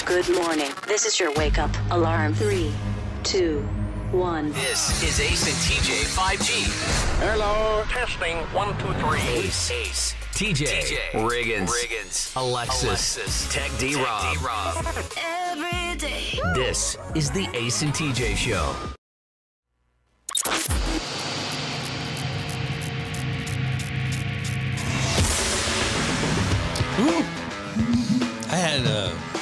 Good morning. This is your wake up alarm. 3, 2, 1. This is Ace and TJ 5G. Hello. Testing 1, 2, 3. Ace. TJ. Riggins. Alexis. Tech D-Rob. Every day. This is the Ace and TJ Show. Ooh.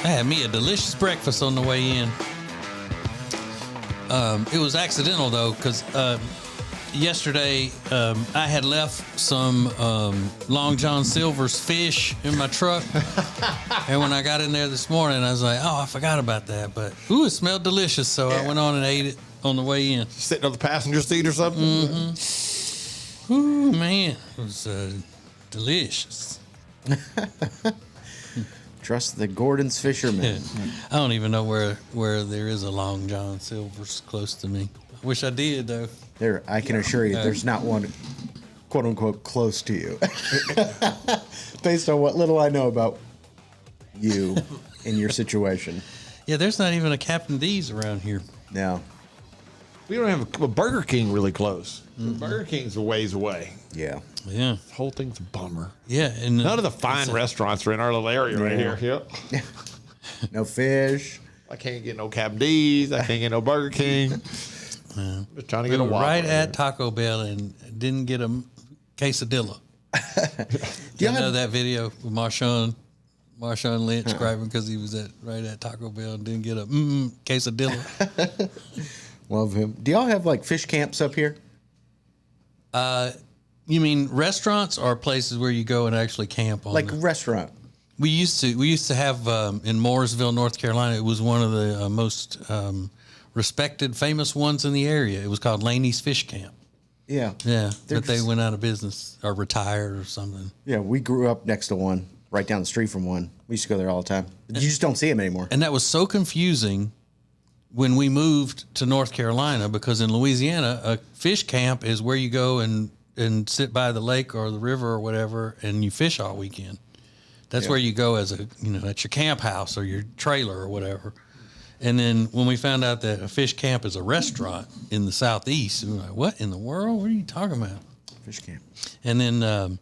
I had me a delicious breakfast on the way in. It was accidental though, because yesterday I had left some Long John Silver's fish in my truck, and when I got in there this morning, I was like, "Oh, I forgot about that." But it smelled delicious, so I went on and ate it on the way in. Sitting on the passenger seat or something? Mm-hmm. Ooh, man, it was delicious. Trust the Gordon's fishermen. I don't even know where there is a Long John Silver's close to me. I wish I did, though. There, I can assure you, there's not one, quote unquote, close to you. Based on what little I know about you and your situation. Yeah, there's not even a Captain D's around here. No. We don't have a Burger King really close. Mm-hmm. Burger King's a ways away. Yeah. Yeah. The whole thing's a bummer. Yeah. And none of the fine restaurants are in our little area right here. Yep. No fish. I can't get no Captain D's. I can't get no Burger King. Just trying to get a Whopper. Right at Taco Bell and didn't get a quesadilla. Do you know that video with Marshawn Lynch crying because he was right at Taco Bell and didn't get a quesadilla? Love him. Do y'all have like fish camps up here? You mean restaurants or places where you go and actually camp on? Like restaurant. We used to have in Mooresville, North Carolina. It was one of the most respected, famous ones in the area. It was called Laney's Fish Camp. Yeah. Yeah, but they went out of business or retired or something. Yeah, we grew up next to one, right down the street from one. We used to go there all the time. You just don't see them anymore. And that was so confusing when we moved to North Carolina, because in Louisiana, a fish camp is where you go and sit by the lake or the river or whatever, and you fish all weekend. That's where you go as at your camp house or your trailer or whatever. And then when we found out that a fish camp is a restaurant in the Southeast, we were like, "What in the world? What are you talking about?" Fish camp. And then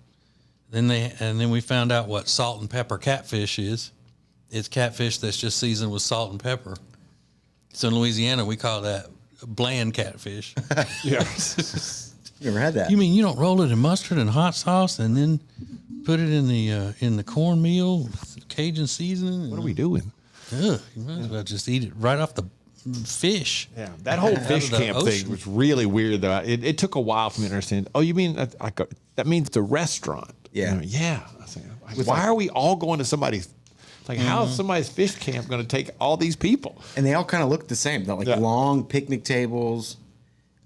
we found out what salt and pepper catfish is. It's catfish that's just seasoned with salt and pepper. So in Louisiana, we call that bland catfish. Yeah. Never had that. You mean you don't roll it in mustard and hot sauce and then put it in the cornmeal with Cajun seasoning? What are we doing? Ugh, you might as well just eat it right off the fish. Yeah, that whole fish camp thing was really weird, though. It took a while for me to understand. Oh, you mean that means the restaurant? Yeah. Yeah. Why are we all going to somebody's? Like, how is somebody's fish camp going to take all these people? And they all kind of look the same. They're like long picnic tables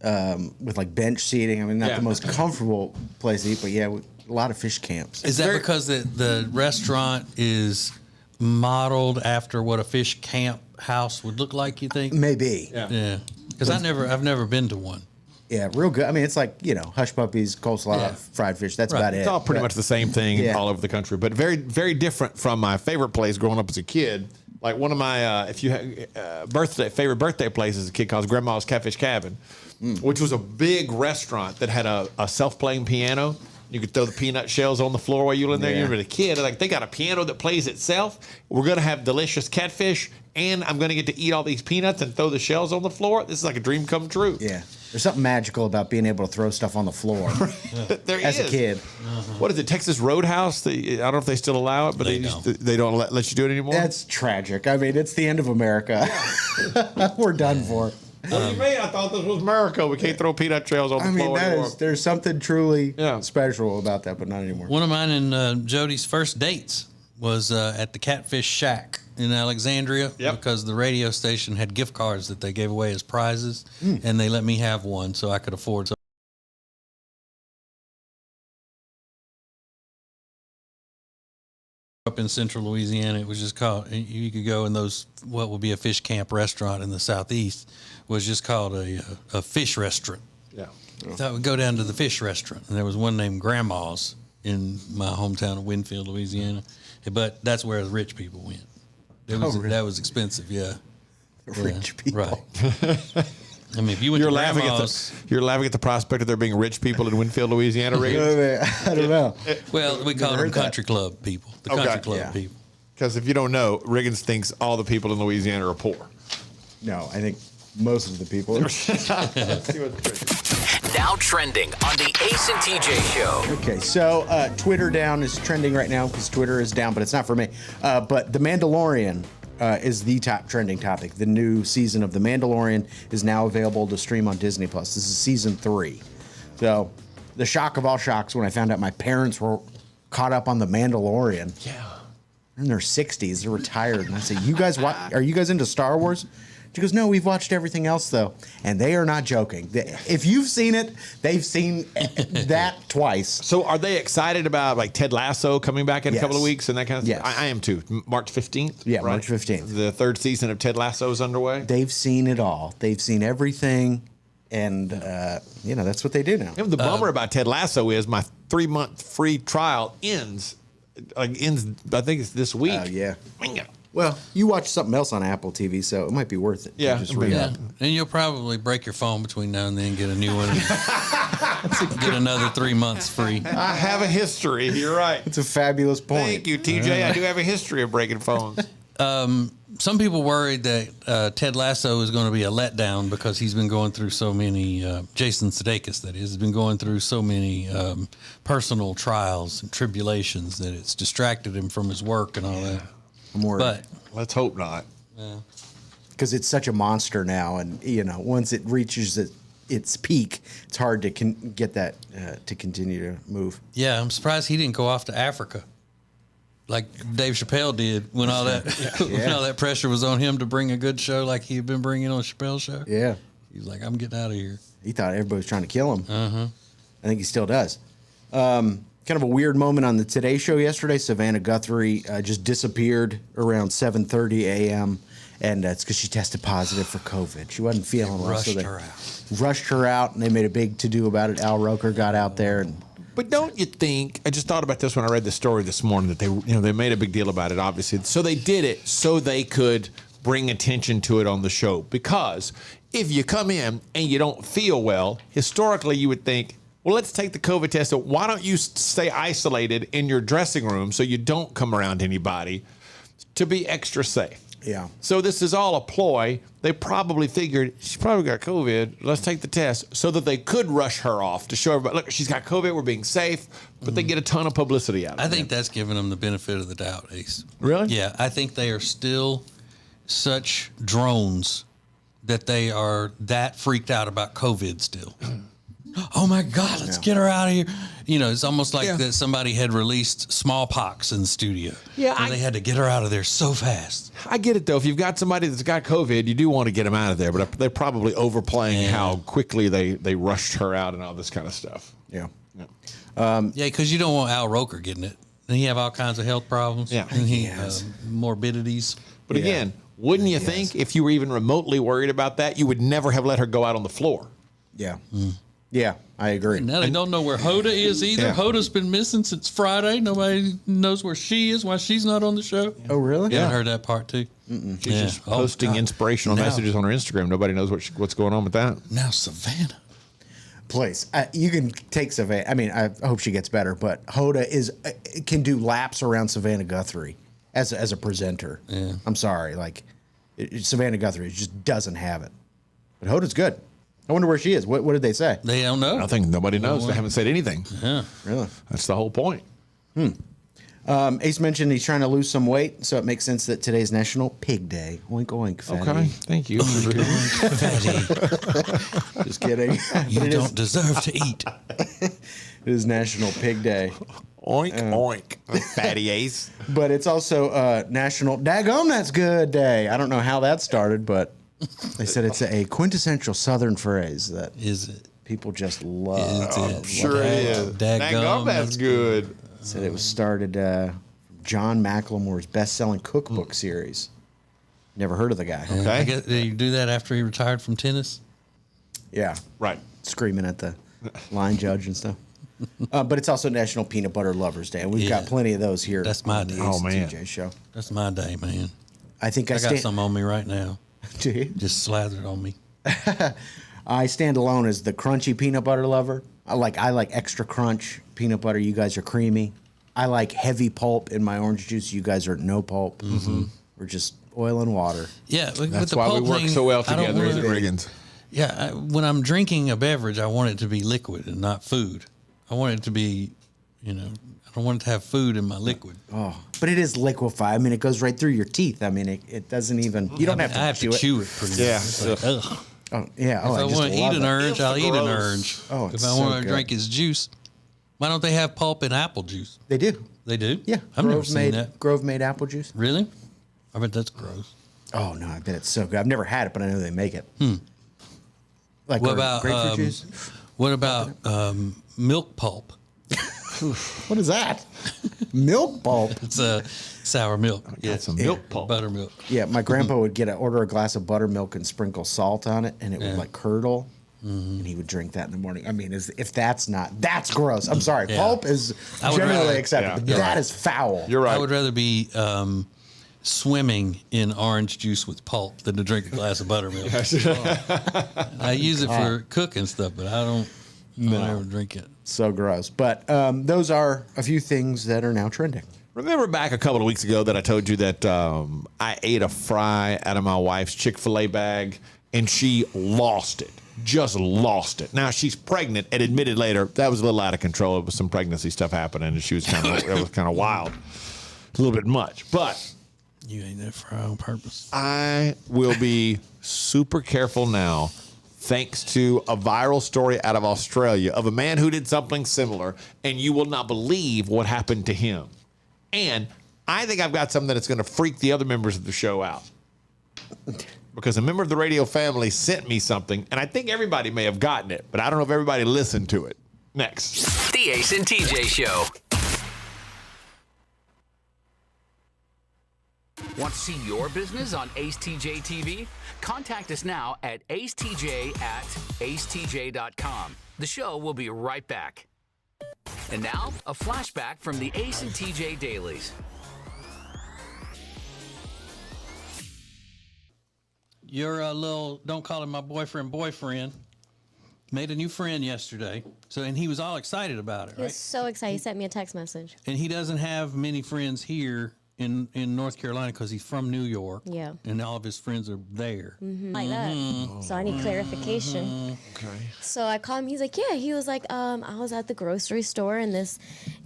with like bench seating. I mean, not the most comfortable place to eat, but a lot of fish camps. Is that because the restaurant is modeled after what a fish camp house would look like, you think? Maybe. Yeah. Because I've never been to one. Yeah, real good. I mean, it's like, hush puppies, coleslaw, fried fish. That's about it. It's all pretty much the same thing all over the country, but very, very different from my favorite place growing up as a kid. Like one of my, favorite birthday places as a kid called Grandma's Catfish Cabin, which was a big restaurant that had a self-playing piano. You could throw the peanut shells on the floor while you were in there. Yeah. You were a kid. Like, they got a piano that plays itself. We're going to have delicious catfish, and I'm going to get to eat all these peanuts and throw the shells on the floor. This is like a dream come true. Yeah. There's something magical about being able to throw stuff on the floor. There as is. A kid. What is it, Texas Roadhouse? I don't know if they still allow it, but they don't let you do it anymore? That's tragic. I mean, it's the end of America. We're done for. What do you mean? I thought this was America. We can't throw peanut trails on the floor anymore. There's something truly special about that, but not anymore. One of mine and Jody's first dates was at the Catfish Shack in Alexandria, because the radio station had gift cards that they gave away as prizes, and they let me have one so I could afford some. Up in central Louisiana, it was just called, you could go in those, what would be a fish camp restaurant in the Southeast, was just called a fish restaurant. Yeah. So I would go down to the fish restaurant, and there was one named Grandma's in my hometown of Winfield, Louisiana. But that's where the rich people went. That was expensive, yeah. Rich people. Right. I mean, if you went You're to laughing grandma's, at the prospect of there being rich people in Winfield, Louisiana, Reagan? I don't know. well, we call them heard that. country club people. The Okay. country club Yeah. people. Because if you don't know, Riggins thinks all the people in Louisiana are poor. No, I think most of the people. Now trending on the Ace and TJ Show. Okay, so Twitter down is trending right now because Twitter is down, but it's not for me. But The Mandalorian is the top trending topic. The new season of The Mandalorian is now available to stream on Disney+. This is season 3. So the shock of all shocks when I found out my parents were caught up on The Mandalorian. Yeah. They're in their 60s. They're retired. And I say, are you guys into Star Wars? She goes, no, we've watched everything else, though. And they are not joking. If you've seen it, they've seen that twice. So are they excited about like Ted Lasso coming back in a couple of Yes. weeks and that kind of Yes. stuff? I am too. March 15th? Yeah, right? March 15th. The third season of Ted Lasso is underway. They've seen it all. They've seen everything. And, that's what they do now. You know, the bummer about Ted Lasso is my 3-month free trial ends. I think it's this week. Oh, yeah. Bingo. Well, you watch something else on Apple TV, so it might be worth it. to Yeah, just it'll be read Yeah. it. And you'll probably break your phone between now and then and get a new one. Get another 3 months free. I have a history. You're right. It's a fabulous point. Thank you, TJ. I do have a history of breaking phones. Some people worried that Ted Lasso is going to be a letdown because he's been going through so many, Jason Sudeikis, that is, has been going through so many personal trials and tribulations that it's distracted him from his work and all that. I'm worried. But Let's hope not. Because it's such a monster now, and once it reaches its peak, it's hard to get that to continue to move. yeah, I'm surprised he didn't go off to Africa like Dave Chappelle did when all that when all that pressure was on him to bring a good show like he had been bringing on Chappelle's show. Yeah, He's like, I'm getting out of here. he thought everybody was trying to kill him. I think he still does. Kind of a weird moment on the Today Show yesterday. Savannah Guthrie just disappeared around 7:30 a.m. And it's because she tested positive for COVID. She wasn't feeling well, so they rushed her out, and they made a big to-do about it. Al Roker got out there, and But don't you think? I just thought about this when I read the story this morning that they made a big deal about it. Obviously, so they did it so they could bring attention to it on the show. Because if you come in and you don't feel well, historically you would think, well, let's take the COVID test. So why don't you stay isolated in your dressing room so you don't come around anybody to be extra safe? yeah. So this is all a ploy. They probably figured she's probably got COVID. Let's take the test so that they could rush her off to show everybody, look, she's got COVID. We're being safe, but they get a ton of publicity out of it. I think that's giving them the benefit of the doubt, Ace. Really? Yeah, I think they are still such drones that they are that freaked out about COVID still. Oh my God, let's get her out of here. It's almost like that somebody had released smallpox in the studio. Yeah, And they had to get her out of there so fast. I get it though. If you've got somebody that's got COVID, you do want to get them out of there, but they're probably overplaying how quickly they rushed her out and all this kind of stuff. Yeah. Yeah, because you don't want Al Roker getting it. And he have all kinds of health problems. Yeah. And he has morbidities. But again, wouldn't you think if you were even remotely worried about that, you would never have let her go out on the floor? Yeah. Yeah, I agree. Now they don't know where Hoda is either. Yeah. Hoda's been missing since Friday. Nobody knows where she is, why she's not on the show. Oh, really? Yeah, I heard that part too. She's just posting inspirational Now- messages on her Instagram. Nobody knows what's going on with that. Now Savannah. Place. You can take Savannah. I mean, I hope she gets better, but Hoda can do laps around Savannah Guthrie as a presenter. Yeah. I'm sorry, Savannah Guthrie just doesn't have it. But Hoda's good. I wonder where she is. What did they say? They don't know. I think nobody knows. They haven't said anything. Yeah. Really? That's the whole point. Ace mentioned he's trying to lose some weight, so it makes sense that today's National Pig Day. Oink oink, fatty. Okay, thank you. Fatty, Just kidding. you don't deserve to eat. It is National Pig Day. Oink, oink. Fatty Ace. But it's also National Daggum That's Good Day. I don't know how that started, but they said it's a quintessential Southern phrase that Is it? people just love. Is it? Sure it is. Daggum, That's good. Said it was started from John McLemore's best-selling cookbook series. Never heard of the guy. Okay. I guess, did you do that after he retired from tennis? Yeah, Right. screaming at the line judge and stuff. But it's also National Peanut Butter Lovers Day, and we've got Yeah. plenty of those here. That's my on the day. Ace Oh, and man. TJ show. That's my day, man. I think I got stand. some on me right now. Do you? Just slathered on me. I stand alone as the crunchy peanut butter lover. I like extra crunch peanut butter. You guys are creamy. I like heavy pulp in my orange juice. You guys are no pulp. Mm-hmm. We're just oil and water. Yeah, That's the why we pulp work thing, so well I don't together wanna- as Riggins. Yeah, when I'm drinking a beverage, I want it to be liquid and not food. I want it to be, I don't want it to have food in my liquid. Oh, but it is liquefied. I mean, it goes right through your teeth. I mean, it doesn't even. You don't have to I have chew to it. chew it pretty Yeah. much. It's like, ugh. Oh, yeah. Oh, If I just want to love eat an it. orange, I'll eat an orange. Oh, if it's I so want to good. drink his juice, why don't they have pulp in apple juice? They do. They do? Yeah. I've never seen that. Grove made apple juice. Really? I bet that's gross. Oh no, I bet it's so good. I've never had it, but I know they make it. Like What our about grapefruit juice? What about milk pulp? What is that? Milk pulp. It's sour milk. Yeah, some milk pulp. Buttermilk. Yeah, my grandpa would order a glass of buttermilk and sprinkle salt on it, and it would like curdle. And he would drink that in the morning. I mean, if that's gross. I'm sorry. Yeah. Pulp is I would generally rather- accepted, but You're that right. is foul. You're right. I would rather be swimming in orange juice with pulp than to drink a glass of buttermilk. I use it for cooking stuff, but I don't ever drink it. So gross. But those are a few things that are now trending. Remember back a couple of weeks ago that I told you that I ate a fry out of my wife's Chick-fil-A bag and she lost it. Just lost it. Now she's pregnant and admitted later that was a little out of control. It was some pregnancy stuff happening and she was it was kind of wild. A little bit much. But You ate that fry on purpose. I will be super careful now, thanks to a viral story out of Australia of a man who did something similar, and you will not believe what happened to him. And I think I've got something that's going to freak the other members of the show out. Because a member of the radio family sent me something, and I think everybody may have gotten it, but I don't know if everybody listened to it. Next. The Ace and TJ Show. Want to see your business on Ace TJ TV? Contact us now at acetj@acetj.com. The show will be right back. And now, a flashback from the Ace and TJ Dailies. Your little, don't call him my boyfriend, made a new friend yesterday. And he was all excited about it, He right? was so excited. He sent me a text message. And he doesn't have many friends here in North Carolina because he's from New York. Yeah. And all of his friends are there. Like that. So I need clarification. Okay. So I called him. He's like, yeah. He was like, I was at the grocery store and this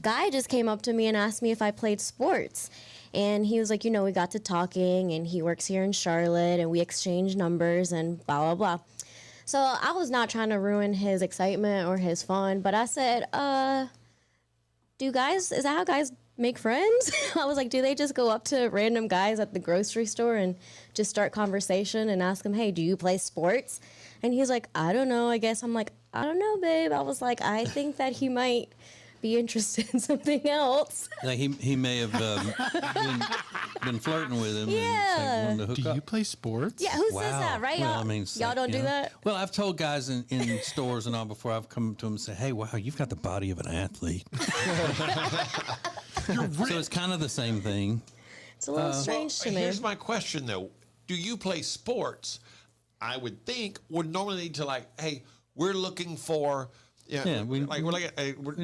guy just came up to me and asked me if I played sports. And he was like, we got to talking and he works here in Charlotte and we exchanged numbers and blah, blah, blah. So I was not trying to ruin his excitement or his fun, but I said, is that how guys make friends? I was like, do they just go up to random guys at the grocery store and just start conversation and ask them, hey, do you play sports? And he's like, I don't know. I guess I'm like, I don't know, babe. I was like, I think that he might be interested in something else. Like he may have been flirting with him. Yeah. And, like, Do you play sports? Yeah, who says that, right? Well, Y'all, I mean, y'all don't you do know. that? Well, I've told guys in stores and all before I've come to them and said, hey, wow, you've got the body of an athlete. So it's kind of the same thing. It's a little strange to me. Here's my question, though. Do you play sports? I would think would normally lead to hey, we're looking for... Yeah, we're we need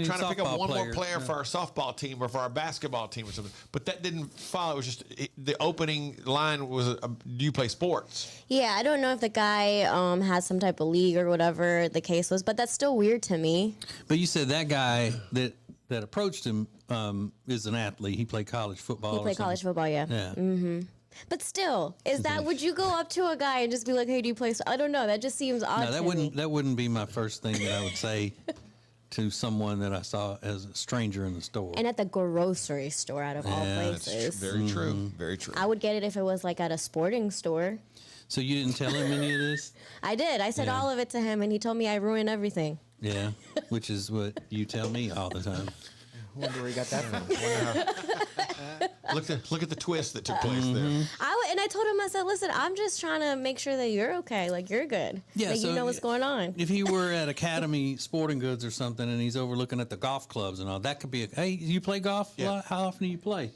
trying to pick up softball one more players, player for our softball team or for our basketball team or something. But that didn't follow. It was just the opening line was, "Do you play sports?" Yeah, I don't know if the guy has some type of league or whatever the case was, but that's still weird to me. But you said that guy that approached him is an athlete. He played college football. He or played college something. football, yeah. Yeah. But still, would you go up to a guy and just be like, hey, do you play? I don't know. That just seems odd No, that to wouldn't me. that wouldn't be my first thing that I would say to someone that I saw as a stranger in the store. And at the grocery store, out of all places. Very true. Very true. I would get it if it was like at a sporting store. So you didn't tell him any of this? I did. I said Yeah. all of it to him, and he told me I ruin everything. Yeah, which is what you tell me all the time. I wonder where he got that from. Look at the twist that took place there. And I told him, I said, listen, I'm just trying to make sure that you're okay. Like, you're good. Yeah, That so you know what's going on. If he were at Academy Sporting Goods or something and he's overlooking at the golf clubs and all, that could be hey, you play golf? Yeah. How often do you play?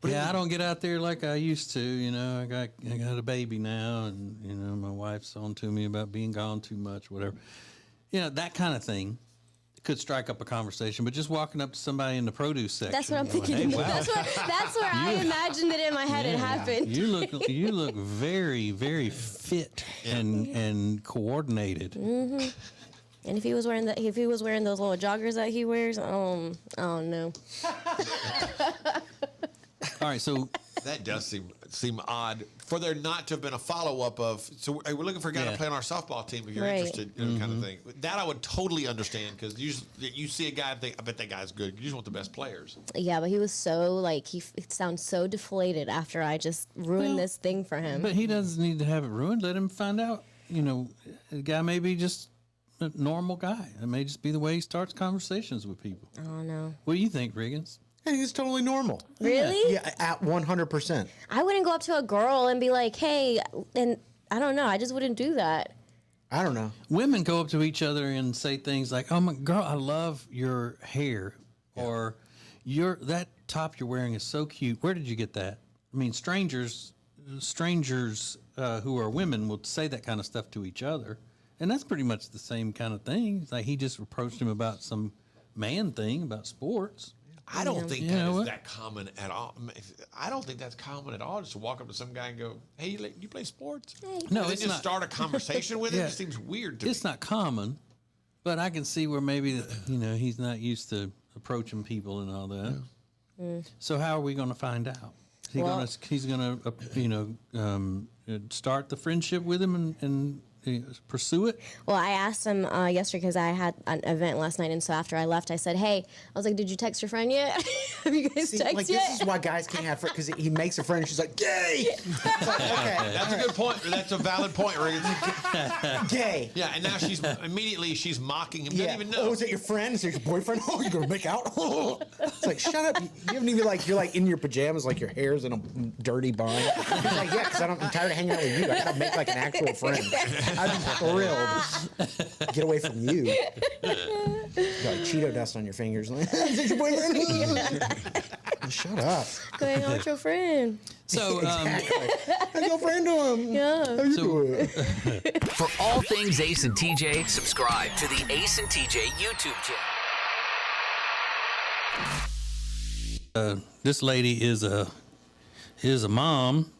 I don't get out there like I used to. You know, I got a baby now, and you know, my wife's on to me about being gone too much, whatever. You know, that kind of thing could strike up a conversation. But just walking up to somebody in the produce section, That's what I'm going, thinking. Hey, wow. That's where I imagined it in my head. It happened. You look very, very fit and coordinated. Mm-hmm. And if he was wearing those little joggers that he wears, I don't know. All right, so That does seem odd for there not to have been a follow up of. So we're looking for a guy to play on our softball team if you're Right. interested, you know, kind of thing. That I would totally understand because you see a guy and think, I bet that guy's good. You just want the best players. Yeah, but he was so like he sounds so deflated after I just ruined this thing for him. but he doesn't need to have it ruined. Let him find out. You know, the guy may be just a normal guy. It may just be the way he starts conversations with people. I don't know. What do you think, Riggins? I think it's totally normal. Really? Yeah, at 100%. I wouldn't go up to a girl and be like, "Hey," and I don't know. I just wouldn't do that. I don't know. Women go up to each other and say things like, "Oh my girl, I love your hair," or that top you're wearing is so cute. Where did you get that? I mean, strangers who are women will say that kind of stuff to each other, and that's pretty much the same kind of thing. It's like he just approached him about some man thing about sports. I don't think You that know is what? that common at all. I don't think that's common at all. Just to walk up to some guy and go, "Hey, you play sports?" Hey. No, and then it's just not. start a conversation with him. Yeah. It seems weird to me. It's not common, but I can see where maybe he's not used to approaching people and all that. So how are we going to find out? He's going to start the friendship with him and pursue it. Well, I asked him yesterday because I had an event last night, and so after I left, I said, "Hey," I was like, "Did you text your friend yet? Have you guys See, texted like, yet?" this is why guys can't have friends, because he makes a friend and she's like, gay! It's like, okay, That's a good point. That's a valid point, Riggins. gay. Yeah, and now she's mocking him. Doesn't even know. Oh, is it your friend? Is it your boyfriend? Oh, you're going to make out? It's like, shut up. You haven't even, like, you're like in your pajamas, like your hair's in a dirty bun. He's like, yeah, because I'm tired of hanging out with you. I got to make like an actual friend. I'd be thrilled. Get away from you. You got like Cheeto dust on your fingers. Like, is it your boyfriend? Shut up. Go hang out with your friend. So, How's your friend doing? Yeah. How you doing? For all things Ace and TJ, subscribe to the Ace and TJ YouTube channel. this lady is a mom,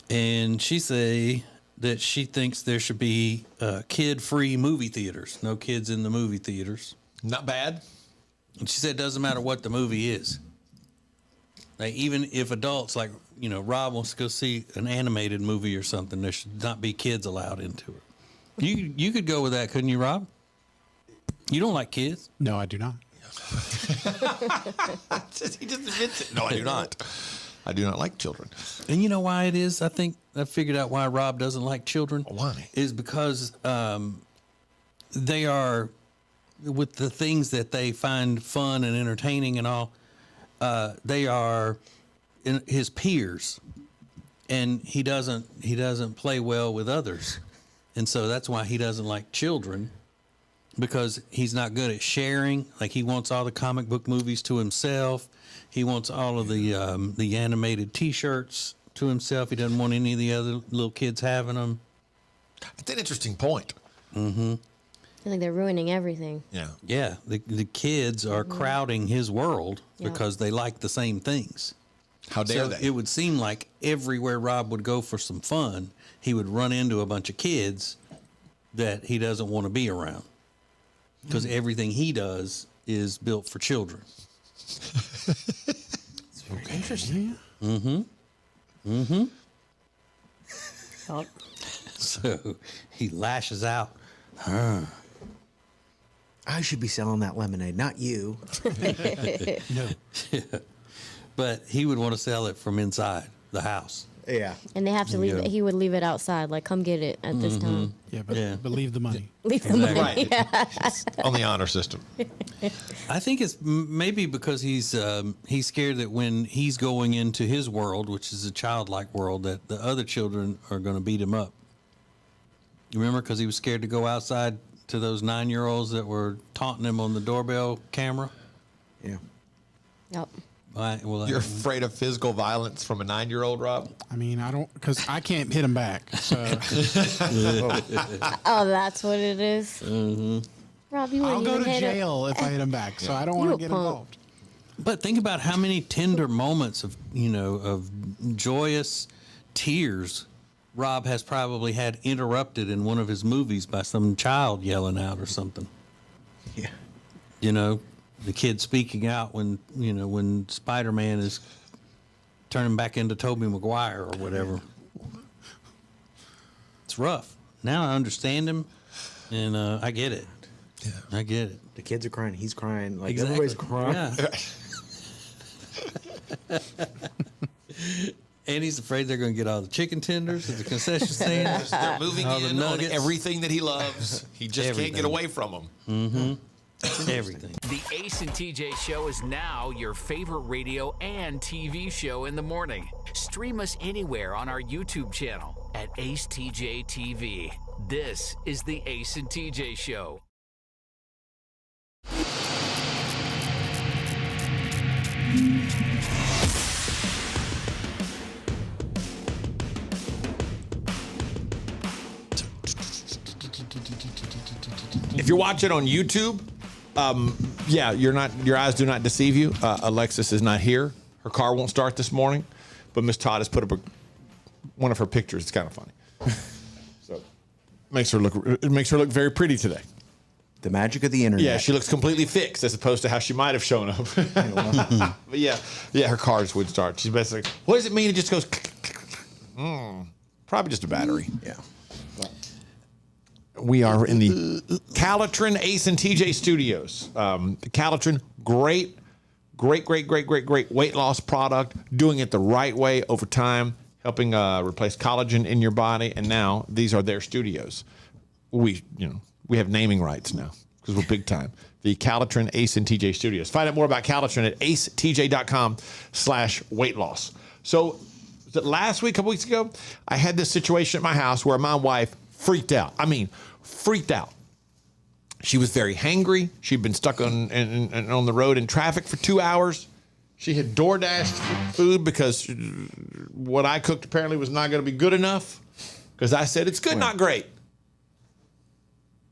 and she say that she thinks there should be kid-free movie theaters. No kids in the movie theaters. Not bad. And she said it doesn't matter what the movie is. Like, even if adults, like, Rob wants to go see an animated movie or something, there should not be kids allowed into it. You could go with that, couldn't you, Rob? You don't like kids? No, I do not. He just admits it. No, I do not. I do not like children. And you know why it is? I think I figured out why Rob doesn't like children. Why? Is because they are, with the things that they find fun and entertaining and all, they are his peers, and he doesn't play well with others, and so that's why he doesn't like children, because he's not good at sharing. Like, he wants all the comic book movies to himself. He wants all of the animated T-shirts to himself. He doesn't want any of the other little kids having them. It's an interesting point. Mm-hmm. I feel like they're ruining everything. Yeah. Yeah, the kids are crowding his world Yeah. because they like the same things. How dare So they? it would seem like everywhere Rob would go for some fun, he would run into a bunch of kids that he doesn't want to be around, because everything he does is built for children. It's very interesting. So he lashes out. I should be selling that lemonade, not you. No. But he would want to sell it from inside the house. Yeah. And they have to leave Yeah. it. He would leave it outside. Like, come get it at this time. Yeah, but Yeah. leave the money. Leave the money. Right. On the honor system. I think it's maybe because he's scared that when he's going into his world, which is a childlike world, that the other children are going to beat him up. You remember? Because he was scared to go outside to those 9-year-olds that were taunting him on the doorbell camera. Yeah. Yep. Well, You're afraid of physical violence from a 9-year-old, Rob? I mean, I don't, because I can't hit him back. So Oh, that's what it is. Rob, you I'll wouldn't go even to hit it. jail if I hit him back. So I don't You want a to get punk. involved. But think about how many tender moments of joyous tears Rob has probably had interrupted in one of his movies by some child yelling out or something. Yeah. You know, the kid speaking out when Spider-Man is turning back into Tobey Maguire or whatever. It's rough. Now I understand him, and I get it. Yeah, I get it. The kids are crying. He's crying. Like Exactly. everybody's crying. Yeah. And he's afraid they're going to get all the chicken tenders at the concession stand. They're moving All the in on nuggets. everything that he loves. He just can't get Everything. away from them. Everything. The Ace and TJ Show is now your favorite radio and TV show in the morning. Stream us anywhere on our YouTube channel at Ace TJ TV. This is the Ace and TJ Show. If you're watching on YouTube, your eyes do not deceive you. Alexis is not here. Her car won't start this morning, but Miss Todd has put up one of her pictures. It's kind of funny. So it makes her look very pretty today. The magic of the internet. Yeah, she looks completely fixed as opposed to how she might have shown up. But yeah, her car just would start. She's basically, what does it mean? It just goes. Probably just a battery. Yeah. We are in the Calitrin Ace and TJ Studios. Calitrin, great weight loss product. Doing it the right way over time, helping replace collagen in your body. And now these are their studios. We have naming rights now because we're big time. The Calitrin Ace and TJ Studios. Find out more about Calitrin at acetj.com/weight loss. So was it last week, a couple weeks ago, I had this situation at my house where my wife freaked out. I mean, freaked out. She was very hangry. She'd been stuck on the road in traffic for 2 hours. She had DoorDashed food because what I cooked apparently was not going to be good enough because I said, it's good, not great.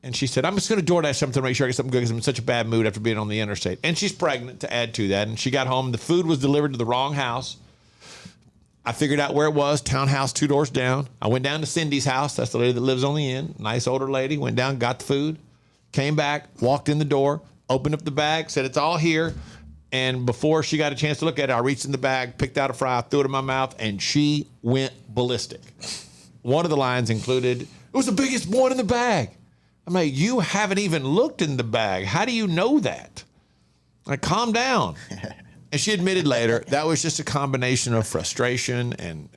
And she said, I'm just going to DoorDash something to make sure I get something good because I'm in such a bad mood after being on the interstate. And she's pregnant to add to that. And she got home. The food was delivered to the wrong house. I figured out where it was, townhouse 2 doors down. I went down to Cindy's house. That's the lady that lives on the end. Nice older lady. Went down, got the food, came back, walked in the door, opened up the bag, said it's all here. And before she got a chance to look at it, I reached in the bag, picked out a fry, threw it in my mouth, and she went ballistic. One of the lines included, it was the biggest one in the bag. I'm like, you haven't even looked in the bag. How do you know that? Like, calm down. And she admitted later that was just a combination of frustration and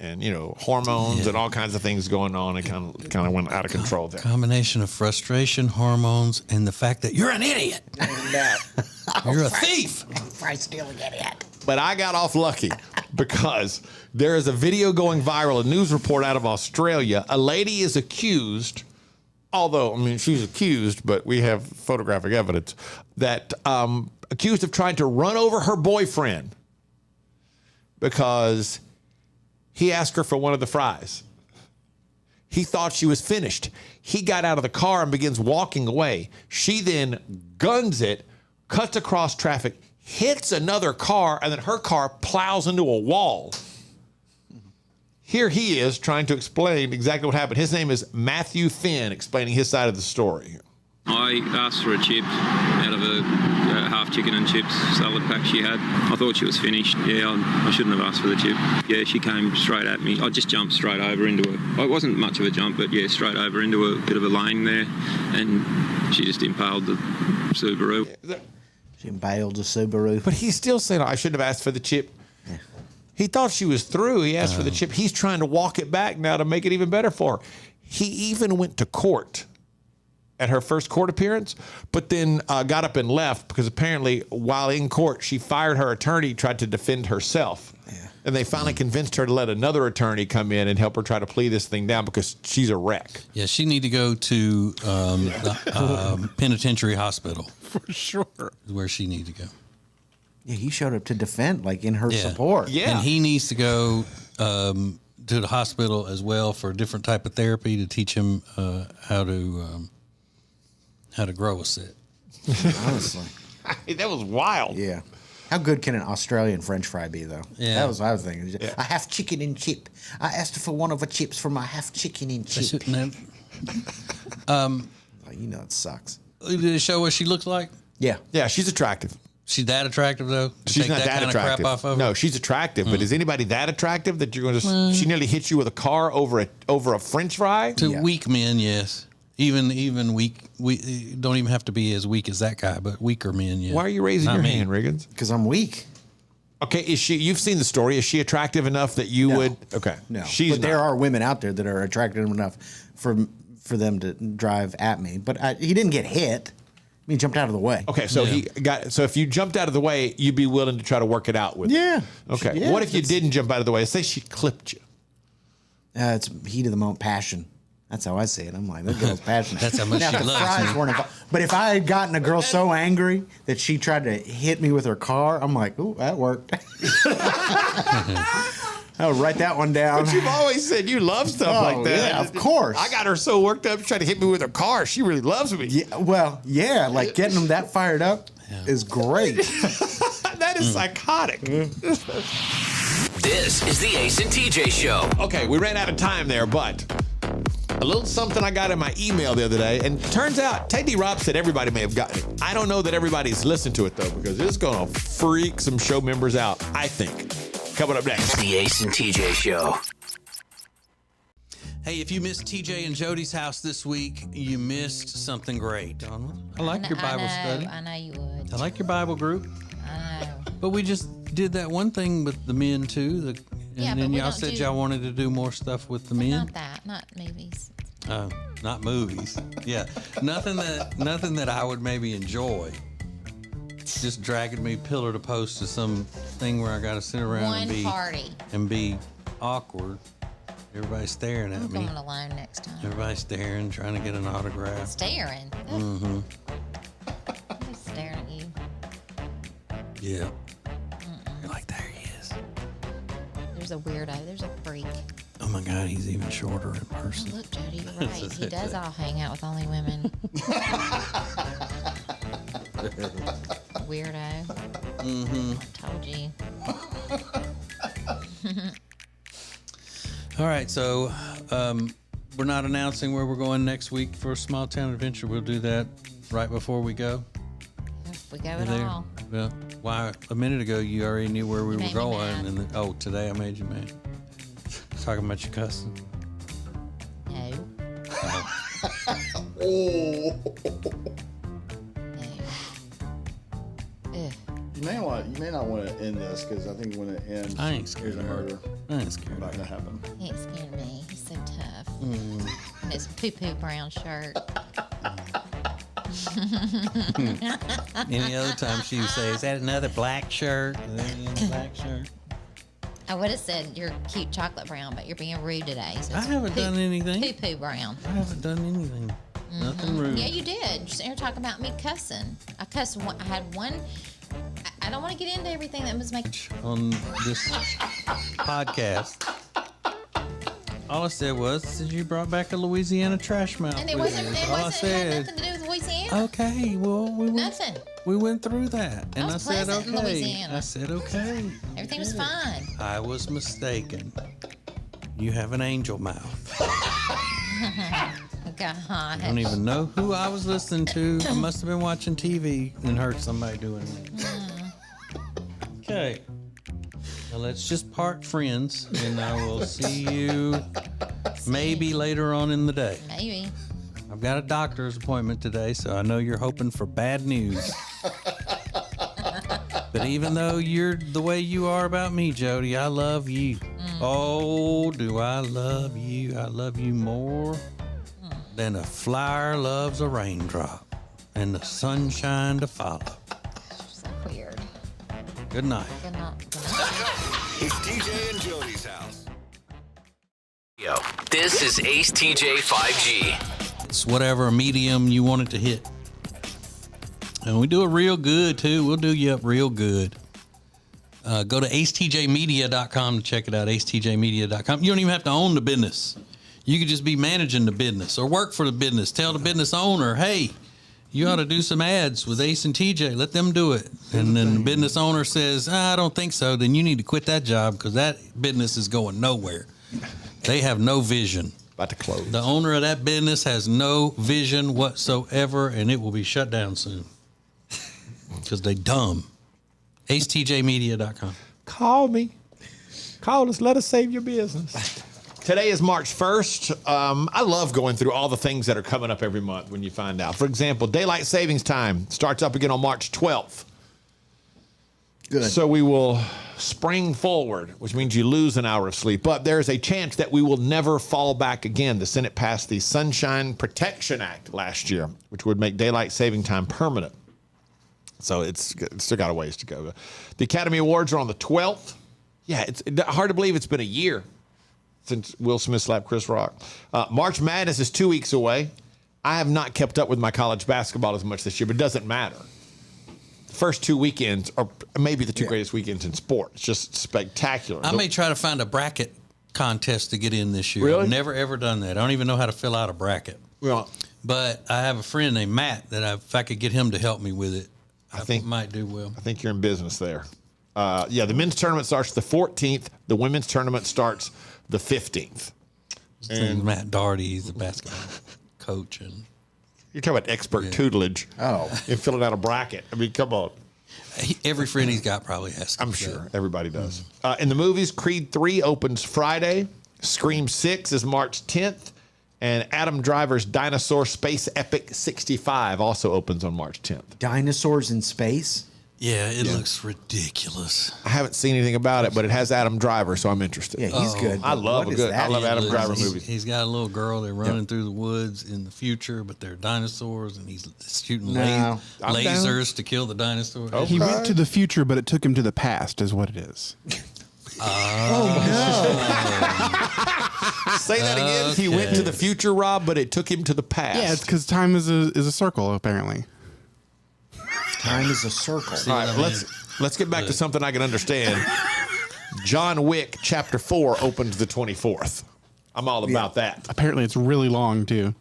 hormones and all kinds of things going on. It kind of went out of control there. Combination of frustration, hormones, and the fact that you're an idiot. You're a thief. But I got off lucky because there is a video going viral, a news report out of Australia. A lady is accused, although, I mean, she's accused, but we have photographic evidence that accused of trying to run over her boyfriend because he asked her for one of the fries. He thought she was finished. He got out of the car and begins walking away. She then guns it, cuts across traffic, hits another car, and then her car plows into a wall. Here he is trying to explain exactly what happened. His name is Matthew Finn, explaining his side of the story. I asked for a chip out of a half chicken and chips salad pack she had. I thought she was finished. Yeah, I shouldn't have asked for the chip. Yeah, she came straight at me. I just jumped straight over into her. It wasn't much of a jump, but yeah, straight over into a bit of a lane there. And she just impaled the Subaru. She impaled the Subaru. But he's still saying, I shouldn't have asked for the chip. Yeah. He thought she was through. He asked for the chip. He's trying to walk it back now to make it even better for her. He even went to court at her first court appearance, but then got up and left because apparently while in court, she fired her attorney, tried to defend herself. Yeah. And they finally convinced her to let another attorney come in and help her try to plea this thing down because she's a wreck. Yeah, she need to go to the penitentiary hospital. For sure. Is where she need to go. Yeah, he showed up to defend, like in her Yeah. support. Yeah. And he needs to go to the hospital as well for a different type of therapy to teach him how to grow a set. Honestly. That was wild. Yeah. How good can an Australian French fry be, though? Yeah. That was what I was thinking. A half chicken and chip. I asked for one of the chips for my half chicken and They chip. shouldn't have. Oh, you know it sucks. Did it show what she looks like? Yeah. Yeah, she's attractive. She's that attractive though. To She's take not that kind of attractive. crap off of her? No, she's attractive, but is anybody that attractive that you're going to? She nearly hit you with a car over a French fry. To Yeah. weak men, yes. Even weak. We don't even have to be as weak as that guy, but weaker men. Yeah. Why are you raising Not your me. hand, Riggins? Because I'm weak. Okay, is she? You've seen the story. Is she attractive enough that you No. would? Okay, No. she's but there not. are women out there that are attractive enough for them to drive at me. But he didn't get hit. He jumped out of the way. Okay, so he got. So if you jumped out of the way, you'd be willing to try to work it out with. Yeah. Okay. Yeah, What if you it's- didn't jump out of the way? Say she clipped you. It's heat of the moment, passion. That's how I see it. I'm like, that girl's passionate. That's how much Now, she if the loves fries me. weren't involved- But if I had gotten a girl so angry that she tried to hit me with her car, I'm like, ooh, that worked. I would write that one down. But you've always said you love stuff Oh, like that. yeah, of course. I got her so worked up, she tried to hit me with her car. She really loves me. Yeah, well, yeah, like getting them that fired up is great. That is psychotic. This is the Ace and TJ Show. Okay, we ran out of time there, but a little something I got in my email the other day, and turns out Ted D. Rob said everybody may have gotten it. I don't know that everybody's listened to it though, because it's gonna freak some show members out, I think. Coming up next. The Ace and TJ Show. Hey, if you missed TJ and Jody's house this week, you missed something great. Donald, I like your Bible study. I know you would. I like your Bible group. I know. But we just did that one thing with the men too. Yeah, And but then we y'all don't said do- y'all wanted to do more stuff with the men. Not that. Not movies. Oh, not movies. Yeah, nothing that I would maybe enjoy. Just dragging me pillar to post to some thing where I got to sit around and be awkward. Everybody's staring at I'm me. coming alone next time. Everybody's staring, trying to get an autograph. Staring. Mm-hmm. Who's staring at you? Yeah. You're like, there he is. There's a weirdo. There's a freak. Oh my God, he's even shorter in Oh, person. look, Jody, you're right. He does all hang out with only women. Weirdo. Mm-hmm. I told you. All right, so we're not announcing where we're going next week for a small town adventure. We'll do that right before we go. If we go You at there? all. Well, why? A minute ago, you already knew where we were made me going, mad. and today I made you mad. Talking about your cussing. No. Oh. No. Ugh. You may not want to end this because I think when it ends, I ain't scared there's a of her. murder. I ain't scared Not of gonna her. happen. He ain't scared of me. He's so tough. And his poo-poo brown shirt. Any other time she would say, "Is that another black shirt? Is that another black shirt?" I would have said you're cute chocolate brown, but you're being rude today. So I it's haven't done anything. Poo-poo brown. I haven't done anything. Nothing rude. Yeah, you did. You're talking about me cussing. I cussed one. I had one. I don't want to get into everything that was making. On this podcast. All I said was you brought back a Louisiana trash mouth. And it with wasn't. you. It That's all I wasn't. It had said. nothing to do with Louisiana. Okay, well Nothing. we went through that, and I was said pleasant in okay. Louisiana. I said okay. Everything was fine. I was mistaken. You have an angel mouth. God. I don't even know who I was listening to. I must have been watching TV and heard somebody doing it. Okay. Now let's just part friends, and I will see you maybe later on in the day. Maybe. I've got a doctor's appointment today, so I know you're hoping for bad news. But even though you're the way you are about me, Jody, I love you. Oh, do I love you? I love you more than a flower loves a raindrop and the sunshine to follow. So weird. Good night. Good night. Good night. It's TJ and Jody's house. Yo, this is Ace TJ 5G. It's whatever medium you want it to hit. And we do it real good, too. We'll do you up real good. Go to acetjmedia.com to check it out, acetjmedia.com. You don't even have to own the business. You could just be managing the business or work for the business. Tell the business owner, hey, you ought to do some ads with Ace and TJ. Let them do it. And then the business owner says, I don't think so. Then you need to quit that job because that business is going nowhere. They have no vision. About to close. The owner of that business has no vision whatsoever, and it will be shut down soon because they dumb. AceTJmedia.com. Call me. Call us. Let us save your business. Today is March 1st. I love going through all the things that are coming up every month when you find out. For example, daylight savings time starts up again on March 12th. Good. So we will spring forward, which means you lose an hour of sleep. But there's a chance that we will never fall back again. The Senate passed the Sunshine Protection Act last year, which would make daylight saving time permanent. So it's still got a ways to go. The Academy Awards are on the 12th. Yeah, it's hard to believe it's been a year since Will Smith slapped Chris Rock. March Madness is 2 weeks away. I have not kept up with my college basketball as much this year, but it doesn't matter. The first 2 weekends are maybe the two greatest weekends in sport. It's just spectacular. I may try to find a bracket contest to get in this year. Really? I've never, ever done that. I don't even know how to fill out a bracket. Well, But I have a friend named Matt that if I could get him to help me with it, I think might do well. I think you're in business there. The men's tournament starts the 14th. The women's tournament starts the 15th. And Matt Doherty, he's the basketball coach. And You're talking about expert tutelage. Oh. In filling out a bracket. I mean, come on. every friend he's got probably has. I'm sure everybody does. In the movies, Creed 3 opens Friday. Scream 6 is March 10th. And Adam Driver's Dinosaur Space Epic 65 also opens on March 10th. Dinosaurs in space? Yeah, it looks ridiculous. I haven't seen anything about it, but it has Adam Driver, so I'm interested. Yeah, he's good. I love Adam Driver movies. He's got a little girl. They're running through the woods in the future, but they're dinosaurs, and he's shooting No. lasers to kill the dinosaurs. Oh. He went to the future, but it took him to the past, is what it is. Say that again. He went to the future, Rob, but it took him to the past. Yeah, it's because time is a circle, apparently. Time is a circle. All right, let's get back to something I can understand. John Wick Chapter 4 opens the 24th. I'm all about that. Apparently, it's really long, too,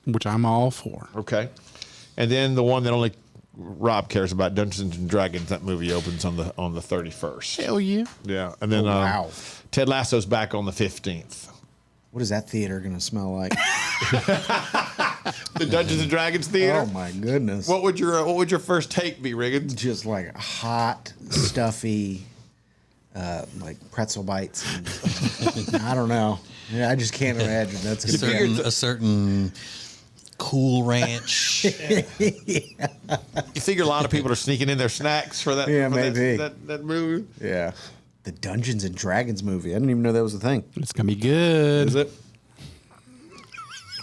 which I'm all for. Okay. And then the one that only Rob cares about, Dungeons and Dragons, that movie opens on the 31st. Hell yeah. Yeah. And then wow. Ted Lasso's back on the 15th. What is that theater going to smell like? The Dungeons and Dragons theater? Oh, my goodness. What would your first take be, Riggins? Just like hot, stuffy, like pretzel bites. And, I don't know. Yeah, I just can't imagine that's going to be a certain Cool Ranch. You figure a lot of people are sneaking in their snacks for that? Yeah, for maybe. That movie? Yeah. The Dungeons and Dragons movie. I didn't even know that was a thing. It's going to be good. Is it?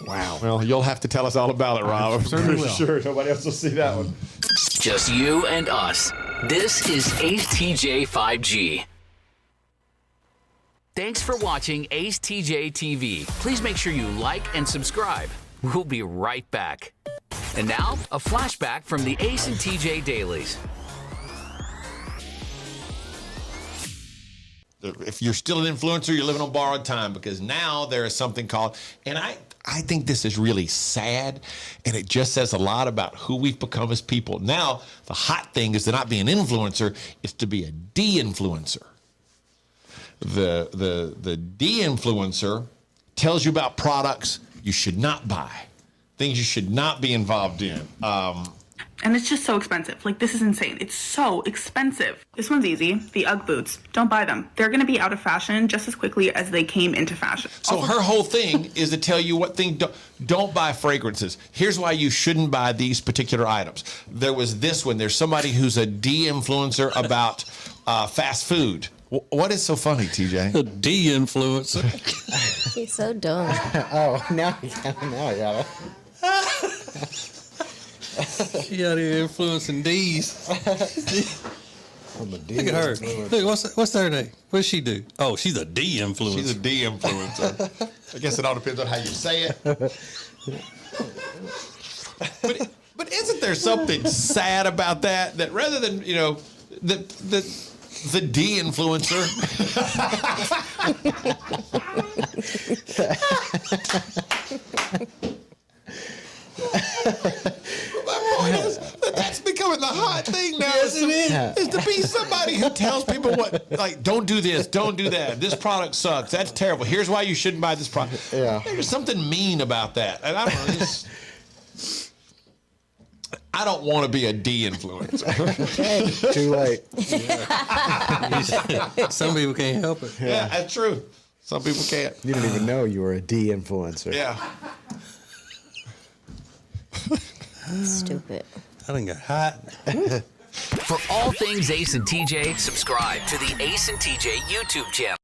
Wow. Well, you'll have to tell us all about it, Rob. I'm certainly pretty will. sure nobody else will see that one. Just you and us. This is Ace TJ 5G. Thanks for watching Ace TJ TV. Please make sure you like and subscribe. We'll be right back. And now, a flashback from the Ace and TJ dailies. If you're still an influencer, you're living on borrowed time, because now there is something called, and I think this is really sad, and it just says a lot about who we've become as people. Now, the hot thing is to not be an influencer, it's to be a de-influencer. The de-influencer tells you about products you should not buy, things you should not be involved in. And it's just so expensive. Like, this is insane. It's so expensive. This one's easy. The UGG boots. Don't buy them. They're going to be out of fashion just as quickly as they came into fashion. So her whole thing is to tell you what thing don't buy fragrances. Here's why you shouldn't buy these particular items. There was this one. There's somebody who's a de-influencer about fast food. What is so funny, TJ? A de-influencer. He's so dumb. Oh, now I got it. She out here influencing D's. Look at her. Look, what's her name? What does she do? Oh, she's a de-influencer. She's a de-influencer. I guess it all depends on how you say it. But isn't there something sad about that? That rather than, The D-influencer. My point is that's becoming the hot thing now. Yes, it is. Is to be somebody who tells people what, like, don't do this, don't do that. This product sucks. That's terrible. Here's why you shouldn't buy this product. Yeah. There's something mean about that. And I don't know. I don't want to be a D-influencer. Too late. Some people can't help it. Yeah, that's true. Some people can't. You didn't even know you were a D-influencer. Yeah. Stupid. I done got hot. For all things Ace and TJ, subscribe to the Ace and TJ YouTube channel.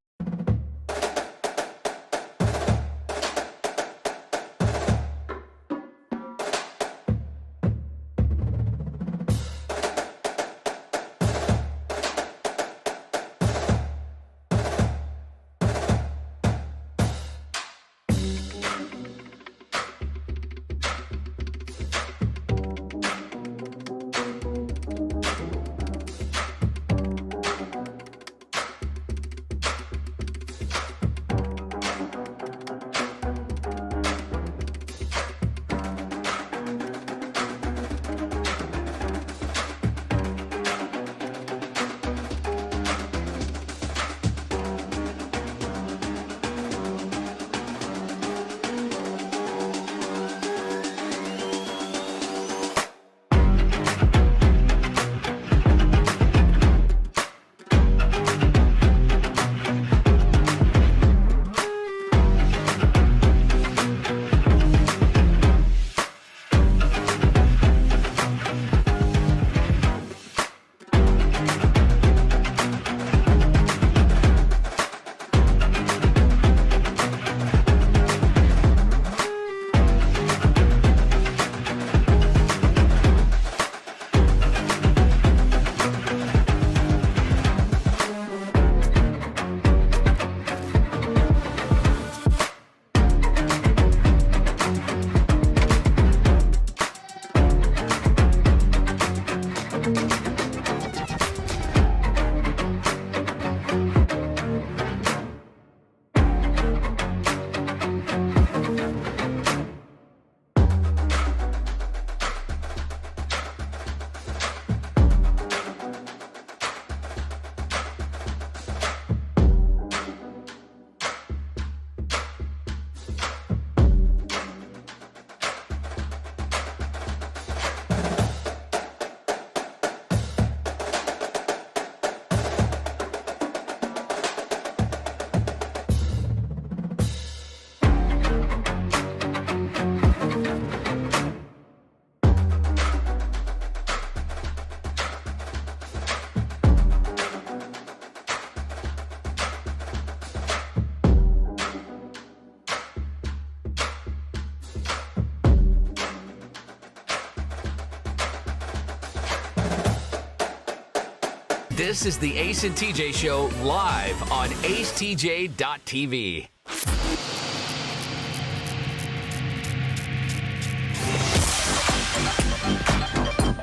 This is the Ace and TJ Show live on acetj.tv.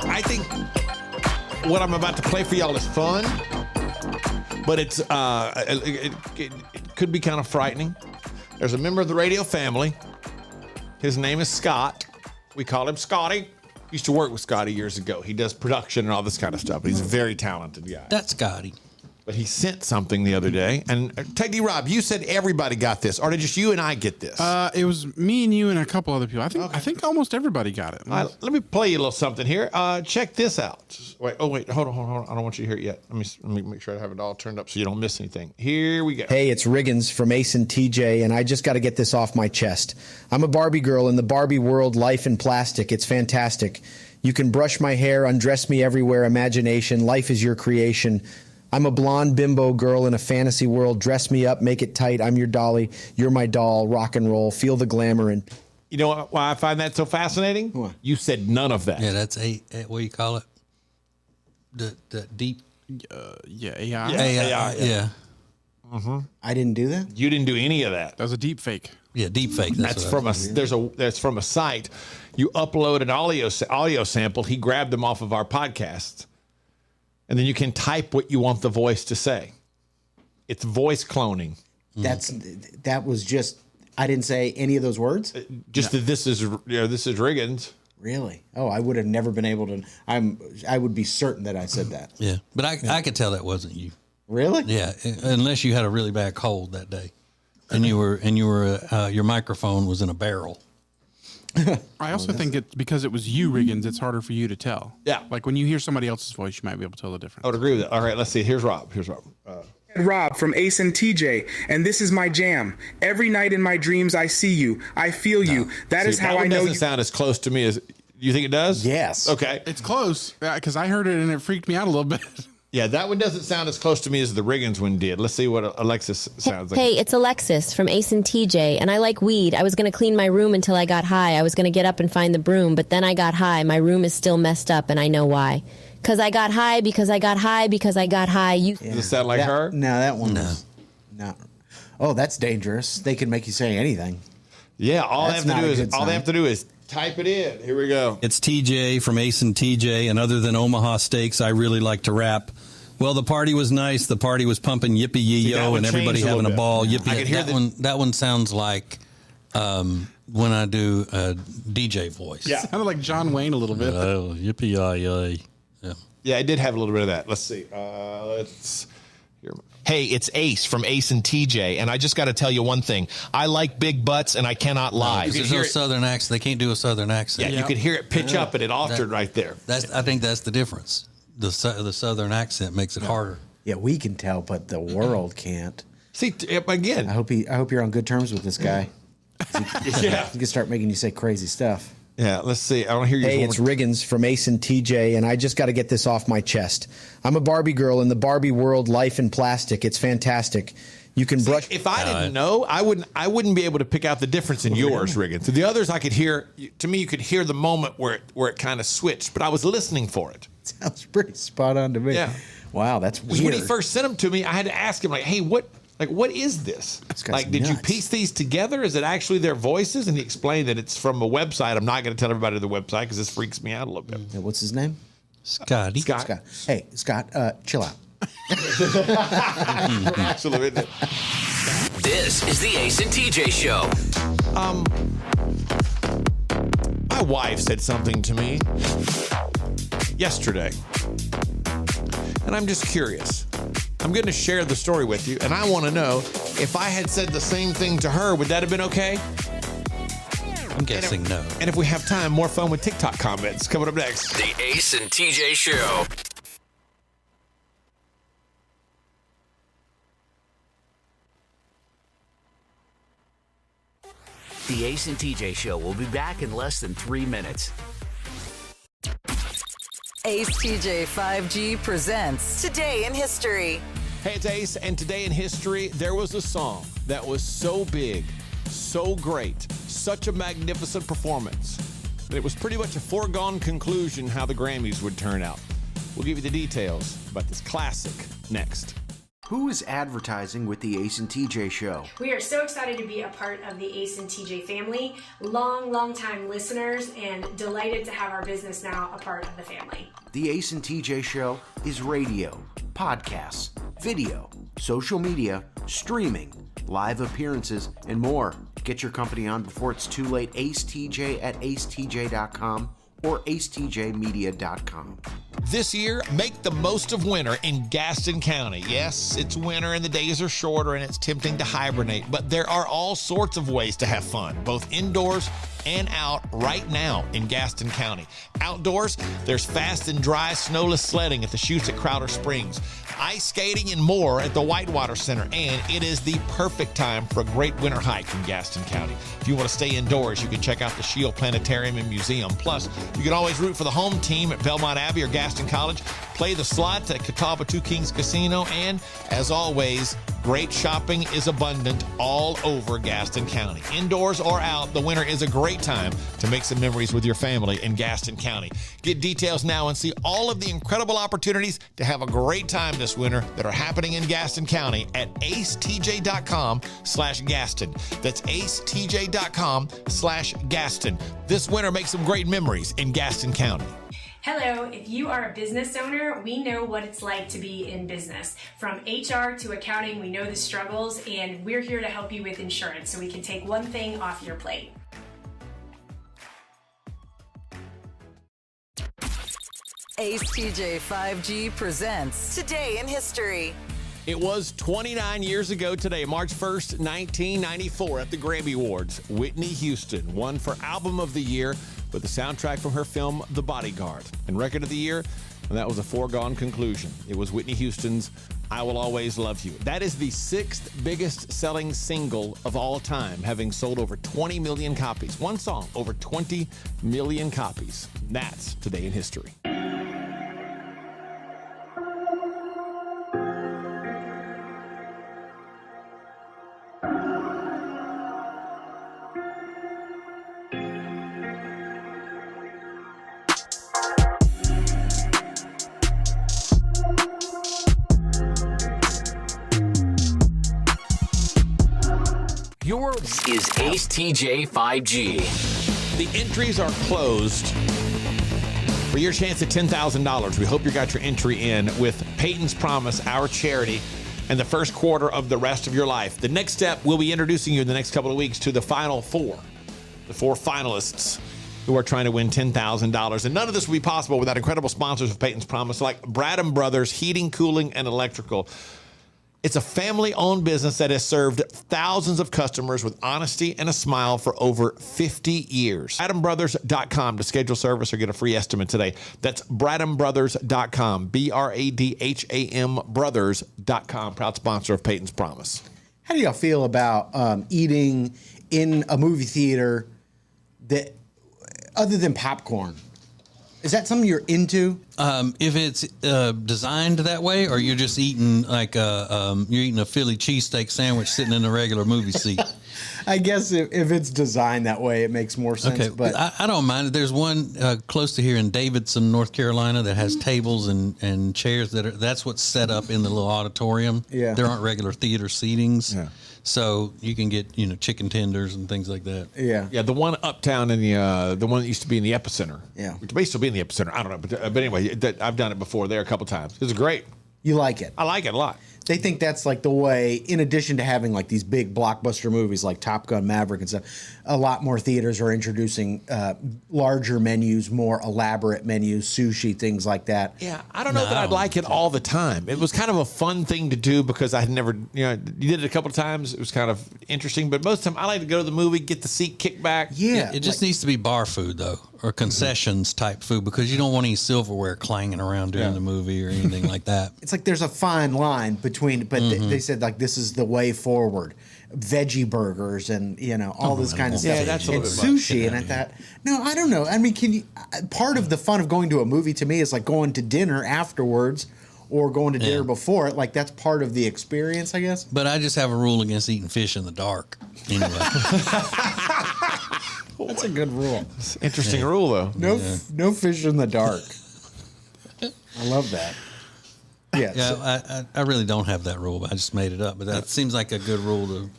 I think what I'm about to play for y'all is fun, but it's it could be kind of frightening. There's a member of the radio family. His name is Scott. We call him Scotty. Used to work with Scotty years ago. He does production and all this kind of stuff. He's a very talented guy. That's Scotty. But he sent something the other day. And Teddy Rob, you said everybody got this. Or did just you and I get this? It was me and you and a couple other people. I think almost everybody got it. Let me play you a little something here. Check this out. Wait, hold on. I don't want you to hear it yet. Let me make sure I have it all turned up so you don't miss anything. Here we go. Hey, it's Riggins from Ace and TJ, and I just got to get this off my chest. I'm a Barbie girl in the Barbie world, life in plastic. It's fantastic. You can brush my hair, undress me everywhere, imagination. Life is your creation. I'm a blonde bimbo girl in a fantasy world. Dress me up, make it tight. I'm your dolly. You're my doll. Rock and roll. Feel the glamour. And you know why I find that so fascinating? What? You said none of that. Yeah, that's what do you call it? The deep. Yeah, AI. AI. Yeah. Mm-hmm. I didn't do that. You didn't do any of that. That was a deep fake. Yeah, deep fake. That's from that's from a site. You upload an audio sample. He grabbed them off of our podcast. and then you can type what you want the voice to say. It's voice cloning. That was just, I didn't say any of those words. Just that this is Riggins. Really? Oh, I would have never been able to. I would be certain that I said that. Yeah, but I could tell that wasn't you. Really? Yeah, unless you had a really bad cold that day, and you were your microphone was in a barrel. I also think it's because it was you, Riggins, it's harder for you to tell. Yeah. Like when you hear somebody else's voice, you might be able to tell the difference. I would agree with that. All right, let's see. Here's Rob. Rob from Ace and TJ, and this is my jam. Every night in my dreams, I see you. I feel you. That is how I know you. Doesn't sound as close to me as you think it does. Yes. Okay. It's close because I heard it and it freaked me out a little bit. Yeah, that one doesn't sound as close to me as the Riggins one did. Let's see what Alexis sounds like. Hey, it's Alexis from Ace and TJ, and I like weed. I was going to clean my room until I got high. I was going to get up and find the broom, but then I got high. My room is still messed up, and I know why. Because I got high, because I got high, because I got high. Does it sound like her? No, that one was not. Oh, that's dangerous. They can make you say anything. Yeah, all they have to do is type it in. Here we go. It's TJ from Ace and TJ, and other than Omaha Steaks, I really like to rap. Well, the party was nice. The party was pumping yippee yee yo, and everybody having a ball. Yeah. Yippee. I could hear that one sounds like when I do a DJ voice. Yeah, sounded like John Wayne a little bit. Yippee yay. Yeah. Yeah, it did have a little bit of that. Let's see. Let's hear. Hey, it's Ace from Ace and TJ, and I just got to tell you one thing. I like big butts, and I cannot lie. There's no southern accent. They can't do a southern accent. Yeah, you could hear it pitch up, and it altered right there. I think that's the difference. The southern accent makes it harder. Yeah, we can tell, but the world can't. See, again. I hope you're on good terms with this guy. Yeah, he can start making you say crazy stuff. Yeah, let's see. I want to hear you. Hey, it's Riggins from Ace and TJ, and I just got to get this off my chest. I'm a Barbie girl in the Barbie world, life in plastic. It's fantastic. You can brush. If I didn't know, I wouldn't be able to pick out the difference in yours, Riggins. So the others, I could hear. To me, you could hear the moment where it kind of switched, but I was listening for it. Sounds pretty spot on to me. Yeah. Wow, that's weird. When he first sent them to me, I had to ask him, like, hey, what is this? Like, did you piece these together? Is it actually their voices? And he explained that it's from a website. I'm not going to tell everybody the website because this freaks me out a little bit. Yeah, what's his name? Scott. Hey, Scott, chill out. Absolutely. This is the Ace and TJ Show. My wife said something to me yesterday, and I'm just curious. I'm going to share the story with you, and I want to know if I had said the same thing to her, would that have been okay? I'm guessing no. And if we have time, more fun with TikTok comments coming up next. The Ace and TJ Show. The Ace and TJ Show will be back in less than 3 minutes. Ace TJ 5G presents Today in History. Hey, it's Ace, and today in history, there was a song that was so big, so great, such a magnificent performance, that it was pretty much a foregone conclusion how the Grammys would turn out. We'll give you the details about this classic next. Who is advertising with the Ace and TJ Show? We are so excited to be a part of the Ace and TJ family, long time listeners, and delighted to have our business now a part of the family. The Ace and TJ Show is radio, podcasts, video, social media, streaming, live appearances, and more. Get your company on before it's too late. Ace TJ at acetj.com or acetjmedia.com. This year, make the most of winter in Gaston County. Yes, it's winter and the days are shorter and it's tempting to hibernate, but there are all sorts of ways to have fun, both indoors and out right now in Gaston County. Outdoors, there's fast and dry snowless sledding at the chutes at Crowder Springs, ice skating and more at the Whitewater Center, and it is the perfect time for a great winter hike in Gaston County. If you want to stay indoors, you can check out the Shield Planetarium and Museum. Plus, you can always root for the home team at Belmont Abbey or Gaston College, play the slots at Catawba Two Kings Casino, and as always, great shopping is abundant all over Gaston County. Indoors or out, the winter is a great time to make some memories with your family in Gaston County. Get details now and see all of the incredible opportunities to have a great time this winter that are happening in Gaston County at acetj.com/Gaston. That's acetj.com/Gaston. This winter, make some great memories in Gaston County. Hello, if you are a business owner, we know what it's like to be in business. From HR to accounting, we know the struggles, and we're here to help you with insurance so we can take one thing off your plate. Ace TJ 5G presents Today in History. It was 29 years ago today, March 1st, 1994, at the Grammy Awards. Whitney Houston won for Album of the Year with the soundtrack from her film The Bodyguard. And Record of the Year, and that was a foregone conclusion. It was Whitney Houston's I Will Always Love You. That is the 6th biggest selling single of all time, having sold over 20 million copies. One song, over 20 million copies. That's Today in History. Yours is Ace TJ 5G. The entries are closed for your chance at $10,000. We hope you got your entry in with Peyton's Promise, our charity, and the first quarter of the rest of your life. The next step, we'll be introducing you in the next couple of weeks to the final four, the 4 finalists who are trying to win $10,000. And none of this would be possible without incredible sponsors of Peyton's Promise, like Brady Brothers Heating, Cooling, and Electrical. It's a family-owned business that has served thousands of customers with honesty and a smile for over 50 years. BradhamBrothers.com to schedule service or get a free estimate today. That's BradhamBrothers.com, BRADHAM Brothers.com, proud sponsor of Peyton's Promise. How do y'all feel about eating in a movie theater that, other than popcorn? Is that something you're into? If it's designed that way, or you're just eating like you're eating a Philly cheesesteak sandwich sitting in a regular movie seat. I guess if it's designed that way, it makes more sense. Okay, but I don't mind it. There's one close to here in Davidson, North Carolina, that has tables and chairs that's what's set up in the little auditorium. Yeah. There aren't regular theater seatings. Yeah. So you can get, chicken tenders and things like that. Yeah. Yeah, the one uptown in the one that used to be in the Epicenter. Yeah. Which may still be in the Epicenter. I don't know. But anyway, I've done it before there a couple times. It's great. You like it? I like it a lot. They think that's like the way, in addition to having like these big blockbuster movies like Top Gun, Maverick and stuff, a lot more theaters are introducing larger menus, more elaborate menus, sushi, things like that. Yeah, I don't know that I'd like it all the time. It was kind of a fun thing to do because I had never, you did it a couple of times. It was kind of interesting, but most of the time I like to go to the movie, get the seat kicked back. Yeah. It just needs to be bar food, though, or concessions type food, because you don't want any silverware clanging around during the movie or anything like that. It's like there's a fine line between, but they said like this is the way forward. Veggie burgers and all this kind of stuff. Yeah, that's a and little bit much. sushi. And I thought, no, I don't know. I mean, can you? Part of the fun of going to a movie to me is like going to dinner afterwards, or going to dinner before it. Like that's part of the experience, I guess. But I just have a rule against eating fish in the dark. Anyway, That's a good rule. Interesting rule though. No fish in the dark. I love that. Yeah. Yeah, I really don't have that rule. But I just made it up. But that seems like a good rule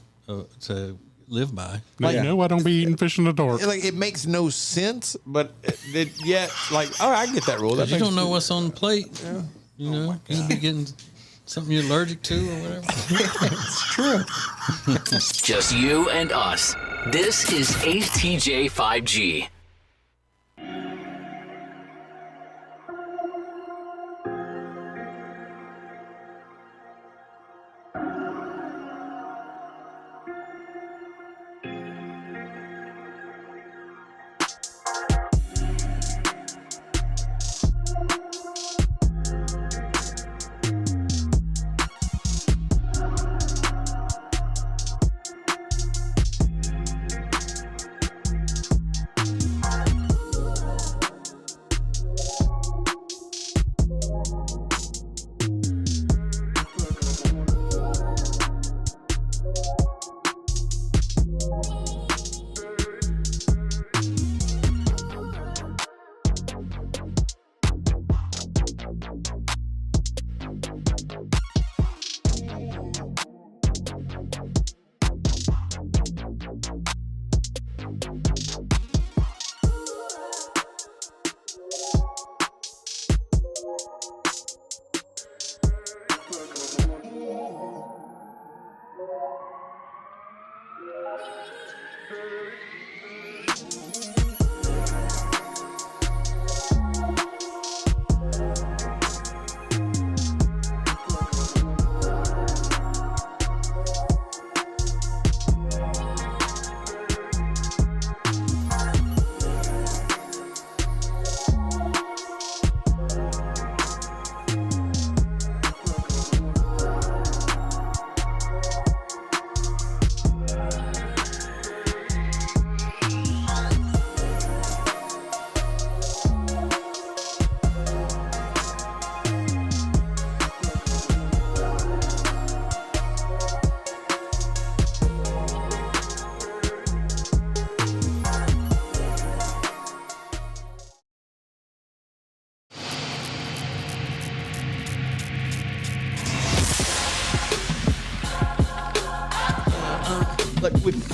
to live by. Like, no, I don't be eating fish in the dark. It makes no sense, but yet, I get that rule. You don't know what's on the plate. Yeah. You could be getting something you're allergic to or whatever. It's true. Just you and us. This is Ace TJ 5G.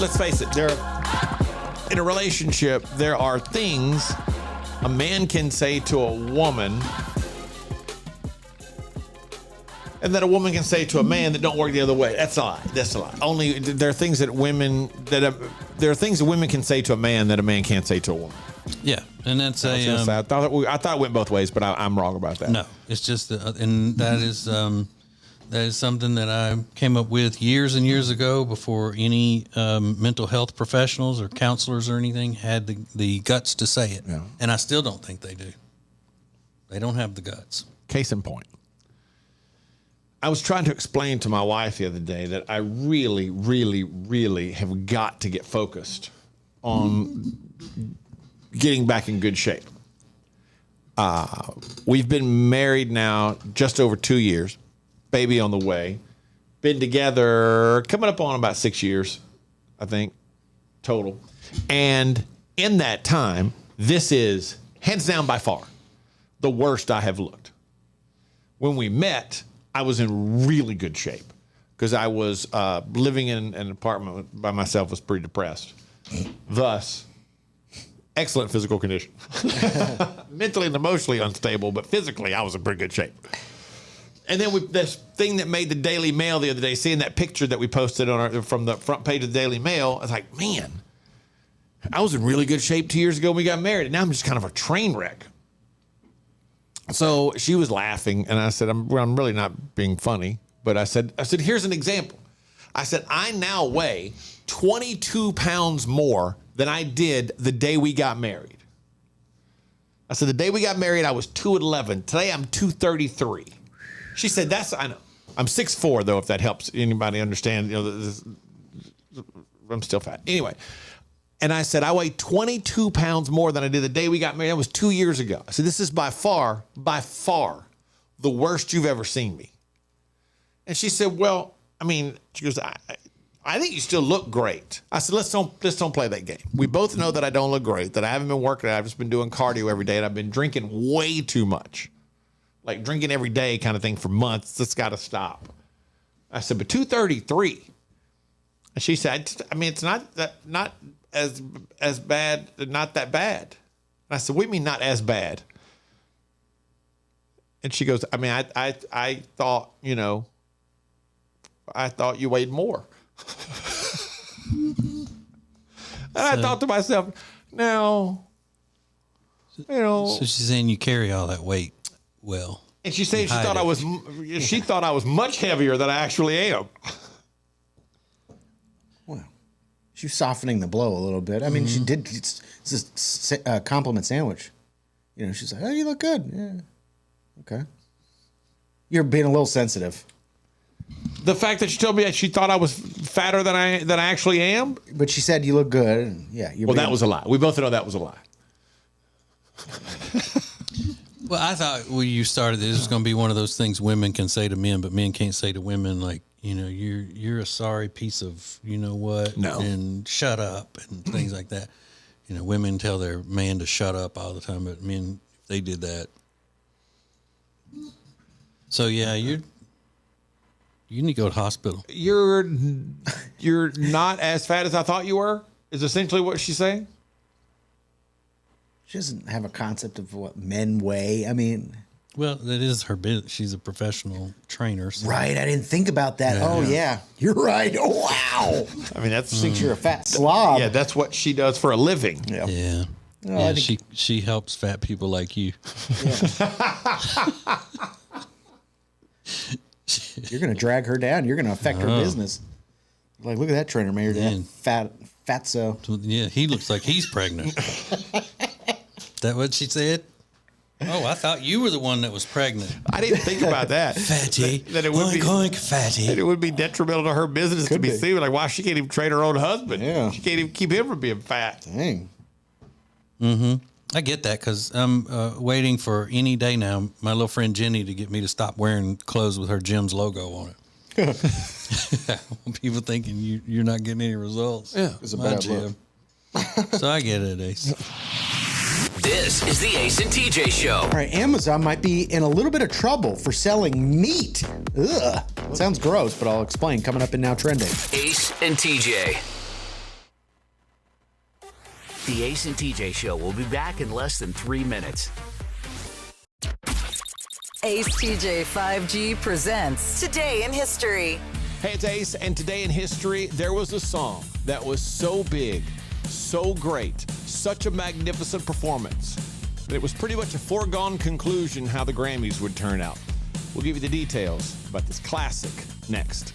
Let's face it, in a relationship, there are things a man can say to a woman and that a woman can say to a man that don't work the other way. That's a lie. That's a lie. Only there are things that women can say to a man that a man can't say to a woman. Yeah, and that's I thought it went both ways, but I'm wrong about that. No, it's just and that is something that I came up with years and years ago before any mental health professionals or counselors or anything had the guts to say it. Yeah. And I still don't think they do. They don't have the guts. Case in point. I was trying to explain to my wife the other day that I really, really, really have got to get focused on getting back in good shape. We've been married now just over 2 years. Baby on the way. Been together coming up on about 6 years, I think, total. And in that time, this is hands down by far the worst I have looked. When we met, I was in really good shape because I was living in an apartment by myself, was pretty depressed. Thus, excellent physical condition. Mentally and emotionally unstable, but physically I was in pretty good shape. And then this thing that made the Daily Mail the other day, seeing that picture that we posted from the front page of the Daily Mail, I was like, man, I was in really good shape 2 years ago when we got married, and now I'm just kind of a train wreck. So she was laughing, and I said, I'm really not being funny, but I said, here's an example. I said, I now weigh 22 pounds more than I did the day we got married. I said, the day we got married, I was 211. Today, I'm 233. She said, I know. I'm 6'4", though, if that helps anybody understand. I'm still fat. Anyway. And I said, I weigh 22 pounds more than I did the day we got married. That was 2 years ago. I said, this is by far, the worst you've ever seen me. And she said, well, I mean, she goes, I think you still look great. I said, let's don't play that game. We both know that I don't look great, that I haven't been working out. I've just been doing cardio every day, and I've been drinking way too much. Like drinking every day kind of thing for months. That's got to stop. I said, but 233. And she said, I mean, it's not as bad, not that bad. And I said, what do you mean not as bad? And she goes, I mean, I thought, I thought you weighed more. And I thought to myself, now, So she's saying you carry all that weight well. And she said she thought I was much heavier than I actually am. Well, she's softening the blow a little bit. I mean, she did. It's a compliment sandwich. She's like, "Oh, you look good." Yeah. Okay. You're being a little sensitive. The fact that she told me she thought I was fatter than I actually am. But she said you look good. And yeah. That was a lie. We both know that was a lie. Well, I thought when you started this was going to be one of those things women can say to men, but men can't say to women, like, you're a sorry piece of what, and shut up and things like that. Women tell their man to shut up all the time, but men, if they did that. So yeah, you need to go to the hospital. You're not as fat as I thought you were, is essentially what she's saying. She doesn't have a concept of what men weigh. I mean, Well, that is her business. She's a professional trainer. So. Right. I didn't think about that. Oh, yeah. You're right. Oh, wow. I mean, that's thinks you're a fat slob. Yeah, that's what she does for a living. Yeah. Oh, Yeah, I think- she helps fat people like you. You're going to drag her down. You're going to affect her business. Like, look at that trainer made her fatso. Yeah, he looks like he's pregnant. That what she said? Oh, I thought you were the one that was pregnant. I didn't think about that. Fatty. That it would oink, fatty. That it would be detrimental to her business to be seen. Like, why she can't even train her own husband? Yeah. She can't even keep him from being fat. Dang. Mm-hmm. I get that because I'm waiting for any day now my little friend Jenny to get me to stop wearing clothes with her gym's logo on it. People thinking you're not getting any results. Yeah, it's a bad gym. So I get it, Ace. This is the Ace and TJ Show. All right, Amazon might be in a little bit of trouble for selling meat. Ugh. Sounds gross, but I'll explain coming up in Now Trending. Ace and TJ. The Ace and TJ Show will be back in less than 3 minutes. Ace TJ 5G presents Today in History. Hey, it's Ace, and today in history, there was a song that was so big, so great, such a magnificent performance, that it was pretty much a foregone conclusion how the Grammys would turn out. We'll give you the details about this classic next.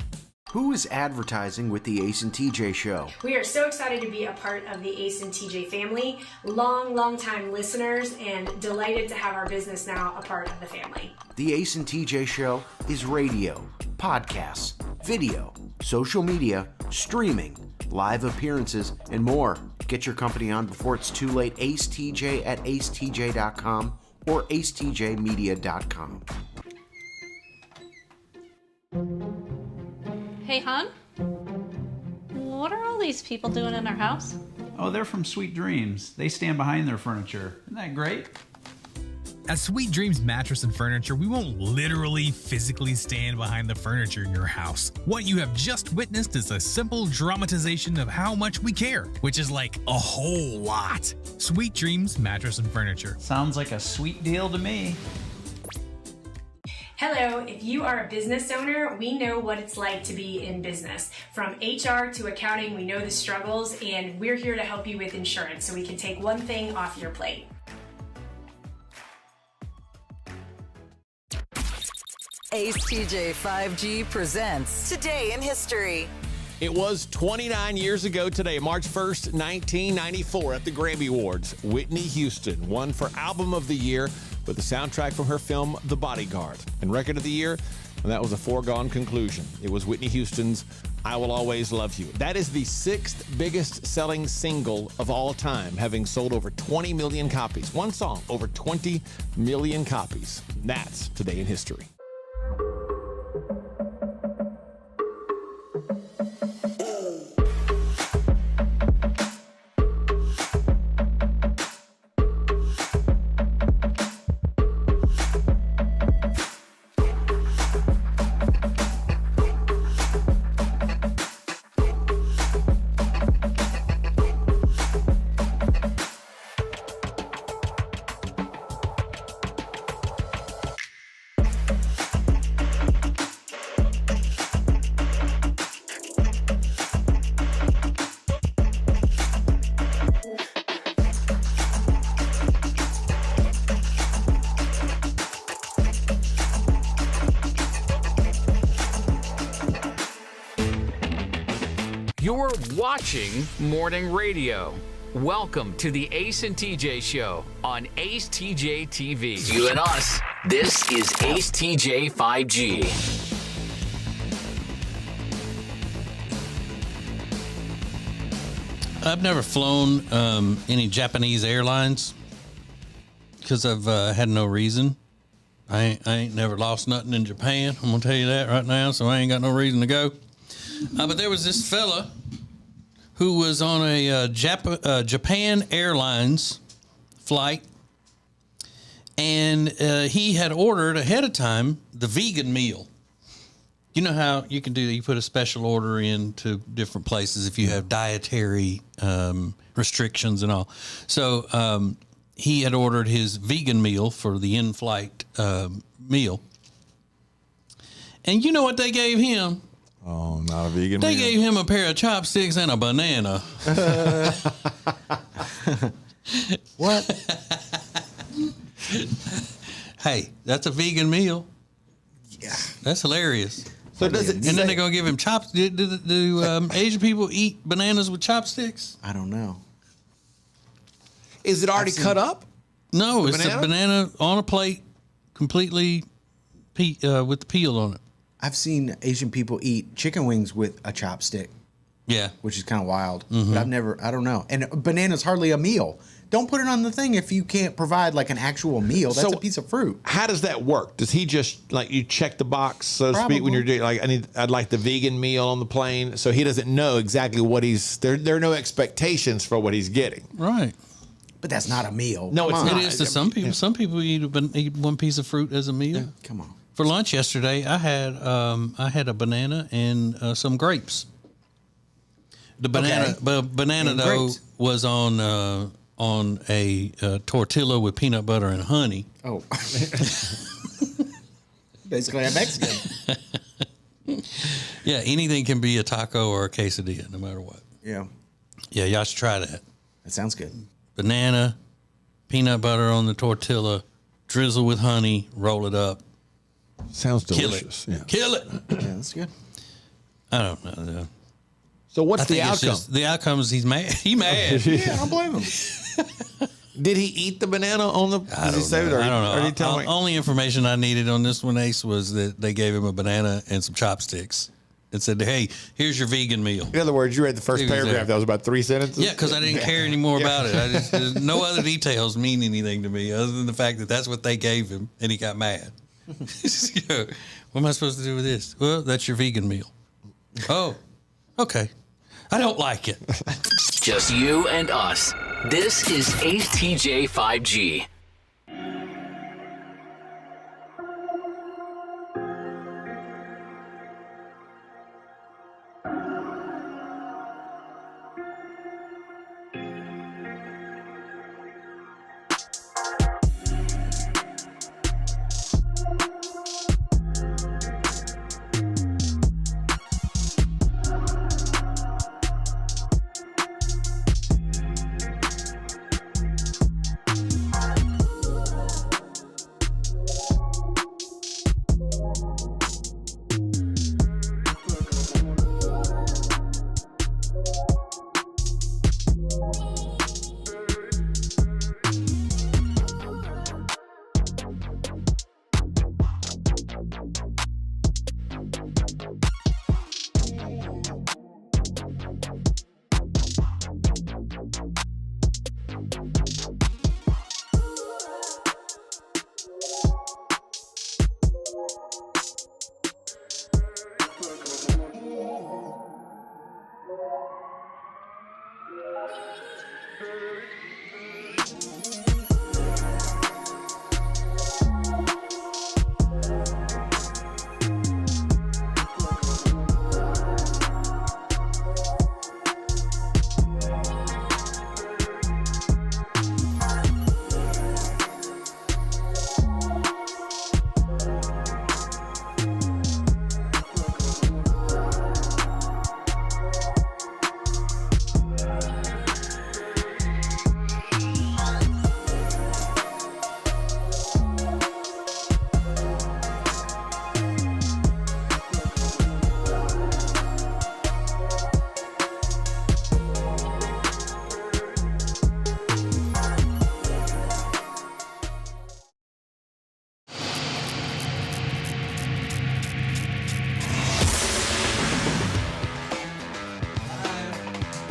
Who is advertising with the Ace and TJ Show? We are so excited to be a part of the Ace and TJ family, long time listeners, and delighted to have our business now a part of the family. The Ace and TJ Show is radio, podcasts, video, social media, streaming, live appearances, and more. Get your company on before it's too late. Ace TJ at acetj.com or acetjmedia.com. Hey, hon? What are all these people doing in our house? Oh, they're from Sweet Dreams. They stand behind their furniture. Isn't that great? At Sweet Dreams Mattress and Furniture, we won't literally physically stand behind the furniture in your house. What you have just witnessed is a simple dramatization of how much we care, which is like a whole lot. Sweet Dreams Mattress and Furniture. Sounds like a sweet deal to me. Hello, if you are a business owner, we know what it's like to be in business. From HR to accounting, we know the struggles, and we're here to help you with insurance so we can take one thing off your plate. Ace TJ 5G presents Today in History. It was 29 years ago today, March 1st, 1994, at the Grammy Awards. Whitney Houston won for Album of the Year with the soundtrack from her film The Bodyguard. And Record of the Year, and that was a foregone conclusion. It was Whitney Houston's I Will Always Love You. That is the 6th biggest selling single of all time, having sold over 20 million copies. One song, over 20 million copies. That's Today in History. You're watching Morning Radio. Welcome to the Ace and TJ Show on Ace TJ TV. You and us. This is Ace TJ 5G. I've never flown any Japanese airlines because I've had no reason. I ain't never lost nothing in Japan. I'm gonna tell you that right now, so I ain't got no reason to go. But there was this fella who was on a Japan Airlines flight, and he had ordered ahead of time the vegan meal. You know how you can do that? You put a special order in to different places if you have dietary restrictions and all. So he had ordered his vegan meal for the in-flight meal. And you know what they gave him? Oh, not a vegan They meal. gave him a pair of chopsticks and a banana. What? Hey, that's a vegan meal. Yeah. That's hilarious. So does it? And then they're going to give him chopsticks. Do Asian people eat bananas with chopsticks? I don't know. Is it already cut up? No, it's banana? a banana on a plate, completely with the peel on it. I've seen Asian people eat chicken wings with a chopstick. Yeah. Which is kind of wild. Mm-hmm. But I don't know. And banana's hardly a meal. Don't put it on the thing if you can't provide like an actual meal. That's a piece of fruit. How does that work? Does he just like you check the box, so to speak, when you're doing like I'd like the vegan meal on the plane, so he doesn't know exactly what he's there are no expectations for what he's getting. Right. But that's not a meal. No, it's not. It is to some people. Yeah. Some people eat one piece of fruit as a meal. Yeah. Come on. For lunch yesterday, I had a banana and some grapes. The banana though was on a tortilla with peanut butter and honey. Oh, basically a Mexican. Yeah, anything can be a taco or a quesadilla, no matter what. Yeah. Yeah, y'all should try that. That sounds good. Banana, peanut butter on the tortilla, drizzle with honey, roll it up. Sounds delicious. Kill it. Yeah, that's good. I don't know. So what's the outcome? The outcome is he's mad. He mad. Yeah, I don't blame him. Did he eat the banana on the? I don't know. Or did he tell me? Only information I needed on this one, Ace, was that they gave him a banana and some chopsticks and said, "Hey, here's your vegan meal." In other words, you read the first paragraph. That was about 3 sentences. Yeah, because I didn't care anymore about it. There's no other details mean anything to me other than the fact that that's what they gave him, and he got mad. What am I supposed to do with this? Well, that's your vegan meal. Oh, okay. I don't like it. Just you and us. This is Ace TJ 5G.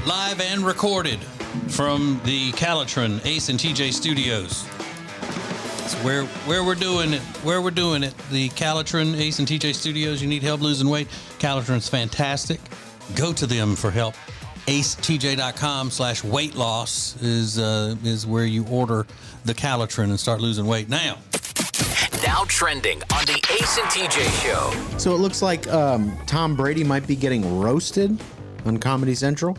Live and recorded from the Calitron Ace and TJ Studios. It's where we're doing it. The Calitron Ace and TJ Studios. You need help losing weight? Calitron's fantastic. Go to them for help. acetj.com/weight loss is where you order the Calitron and start losing weight now. Now trending on the Ace and TJ show. So it looks like Tom Brady might be getting roasted on Comedy Central.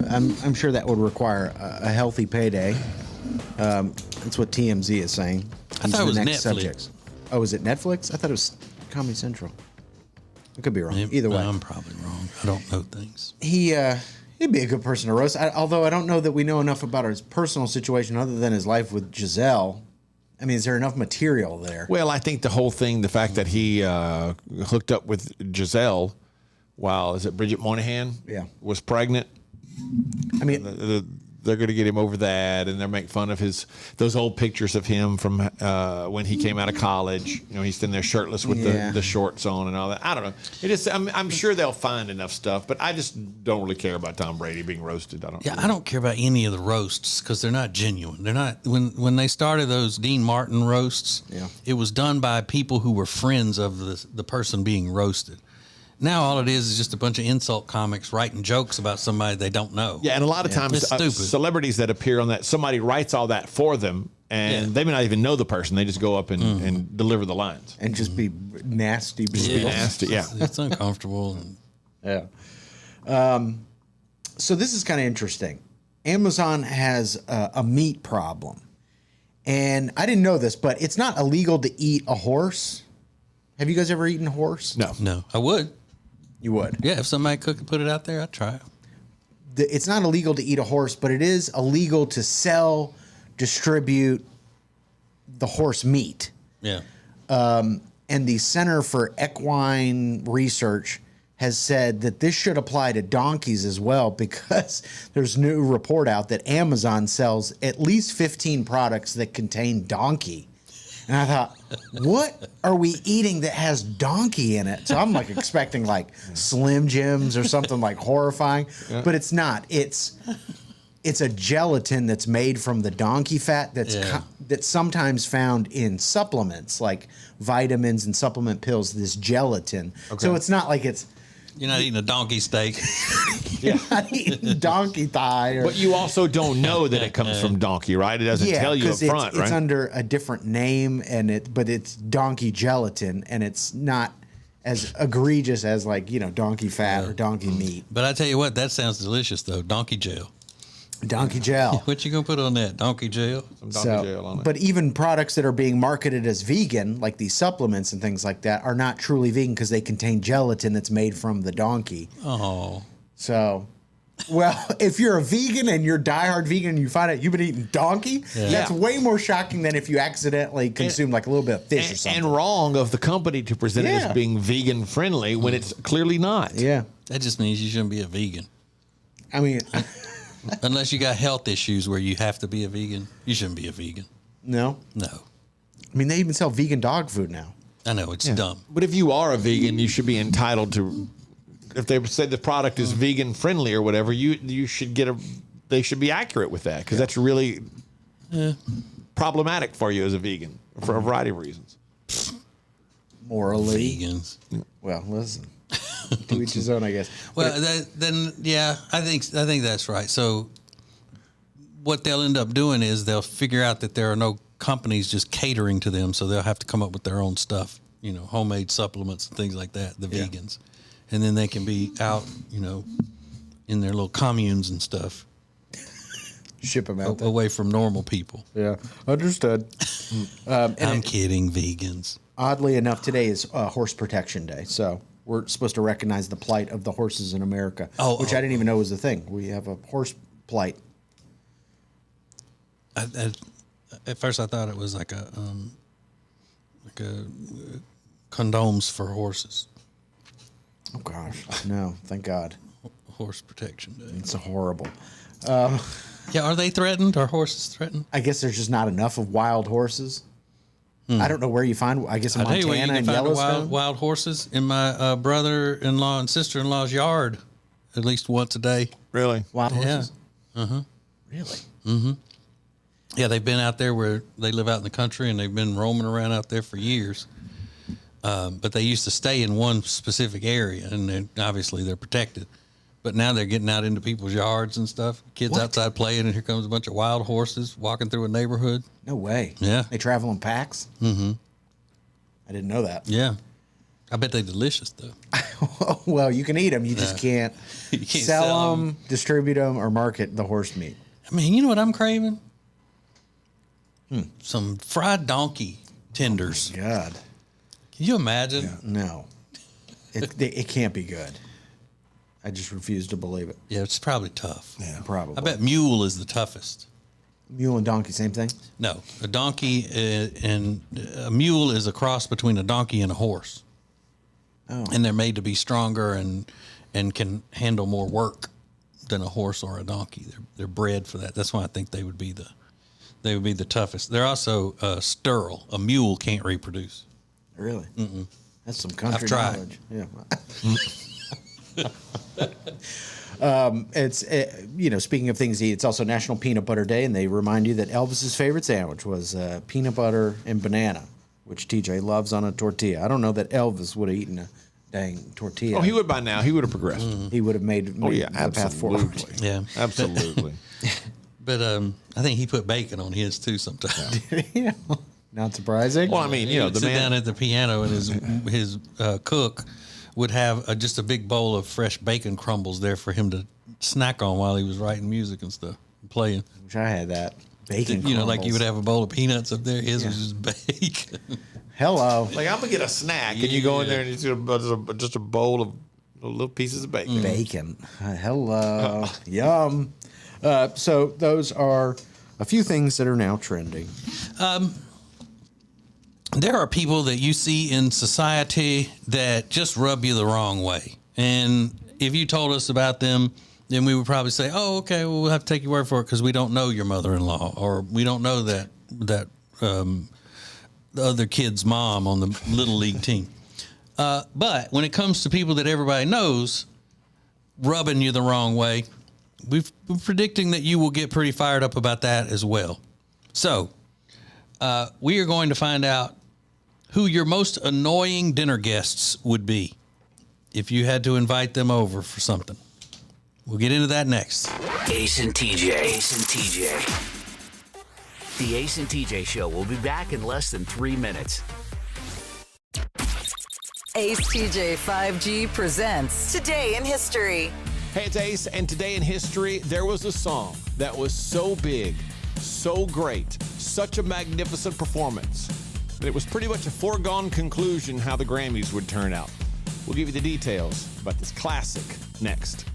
I'm sure that would require a healthy payday. That's what TMZ is saying. I thought it was Netflix. Oh, is it Netflix? I thought it was Comedy Central. I could be wrong. Either way. I'm probably wrong. I don't know things. He'd be a good person to roast. Although I don't know that we know enough about his personal situation other than his life with Giselle. I mean, is there enough material there? Well, I think the whole thing, the fact that he hooked up with Giselle while, is it Bridget Moynihan? Yeah. Was pregnant. I mean, they're going to get him over that, and they're making fun of those old pictures of him from when he came out of college. You know, he's sitting there shirtless with the shorts on and all that. I don't know. I'm sure they'll find enough stuff, but I just don't really care about Tom Brady being roasted. I don't care about any of the roasts because they're not genuine. They're not. When they started those Dean Martin roasts, it was done by people who were friends of the person being roasted. Now all it is just a bunch of insult comics writing jokes about somebody they don't know. Yeah, and a lot of times celebrities that appear on that, somebody writes all that for them, and they may not even know the person. They just go up and deliver the lines. And just be nasty. Be nasty, yeah. It's uncomfortable. Yeah. So this is kind of interesting. Amazon has a meat problem. And I didn't know this, but it's not illegal to eat a horse. Have you guys ever eaten a horse? No. I would. You would? Yeah, if somebody could put it out there, I'd try it. It's not illegal to eat a horse, but it is illegal to sell, distribute the horse meat. Yeah. And the Center for Equine Research has said that this should apply to donkeys as well because there's a new report out that Amazon sells at least 15 products that contain donkey. And I thought, what are we eating that has donkey in it? So I'm like expecting like Slim Jims or something like horrifying, but it's not. It's a gelatin that's made from the donkey fat that's sometimes found in supplements like vitamins and supplement pills. This gelatin, so it's not like it's. You're not eating a donkey steak. You're not eating donkey thigh. But you also don't know that it comes from donkey, right? It doesn't tell you up front, right? It's under a different name, but it's donkey gelatin, and it's not as egregious as donkey fat or donkey meat. But I tell you what, that sounds delicious though. Donkey gel. Donkey gel. What you gonna put on that? Donkey gel? Some donkey gel on it. But even products that are being marketed as vegan, like these supplements and things like that, are not truly vegan because they contain gelatin that's made from the donkey. Oh. So, well, if you're a vegan and you're diehard vegan and you find out you've been eating donkey, that's way more shocking than if you accidentally consume like a little bit of fish or something. And wrong of the company to present it as being vegan friendly when it's clearly not. Yeah. That just means you shouldn't be a vegan. I mean... Unless you got health issues where you have to be a vegan, you shouldn't be a vegan. No? No. I mean, they even sell vegan dog food now. I know, it's dumb. But if you are a vegan, you should be entitled to, if they say the product is vegan friendly or whatever, you should they should be accurate with that because that's really problematic for you as a vegan for a variety of reasons. Morally. Vegans. Well, listen. To each his own, I guess. Well, I think that's right. So what they'll end up doing is they'll figure out that there are no companies just catering to them, so they'll have to come up with their own stuff, homemade supplements and things like that, the vegans. And then they can be out, in their little communes and stuff. Ship them out there. Away from normal people. Yeah, understood. I'm kidding, vegans. Oddly enough, today is Horse Protection Day, so we're supposed to recognize the plight of the horses in America, which I didn't even know was a thing. We have a horse plight. At first, I thought it was like a condoms for horses. Oh gosh, no! Thank God. Horse Protection Day. It's horrible. Are they threatened? Are horses threatened? I guess there's just not enough of wild horses. I don't know where you find. I guess in Montana and Yellowstone. Wild horses in my brother-in-law and sister-in-law's yard, at least once a day. Really? Wild horses? Yeah. Really? Mm-hmm. Yeah, they've been out there where they live out in the country, and they've been roaming around out there for years. But they used to stay in one specific area, and obviously they're protected. But now they're getting out into people's yards and stuff. Kids outside playing, and here comes a bunch of wild horses walking through a neighborhood. No way. Yeah. They travel in packs? Mm-hmm. I didn't know that. Yeah. I bet they're delicious, though. Well, you can eat them. You just can't, you can't sell them, distribute them, or market the horse meat. I mean, you know what I'm craving? some fried donkey tenders. Oh God. Can you imagine? Yeah. No. It can't be good. I just refuse to believe it. Yeah, it's probably tough. Yeah, probably. I bet mule is the toughest. Mule and donkey, same thing? No, a donkey and a mule is a cross between a donkey and a horse. Oh. And they're made to be stronger and can handle more work than a horse or a donkey. They're bred for that. That's why I think they would be the toughest. They're also sterile. A mule can't reproduce. Really? Mm-mm. That's some country I've tried. knowledge. Yeah. Speaking of things to eat, it's also National Peanut Butter Day, and they remind you that Elvis's favorite sandwich was peanut butter and banana, which TJ loves on a tortilla. I don't know that Elvis would have eaten a dang tortilla. Oh, he would by now. He would have progressed. He would have made the path forward. Yeah, absolutely. But I think he put bacon on his too sometimes. Yeah. Not surprising. Well, I mean, he would sit down at the piano, and his cook would have just a big bowl of fresh bacon crumbles there for him to snack on while he was writing music and stuff, playing. Wish I had that bacon. Like you would have a bowl of peanuts up there. His was just bacon. Hello. Like, I'm gonna get a snack, and you go in there and you get just a bowl of little pieces of bacon. Bacon. Hello. Yum. So those are a few things that are now trending. There are people that you see in society that just rub you the wrong way. And if you told us about them, then we would probably say, oh, okay, well, we'll have to take your word for it because we don't know your mother-in-law, or we don't know that the other kid's mom on the Little League team. But when it comes to people that everybody knows rubbing you the wrong way, we're predicting that you will get pretty fired up about that as well. So we are going to find out who your most annoying dinner guests would be if you had to invite them over for something. We'll get into that next. Ace and TJ. Ace and TJ. The Ace and TJ Show will be back in less than 3 minutes. Ace TJ 5G presents Today in History. Hey, it's Ace, and today in history, there was a song that was so big, so great, such a magnificent performance, that it was pretty much a foregone conclusion how the Grammys would turn out. We'll give you the details about this classic next.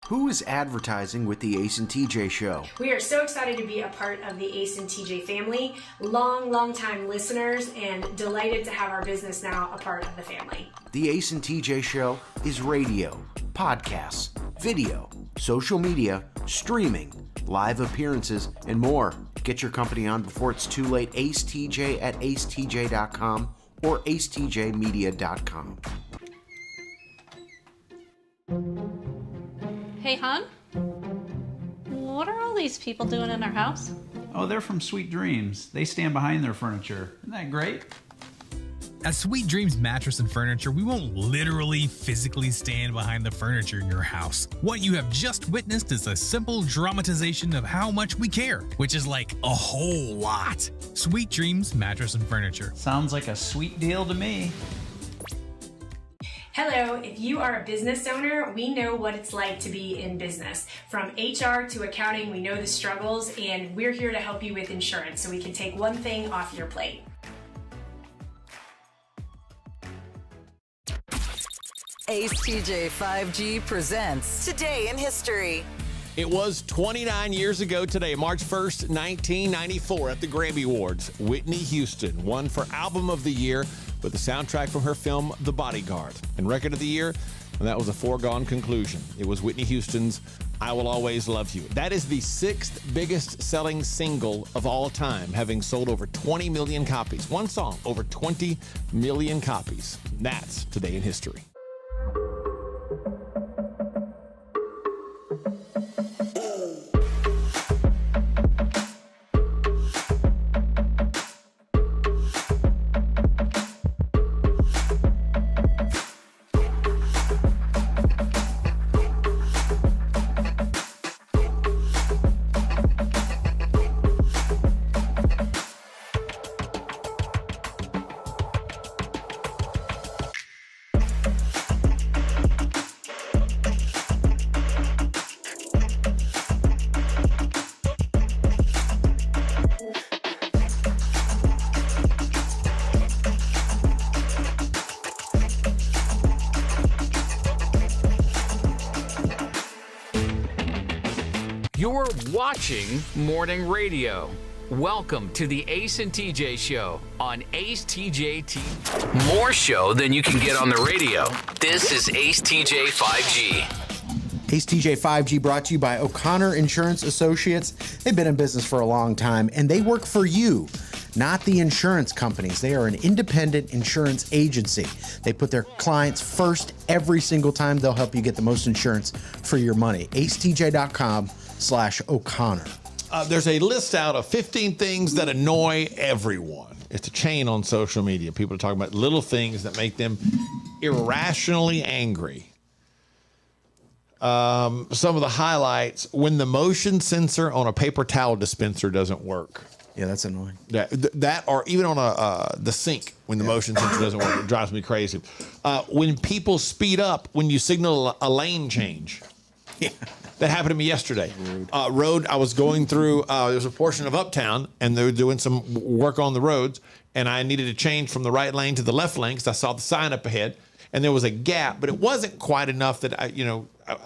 Who is advertising with the Ace and TJ Show? We are so excited to be a part of the Ace and TJ family, long time listeners, and delighted to have our business now a part of the family. The Ace and TJ Show is radio, podcasts, video, social media, streaming, live appearances, and more. Get your company on before it's too late. Ace TJ at acetj.com or acetjmedia.com. Hey, hon? What are all these people doing in our house? Oh, they're from Sweet Dreams. They stand behind their furniture. Isn't that great? At Sweet Dreams Mattress and Furniture, we won't literally physically stand behind the furniture in your house. What you have just witnessed is a simple dramatization of how much we care, which is like a whole lot. Sweet Dreams Mattress and Furniture. Sounds like a sweet deal to me. Hello, if you are a business owner, we know what it's like to be in business. From HR to accounting, we know the struggles, and we're here to help you with insurance so we can take one thing off your plate. Ace TJ 5G presents Today in History. It was 29 years ago today, March 1st, 1994, at the Grammy Awards. Whitney Houston won for Album of the Year with the soundtrack from her film The Bodyguard. And Record of the Year, and that was a foregone conclusion. It was Whitney Houston's I Will Always Love You. That is the 6th biggest selling single of all time, having sold over 20 million copies. One song, over 20 million copies. That's Today in History. You're watching morning radio. Welcome to the Ace and TJ Show on Ace TJ TV. More show than you can get on the radio. This is Ace TJ 5G. Ace TJ 5G brought to you by O'Connor Insurance Associates. They've been in business for a long time, and they work for you, not the insurance companies. They are an independent insurance agency. They put their clients first every single time. They'll help you get the most insurance for your money. acetj.com/O'Connor. There's a list out of 15 things that annoy everyone. It's a chain on social media. People are talking about little things that make them irrationally angry. Some of the highlights: when the motion sensor on a paper towel dispenser doesn't work. Yeah, that's annoying. That or even on the sink, when the motion sensor doesn't work, it drives me crazy. When people speed up when you signal a lane change. Yeah. That happened to me yesterday. I was going through, there was a portion of Uptown, and they were doing some work on the roads, and I needed to change from the right lane to the left lane because I saw the sign up ahead, and there was a gap, but it wasn't quite enough that I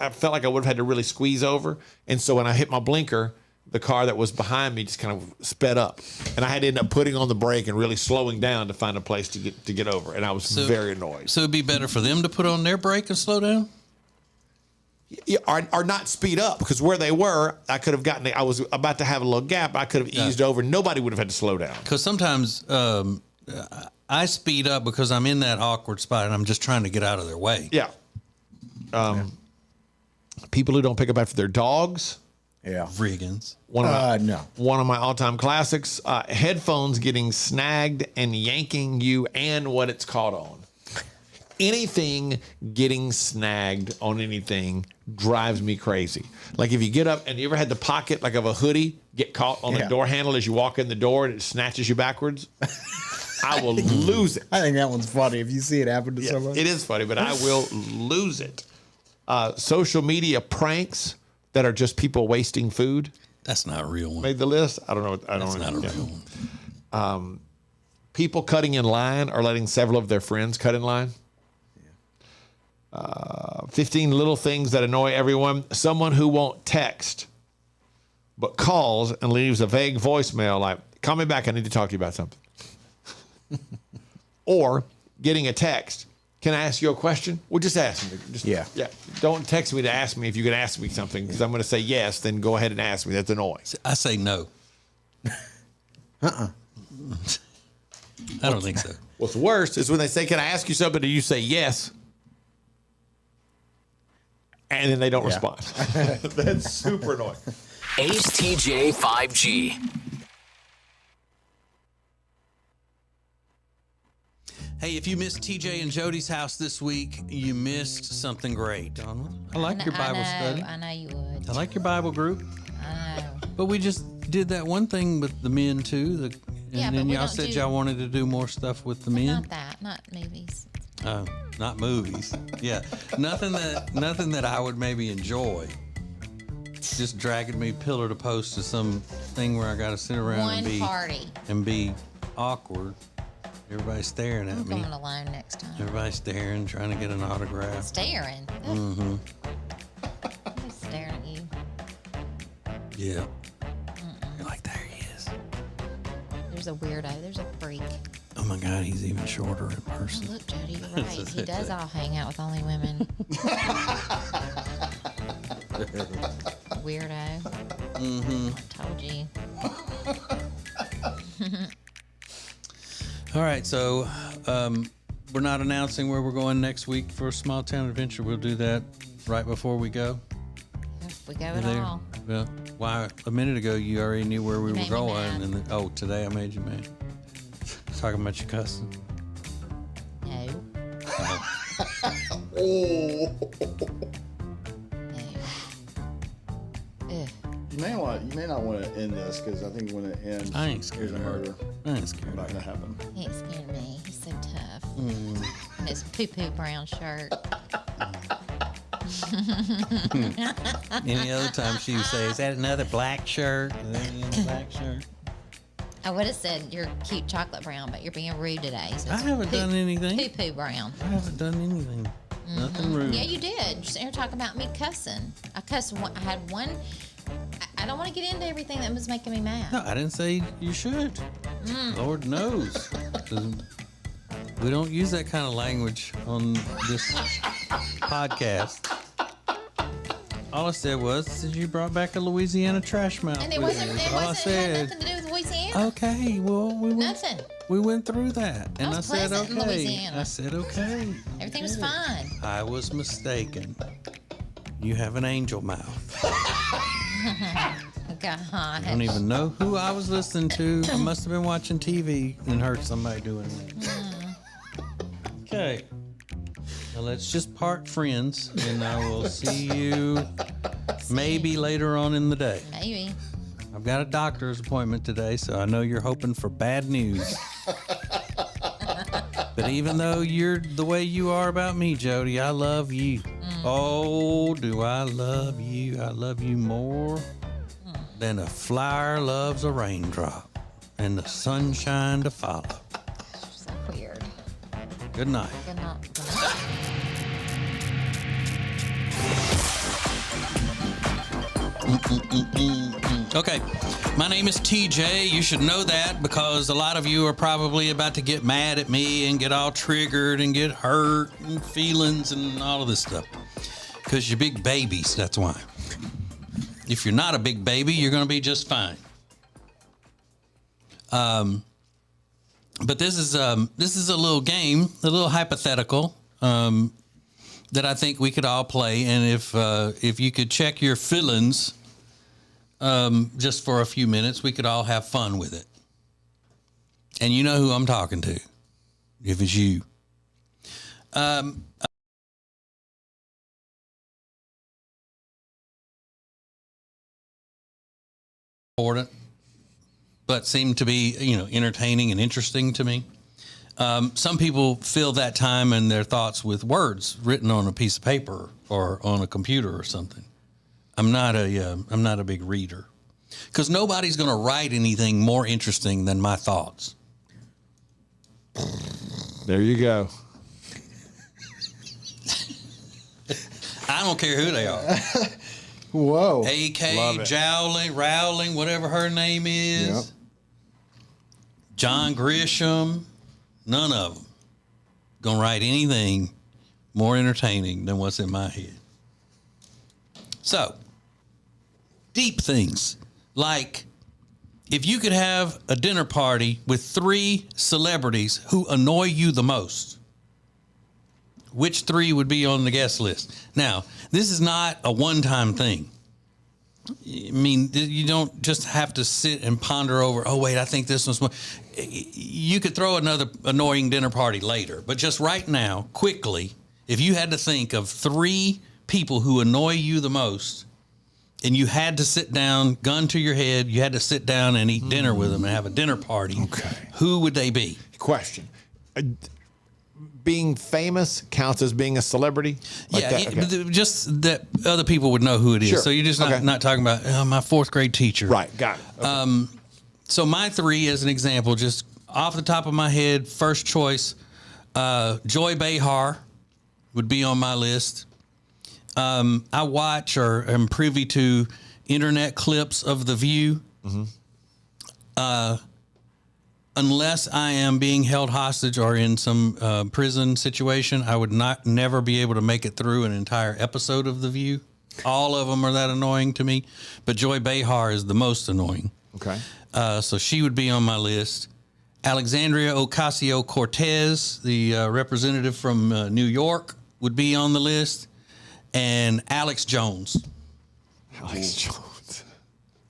felt like I would have had to really squeeze over. And so when I hit my blinker, the car that was behind me just kind of sped up, and I had to end up putting on the brake and really slowing down to find a place to get over, and I was very annoyed. So it'd be better for them to put on their brake and slow down? Yeah, or not speed up, because where they were, I could have gotten. I was about to have a little gap. I could have eased over. Nobody would have had to slow down. Because sometimes I speed up because I'm in that awkward spot and I'm just trying to get out of their way. Yeah. People who don't pick up after their dogs. Yeah. Riggins. One of my all-time classics. Headphones getting snagged and yanking you and what it's caught on. Anything getting snagged on anything drives me crazy. Like if you get up and you ever had the pocket like of a hoodie get caught on the door handle as you walk in the door and it snatches you backwards, I will lose it. I think that one's funny if you see it happen to someone. It is funny, but I will lose it. Social media pranks that are just people wasting food. That's not a real one. Made the list. I don't know. That's not a real one. People cutting in line or letting several of their friends cut in line. 15 little things that annoy everyone. Someone who won't text, but calls and leaves a vague voicemail like, call me back, I need to talk to you about something. Or getting a text, can I ask you a question? Well, just ask me. Yeah. Don't text me to ask me if you can ask me something, because I'm going to say yes, then go ahead and ask me. That's annoying. I say no. I don't think so. What's worse is when they say, can I ask you something, and you say yes, and then they don't respond. That's super annoying. Ace TJ 5G. Hey, if you missed TJ and Jody's house this week, you missed something great. I like your Bible study. I know you would. I like your Bible group. I know. But we just did that one thing with the men too. And then y'all said y'all wanted to do more stuff with the men. Not that, not movies. Not movies. Yeah, nothing that I would maybe enjoy. Just dragging me pillar to post to some thing where I got to sit around and be awkward. Everybody's staring at me. I'm coming alone next time. Everybody's staring, trying to get an autograph. Staring. Mm-hmm. Who's staring at you? Yeah. You're like, there he is. There's a weirdo. There's a freak. Oh my God, he's even shorter in person. Look, Jody, you're right. He does all hang out with only women. Weirdo. Mm-hmm. I told you. All right, so we're not announcing where we're going next week for a small town adventure. We'll do that right before we go. If we go at all. Well, why? A minute ago, you already knew where we were going, and today I made you mad. Talking about your cussing. No. Oh. No. You may not want to end this, because I think when it ends, I ain't scared there's a murder. I ain't scared. Not gonna happen. He ain't scared of me. He's so tough. And his poo-poo brown shirt. Any other time she would say, is that another black shirt? Is that another black shirt? I would have said you're cute chocolate brown, but you're being rude today. So I haven't done anything. Poo-poo brown. I haven't done anything. Nothing rude. Yeah, you did. You're talking about me cussing. I cussed. I had one. I I don't want to get into everything that was making me mad. No, I didn't say you should. Lord knows. We don't use that kind of language on this podcast. All I said was you brought back a Louisiana trash mouth. And it wasn't. It had nothing to do with Louisiana. Okay, well we went through that, and I said pleasant in okay. Louisiana. I said okay. Everything was fine. I was mistaken. You have an angel mouth. God. I don't even know who I was listening to. I must have been watching TV and heard somebody doing it. Okay. Now let's just part friends, and I will see you maybe later on in the day. Maybe. I've got a doctor's appointment today, so I know you're hoping for bad news. But even though you're the way you are about me, Jody, I love you. Oh, do I love you? I love you more than a flower loves a raindrop and the sunshine to follow. So weird. Good night. Good night. Good night. Okay, my name is TJ. You should know that because a lot of you are probably about to get mad at me and get all triggered and get hurt and feelings and all of this stuff. Because you're big babies, that's why. If you're not a big baby, you're going to be just fine. But this is a little game, a little hypothetical that I think we could all play. And if you could check your feelings just for a few minutes, we could all have fun with it. And you know who I'm talking to, if it's you. Important, but seem to be, entertaining and interesting to me. Some people fill that time and their thoughts with words written on a piece of paper or on a computer or something. I'm not a big reader because nobody's going to write anything more interesting than my thoughts. There you go. I don't care who they are. Whoa. A.K. Rowling, whatever her name is. Yep. John Grisham. None of them gonna write anything more entertaining than what's in my head. So, deep things like if you could have a dinner party with 3 celebrities who annoy you the most, which 3 would be on the guest list? Now, this is not a one-time thing. I mean, you don't just have to sit and ponder over, oh, wait, I think this one's more. You could throw another annoying dinner party later. But just right now, quickly, if you had to think of 3 people who annoy you the most, and you had to sit down, gun to your head, you had to sit down and eat dinner with them and have a dinner party, who would they be? Question. Being famous counts as being a celebrity? Like just that other people would know who it is. Sure. So you're just not talking about my 4th grade teacher. Right, got it. Okay. So my 3, as an example, just off the top of my head, first choice, Joy Behar would be on my list. I watch or am privy to internet clips of The View. Unless I am being held hostage or in some prison situation, I would never be able to make it through an entire episode of The View. All of them are that annoying to me, but Joy Behar is the most annoying. Okay. So she would be on my list. Alexandria Ocasio-Cortez, the representative from New York, would be on the list. And Alex Jones.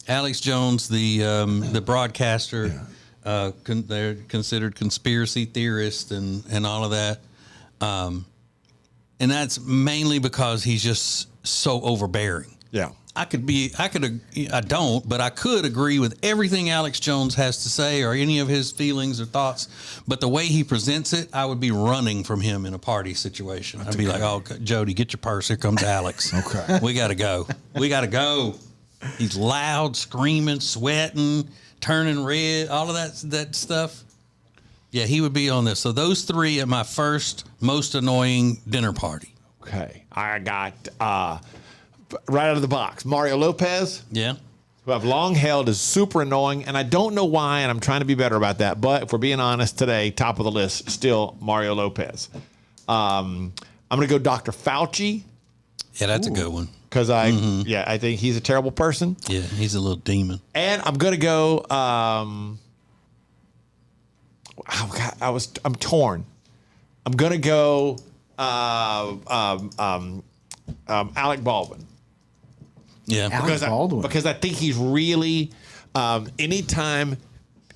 Alex Jones, the broadcaster. Yeah. They're considered conspiracy theorists and all of that. And that's mainly because he's just so overbearing. Yeah. I don't, but I could agree with everything Alex Jones has to say or any of his feelings or thoughts. But the way he presents it, I would be running from him in a party situation. I'd be like, oh, Jody, get your purse. Here comes Alex. Okay. We got to go. We got to go. He's loud, screaming, sweating, turning red, all of that stuff. Yeah, he would be on this. So those 3 at my first most annoying dinner party. Okay. I got right out of the box, Mario Lopez. Yeah. who I've long held as super annoying, and I don't know why, and I'm trying to be better about that. But if we're being honest today, top of the list, still Mario Lopez. I'm going to go Dr. Fauci. Yeah, that's a good one. Because I think he's a terrible person. Yeah, he's a little demon. And I'm going to go, I'm torn. I'm going to go Alec Baldwin. Yeah, because I think he's really anytime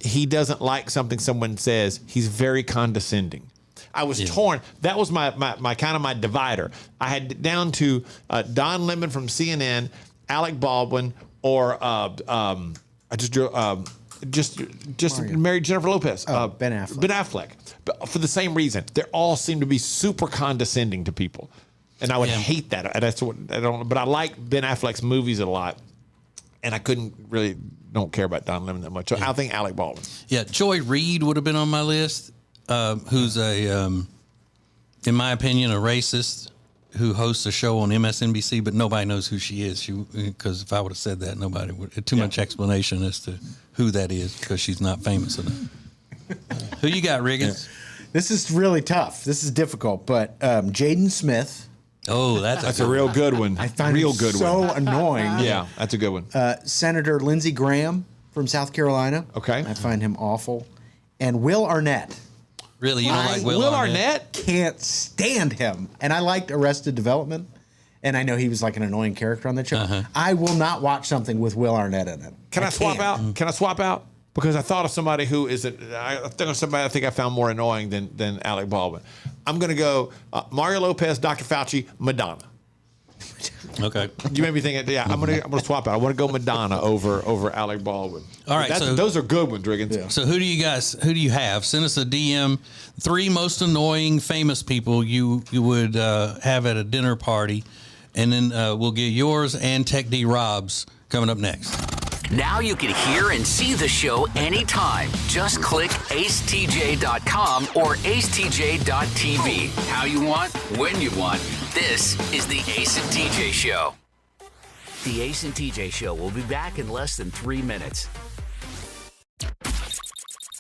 he doesn't like something someone says, he's very condescending. I was torn. That was my kind of my divider. I had it down to Don Lemon from CNN, Alec Baldwin, or I just married Jennifer Lopez. Ben Affleck. Ben Affleck. But for the same reason, they all seem to be super condescending to people. And I would hate that. That's what I don't. But I like Ben Affleck's movies a lot, and I don't care about Don Lemon that much. So I think Alec Baldwin. Yeah, Joy Reid would have been on my list. Who's in my opinion, a racist who hosts a show on MSNBC, but nobody knows who she is. Because if I would have said that, nobody would. Too much explanation as to who that is because she's not famous enough. Who you got, Riggins? This is really tough. This is difficult, but Jaden Smith. Oh, that's a real good one. I find him so annoying. Yeah, that's a good one. Senator Lindsey Graham from South Carolina. Okay. I find him awful. And Will Arnett. Really? You don't like Will Arnett? Can't stand him. And I liked Arrested Development. And I know he was like an annoying character on that show. I will not watch something with Will Arnett in it. Can I swap out? Can I swap out? Because I thought of somebody who I think I found more annoying than Alec Baldwin. I'm going to go Mario Lopez, Dr. Fauci, Madonna. Okay. You made me think. Yeah, I'm gonna swap out. I want to go Madonna over Alec Baldwin. All right, those are good ones, Riggins. Yeah. So who do you have? Send us a DM. 3 most annoying famous people you would have at a dinner party, and then we'll get yours and Tech D Rob's coming up next. Now you can hear and see the show anytime. Just click acetj.com or acetj.tv. How you want, when you want. This is the Ace and TJ Show. The Ace and TJ Show will be back in less than 3 minutes.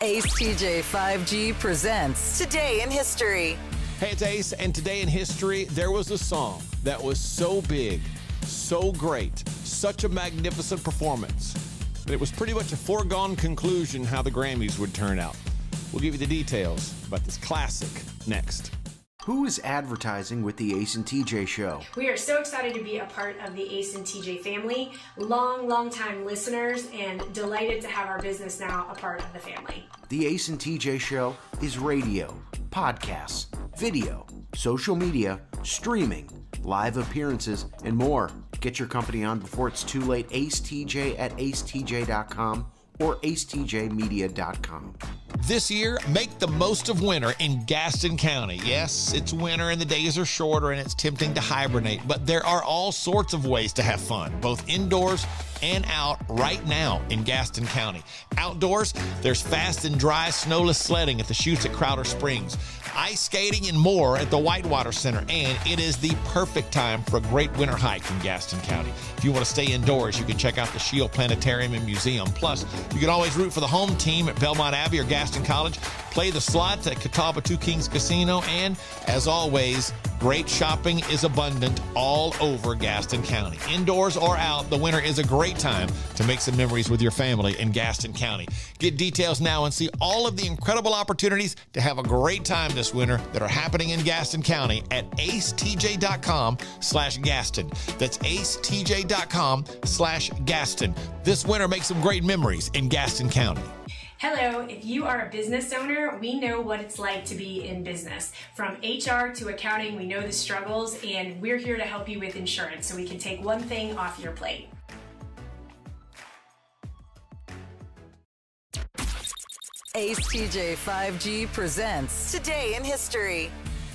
Ace TJ 5G presents Today in History. Hey, it's Ace, and today in history, there was a song that was so big, so great, such a magnificent performance, that it was pretty much a foregone conclusion how the Grammys would turn out. We'll give you the details about this classic next. Who is advertising with the Ace and TJ Show? We are so excited to be a part of the Ace and TJ family, long time listeners, and delighted to have our business now a part of the family. The Ace and TJ Show is radio, podcasts, video, social media, streaming, live appearances, and more. Get your company on before it's too late. Ace TJ at acetj.com or acetjmedia.com. This year, make the most of winter in Gaston County. Yes, it's winter and the days are shorter and it's tempting to hibernate, but there are all sorts of ways to have fun, both indoors and out right now in Gaston County. Outdoors, there's fast and dry snowless sledding at the chutes at Crowder Springs, ice skating and more at the Whitewater Center, and it is the perfect time for a great winter hike in Gaston County. If you want to stay indoors, you can check out the Shield Planetarium and Museum. Plus, you can always root for the home team at Belmont Abbey or Gaston College, play the slots at Catawba Two Kings Casino, and as always, great shopping is abundant all over Gaston County. Indoors or out, the winter is a great time to make some memories with your family in Gaston County. Get details now and see all of the incredible opportunities to have a great time this winter that are happening in Gaston County at acetj.com/Gaston. That's acetj.com/Gaston. This winter, make some great memories in Gaston County. Hello, if you are a business owner, we know what it's like to be in business. From HR to accounting, we know the struggles, and we're here to help you with insurance so we can take one thing off your plate. Ace TJ 5G presents Today in History.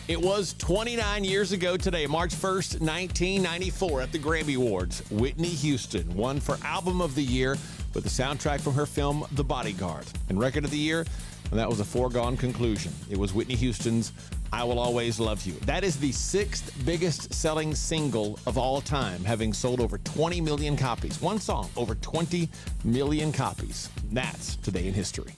It was 29 years ago today, March 1st, 1994, at the Grammy Awards. Whitney Houston won for Album of the Year with the soundtrack from her film The Bodyguard. And Record of the Year, And that was a foregone conclusion. It was Whitney Houston's I Will Always Love You. That is the 6th biggest selling single of all time, having sold over 20 million copies. One song, over 20 million copies. That's Today in History.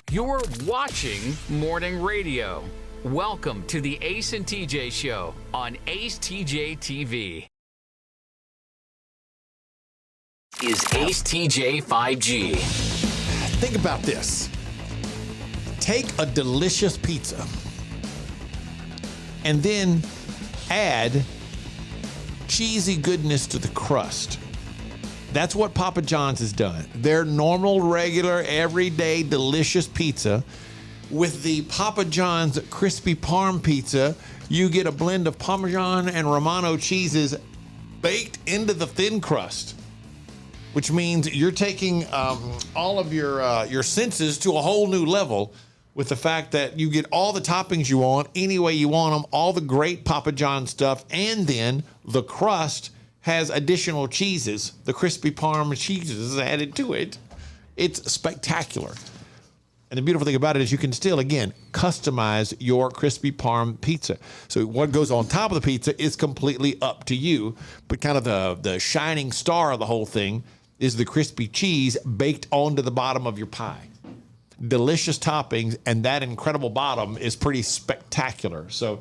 You're watching Morning Radio. Welcome to the Ace and TJ Show on Ace TJ TV. Is Ace TJ 5G? Think about this. Take a delicious pizza and then add cheesy goodness to the crust. That's what Papa John's has done. Their normal, regular, everyday, delicious pizza. With the Papa John's crispy parm pizza, you get a blend of Parmesan and Romano cheeses baked into the thin crust, which means you're taking all of your senses to a whole new level with the fact that you get all the toppings you want, any way you want them, all the great Papa John stuff, and then the crust has additional cheeses, the crispy parm cheeses added to it. It's spectacular. And the beautiful thing about it is you can still, again, customize your crispy parm pizza. So what goes on top of the pizza is completely up to you. But kind of the shining star of the whole thing is the crispy cheese baked onto the bottom of your pie. Delicious toppings, and that incredible bottom is pretty spectacular. So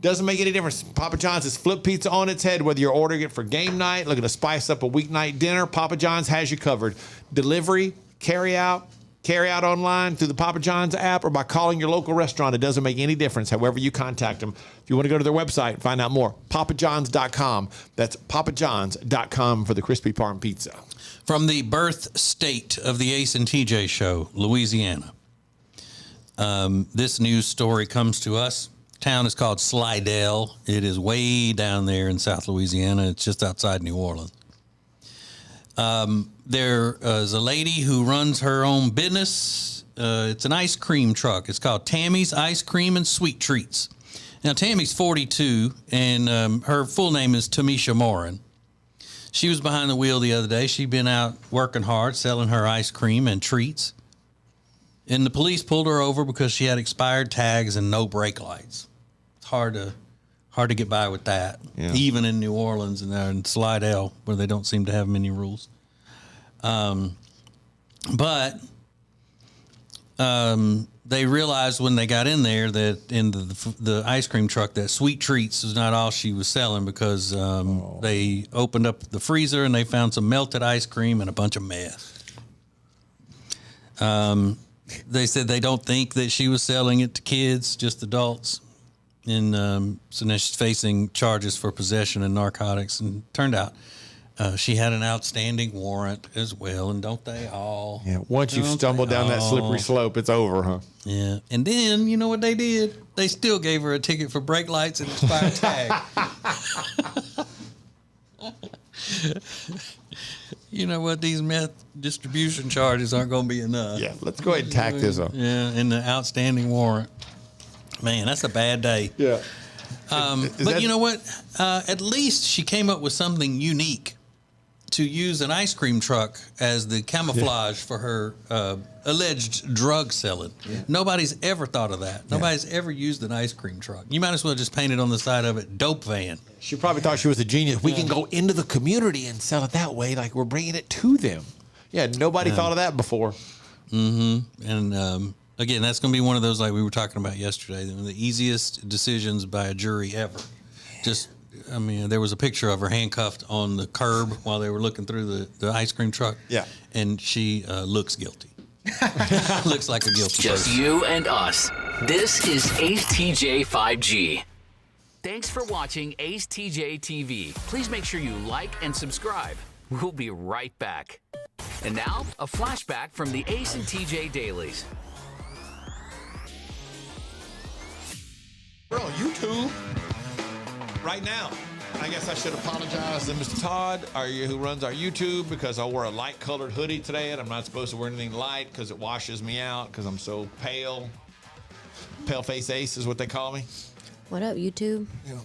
doesn't make any difference. Papa John's is flip pizza on its head, whether you're ordering it for game night, looking to spice up a weeknight dinner. Papa John's has you covered. Delivery, carry out online through the Papa John's app, or by calling your local restaurant. It doesn't make any difference, however you contact them. If you want to go to their website and find out more, papajohns.com. That's papajohns.com for the crispy parm pizza. From the birth state of the Ace and TJ Show, Louisiana. This news story comes to us. Town is called Slidell. It is way down there in South Louisiana. It's just outside New Orleans. There is a lady who runs her own business. It's an ice cream truck. It's called Tammy's Ice Cream and Sweet Treats. Now, Tammy's 42, and her full name is Tamisha Morin. She was behind the wheel the other day. She'd been out working hard, selling her ice cream and treats. And the police pulled her over because she had expired tags and no brake lights. It's hard to get by with that, even in New Orleans and in Slidell, where they don't seem to have many rules. But they realized when they got in there that in the ice cream truck that Sweet Treats was not all she was selling, because they opened up the freezer and they found some melted ice cream and a bunch of meth. They said they don't think that she was selling it to kids, just adults. And so now she's facing charges for possession of narcotics. And turned out she had an outstanding warrant as well. And don't they all? Yeah. Once you've stumbled down that slippery slope, it's over, huh? Yeah. And then, you know what they did? They still gave her a ticket for brake lights and expired tag. You know what? These meth distribution charges aren't going to be enough. Yeah, let's go ahead and tack this up. Yeah, and the outstanding warrant. Man, that's a bad day. Yeah. But you know what? At least she came up with something unique to use an ice cream truck as the camouflage for her alleged drug selling. Yeah. Nobody's ever thought of that. Nobody's ever used an ice cream truck. You might as well just paint it on the side of it, dope van. She probably thought she was a genius. We can go into the community and sell it that way, like we're bringing it to them. Yeah, nobody thought of that before. Mm-hmm. And again, that's going to be one of those, like we were talking about yesterday, the easiest decisions by a jury ever. Just, I mean, there was a picture of her handcuffed on the curb while they were looking through the ice cream truck. Yeah. And she looks guilty. Looks like a guilty Just person. you and us. This is Ace TJ 5G. Thanks for watching Ace TJ TV. Please make sure you like and subscribe. We'll be right back. And now, a flashback from the Ace and TJ Dailies. We're on YouTube right now. I guess I should apologize to Mr. Todd, who runs our YouTube, because I wore a light-colored hoodie today, and I'm not supposed to wear anything light because it washes me out because I'm so pale. Pale face ace is what they call me. What up, YouTube? Yeah.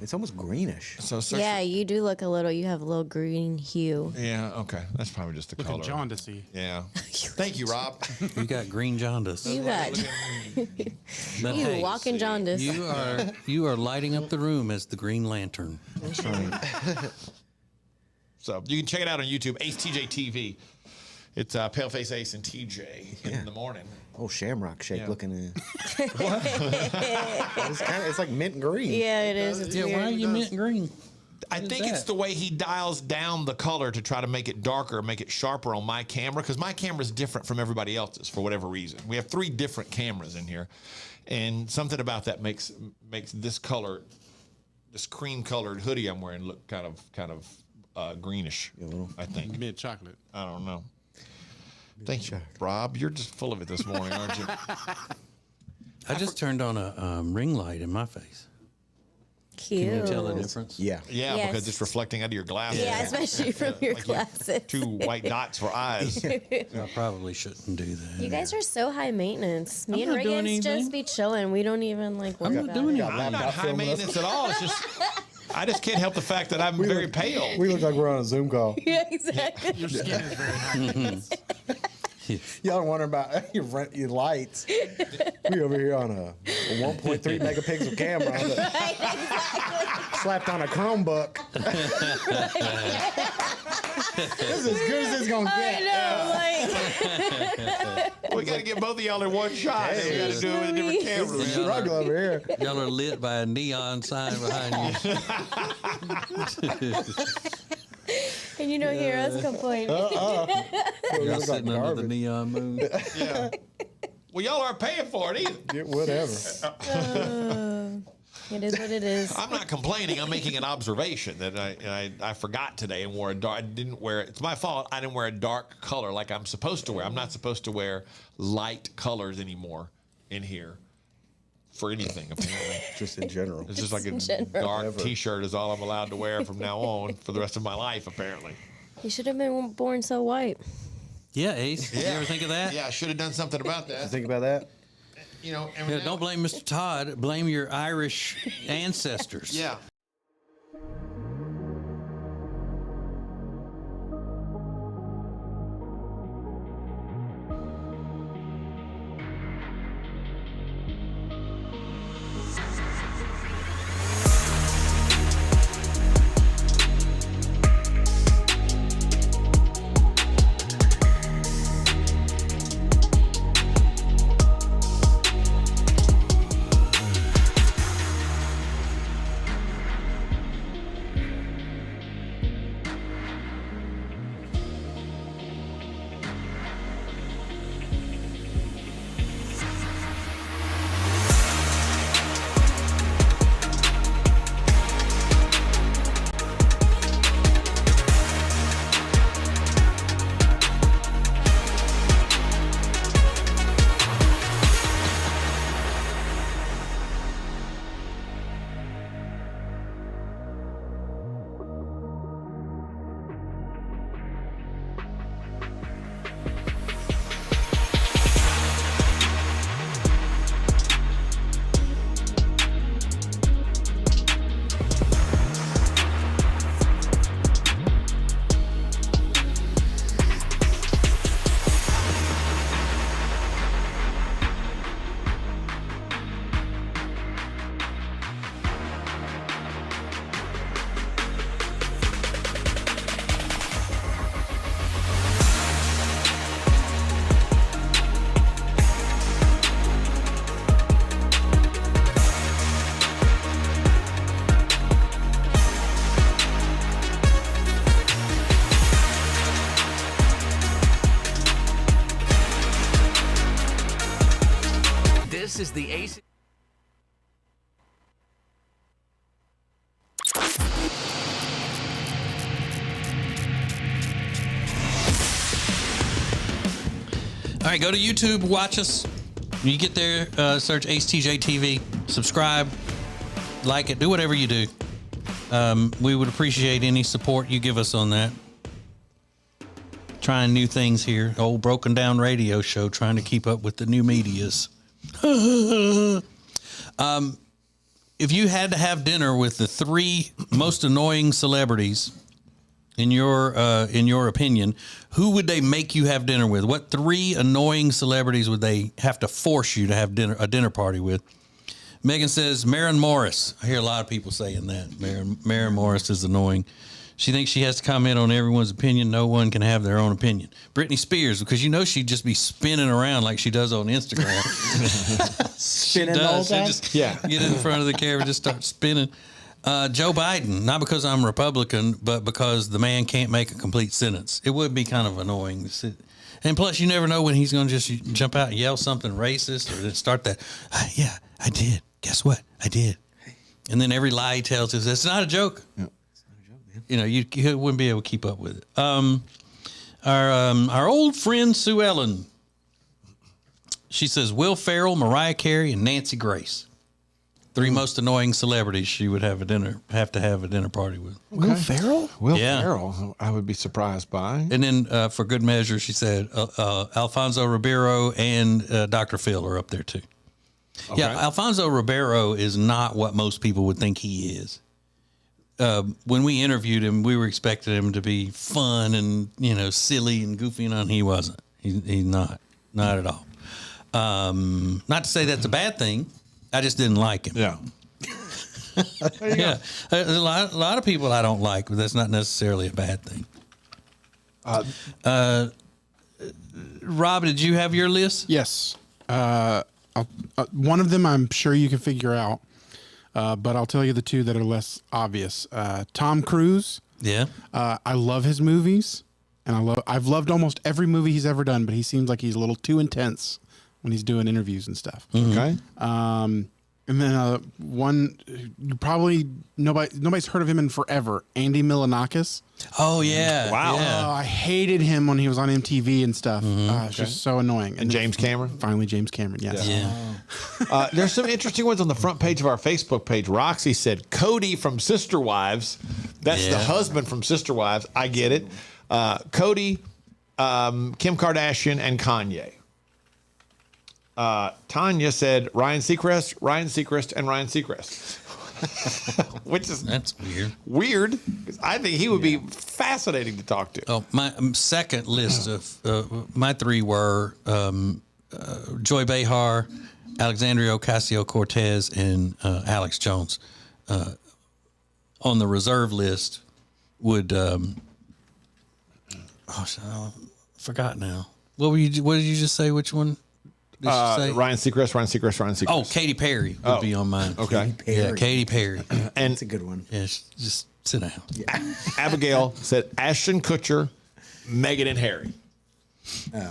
It's almost greenish. So Yeah, you do look you have a little green hue. Yeah, okay. That's probably just the Looking color. jaundicey. Yeah. Thank you, Rob. You got green jaundice. You got But you hey, walking jaundice. You are lighting up the room as the Green Lantern. That's right. So you can check it out on YouTube, Ace TJ TV. It's Paleface Ace and TJ in the morning. Oh, shamrock shake looking. What? It's like mint green. Yeah, it is. It's weird. Why are you mint green? I think it's the way he dials down the color to try to make it darker, make it sharper on my camera, because my camera is different from everybody else's for whatever reason. We have 3 different cameras in here, and something about that makes this color, this cream-colored hoodie I'm wearing, look kind of greenish. I think Mid chocolate. I don't know. Thank you, Rob. You're just full of it this morning, aren't you? I just turned on a ring light in my face. Cute. Can you tell the difference? Yeah. Yeah, Yes. because it's reflecting out of your glasses. Yeah, especially from your glasses. 2 white dots for eyes. I probably shouldn't do that. You guys are so high maintenance. Me I'm and not doing Riggins just anything. be chilling. We don't even worry I'm not about doing it. anything. I'm not high maintenance at all. It's just I just can't help the fact that I'm very pale. We look like we're on a Zoom call. Yeah, exactly. Your skin is very high. Y'all wondering about your lights. We over here on a 1.3 megapixel camera slapped on a Chromebook. This is as good as it's gonna get. I know, We got to get both of y'all in one shot. We got to do it with a different camera. It's a struggle over here. Y'all are lit by a neon sign behind you. and you don't hear us complain. Y'all sitting under the neon moon. Yeah. Well, y'all aren't paying for it either. Yeah, whatever. It is what it is. I'm not complaining. I'm making an observation that I forgot today and wore a dark. I didn't wear it. It's my fault. I didn't wear a dark color like I'm supposed to wear. I'm not supposed to wear light colors anymore in here for anything. Apparently, just in general. It's just like a dark T-shirt is all I'm allowed to wear from now on for the rest of my life. Apparently, You should have been born so white. Yeah, Ace. Did you ever think of that? Yeah, I should have done something about that. Think about that. You know, Yeah, don't blame Mr. Todd. Blame your Irish ancestors. Yeah. This is the Ace. All right, go to YouTube, watch us. You get there, search Ace TJ TV, subscribe, like it, do whatever you do. We would appreciate any support you give us on that. Trying new things here. Old broken down radio show, trying to keep up with the new medias. If you had to have dinner with the 3 most annoying celebrities, in your opinion, who would they make you have dinner with? What 3 annoying celebrities would they have to force you to have a dinner party with? Megan says Maren Morris. I hear a lot of people saying that. Maren Morris is annoying. She thinks she has to comment on everyone's opinion. No one can have their own opinion. Britney Spears, because she'd just be spinning around like she does on Instagram. Spinning the whole time? Just get in front of the camera, just start spinning. Joe Biden, not because I'm Republican, but because the man can't make a complete sentence. It would be kind of annoying. And plus, you never know when he's going to just jump out and yell something racist or then start that, yeah, I did. Guess what? I did. And then every lie he tells is, it's not a joke. Yeah. You wouldn't be able to keep up with it. Our old friend Sue Ellen, she says Will Ferrell, Mariah Carey, and Nancy Grace. 3 most annoying celebrities she would have to have a dinner party with. Will Ferrell? Will Ferrell, I would be surprised by. And then for good measure, she said Alfonso Ribeiro and Dr. Phil are up there too. Okay. Yeah, Alfonso Ribeiro is not what most people would think he is. When we interviewed him, we were expecting him to be fun and silly and goofy, and he wasn't. He's not at all. Not to say that's a bad thing. I just didn't like him. Yeah. Yeah. A lot of people I don't like, but that's not necessarily a bad thing. Rob, did you have your list? Yes. One of them I'm sure you can figure out. But I'll tell you the 2 that are less obvious. Tom Cruise. Yeah. I love his movies, and I've loved almost every movie he's ever done, but he seems like he's a little too intense when he's doing interviews and stuff. Mm-hmm. Okay. And then one you probably nobody's heard of him in forever, Andy Milonakis. Oh yeah. Wow. Yeah. I hated him when he was on MTV and stuff. It's just so annoying. And James Cameron? Finally, James Cameron, yes. Yeah. There's some interesting ones on the front page of our Facebook page. Roxy said Cody from Sister Wives. That's the husband from Sister Wives. I get it. Cody, Kim Kardashian, and Kanye. Tanya said Ryan Seacrest, and Ryan Seacrest. Which is that's weird because I think he would be fascinating to talk to. Oh, my second list of my 3 were Joy Behar, Alexandria Ocasio-Cortez, and Alex Jones. On the reserve list would I forgot now. What did you just say? Which one? Ryan Seacrest. Oh, Katy Perry would be on mine. Okay. Yeah, Katy Perry. And that's a good one. Yeah, just sit down. Yeah. Abigail said Ashton Kutcher, Meghan and Harry.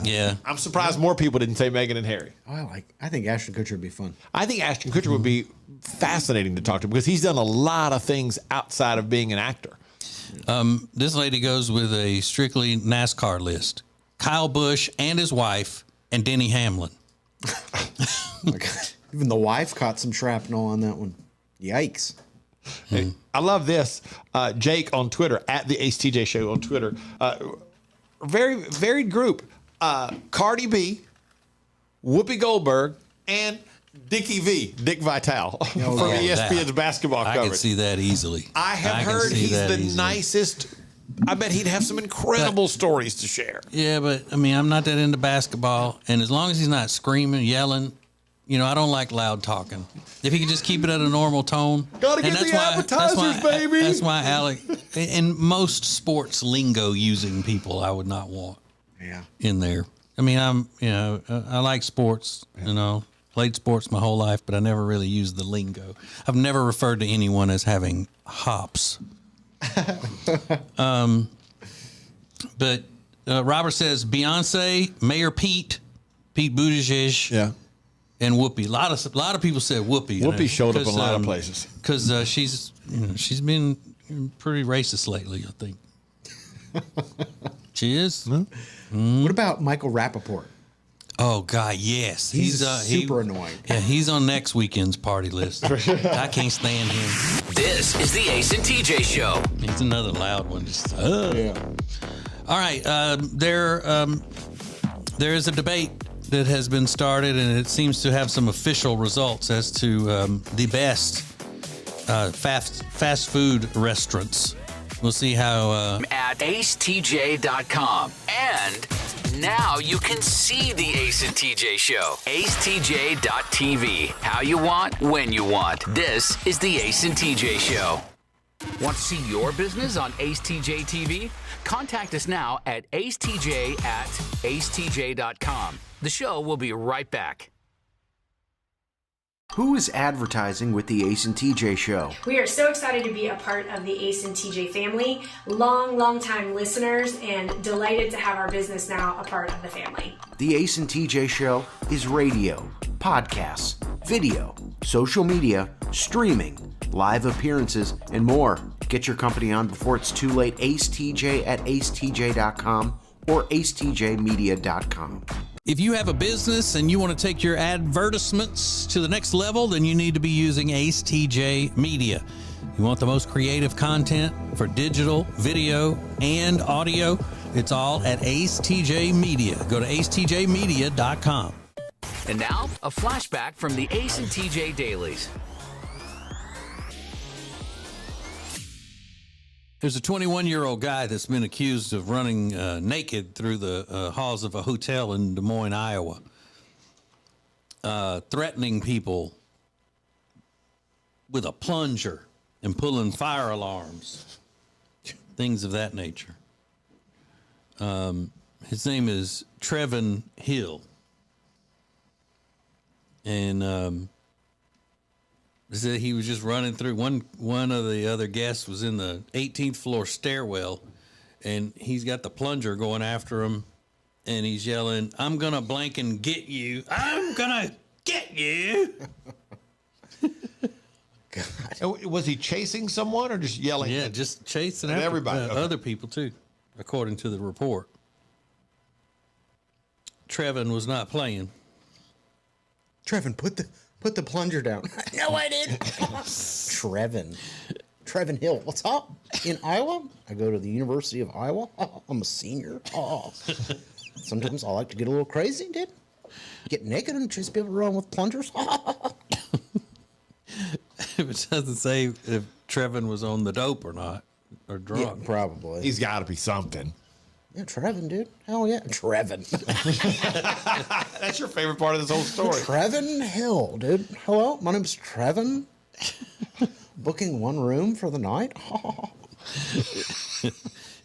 Yeah. I'm surprised more people didn't say Meghan and Harry. I think Ashton Kutcher would be fun. I think Ashton Kutcher would be fascinating to talk to because he's done a lot of things outside of being an actor. This lady goes with a strictly NASCAR list. Kyle Busch and his wife and Denny Hamlin. Oh my God. Even the wife caught some shrapnel on that one. Yikes. Hey, I love this. Jake on Twitter, at the Ace TJ Show on Twitter. Very varied group. Cardi B, Whoopi Goldberg, and Dickie V, Dick Vitale from ESPN's basketball coverage. I can see that easily. I have heard he's the nicest. I bet he'd have some incredible stories to share. Yeah, but I mean, I'm not that into basketball, and as long as he's not screaming, yelling, I don't like loud talking. If he could just keep it at a normal tone. Gotta get the appetizers, baby. That's why Alec and most sports lingo using people I would not want. Yeah. In there. I mean, I like sports. Played sports my whole life, but I never really used the lingo. I've never referred to anyone as having hops. But Robert says Beyonce, Mayor Pete Buttigieg, and Whoopi. A lot of people said Whoopi. Whoopi showed up in a lot of places because she's been pretty racist lately. I think she is. What about Michael Rappaport? Oh God, yes, He's super annoying. Yeah, he's on next weekend's party list. I can't stand him. This is the Ace and TJ Show. He's another loud one. Just Yeah. All right, there is a debate that has been started, and it seems to have some official results as to the best fast food restaurants. We'll see how At acetj.com. And now you can see the Ace and TJ Show. acetj.tv. How you want, when you want. This is the Ace and TJ Show. Want to see your business on Ace TJ TV? Contact us now at acetj@acetj.com. The show will be right back. Who is advertising with the Ace and TJ Show? We are so excited to be a part of the Ace and TJ family, long time listeners, and delighted to have our business now a part of the family. The Ace and TJ Show is radio, podcasts, video, social media, streaming, live appearances, and more. Get your company on before it's too late. acetj@acetj.com or acetjmedia.com. if you have a business and you want to take your advertisements to the next level, then you need to be using Ace TJ Media. You want the most creative content for digital, video, and audio? It's all at Ace TJ Media. Go to acetjmedia.com. And now, a flashback from the Ace and TJ Dailies. There's a 21-year-old guy that's been accused of running naked through the halls of a hotel in Des Moines, Iowa, threatening people with a plunger and pulling fire alarms, things of that nature. His name is Trevin Hill. And he was just running through. One of the other guests was in the 18th floor stairwell, and he's got the plunger going after him, and he's yelling, "I'm gonna blank and get you! I'm gonna get you!" God. Was he chasing someone or just yelling? Yeah, just chasing after everybody. Okay. Other people too, according to the report. Trevin was not playing. Trevin, put the plunger down. No, I didn't. Trevin Hill. What's up? In Iowa? I go to the University of Iowa. I'm a senior. Sometimes I like to get a little crazy, dude. Get naked and chase people around with plungers. It doesn't say if Trevin was on the dope or not, or drunk. Yeah, probably. He's got to be something. Yeah, Trevin, dude. Hell yeah. Trevin. That's your favorite part of this whole story. Trevin Hill, dude. Hello, my name's Trevin. Booking one room for the night.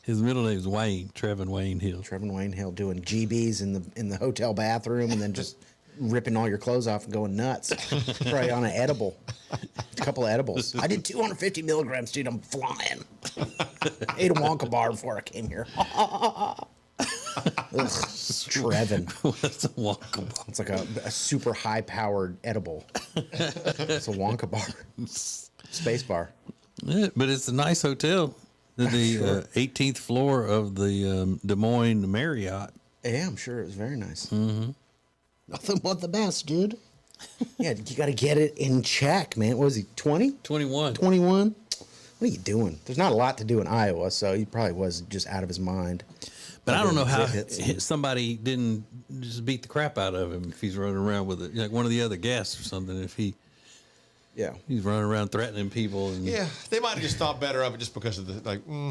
His middle name is Wayne. Trevin Wayne Hill. Trevin Wayne Hill doing GBs in the hotel bathroom and then just ripping all your clothes off and going nuts. Probably on an edible. A couple of edibles. I did 250 milligrams, dude. I'm flying. Ate a Wonka bar before I came here. Trevin. What's a Wonka bar? It's like a super high-powered edible. It's a Wonka bar. Space bar. Yeah, but it's a nice hotel. The 18th floor of the Des Moines Marriott. Yeah, I'm sure it was very nice. Mm-hmm. Nothing but the best, dude. Yeah, you got to get it in check, man. What was he, 20? 21. 21? What are you doing? There's not a lot to do in Iowa, so he probably was just out of his mind. But I don't know how somebody didn't just beat the crap out of him if he's running around with it, like one of the other guests or something. If he's running around threatening people. And, yeah, they might have just thought better of it just because of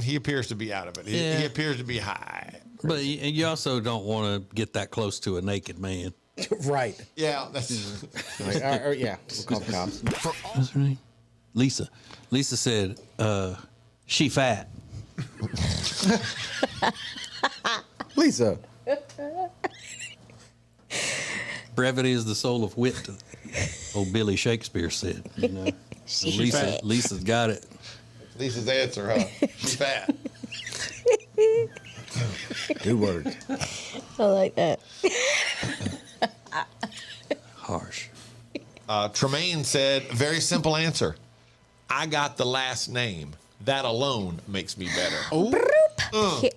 he appears to be out of it. He appears to be high. But you also don't want to get that close to a naked man. Right. Yeah, that's yeah. We'll call the cops. What's her name? Lisa. Lisa said, she fat. Lisa. Brevity is the soul of wit, old Billy Shakespeare said. You know? So Lisa's got it. Lisa's answer, huh? She's fat. 2 words. I like that. Harsh. Tremaine said, very simple answer. I got the last name. That alone makes me better. Oh.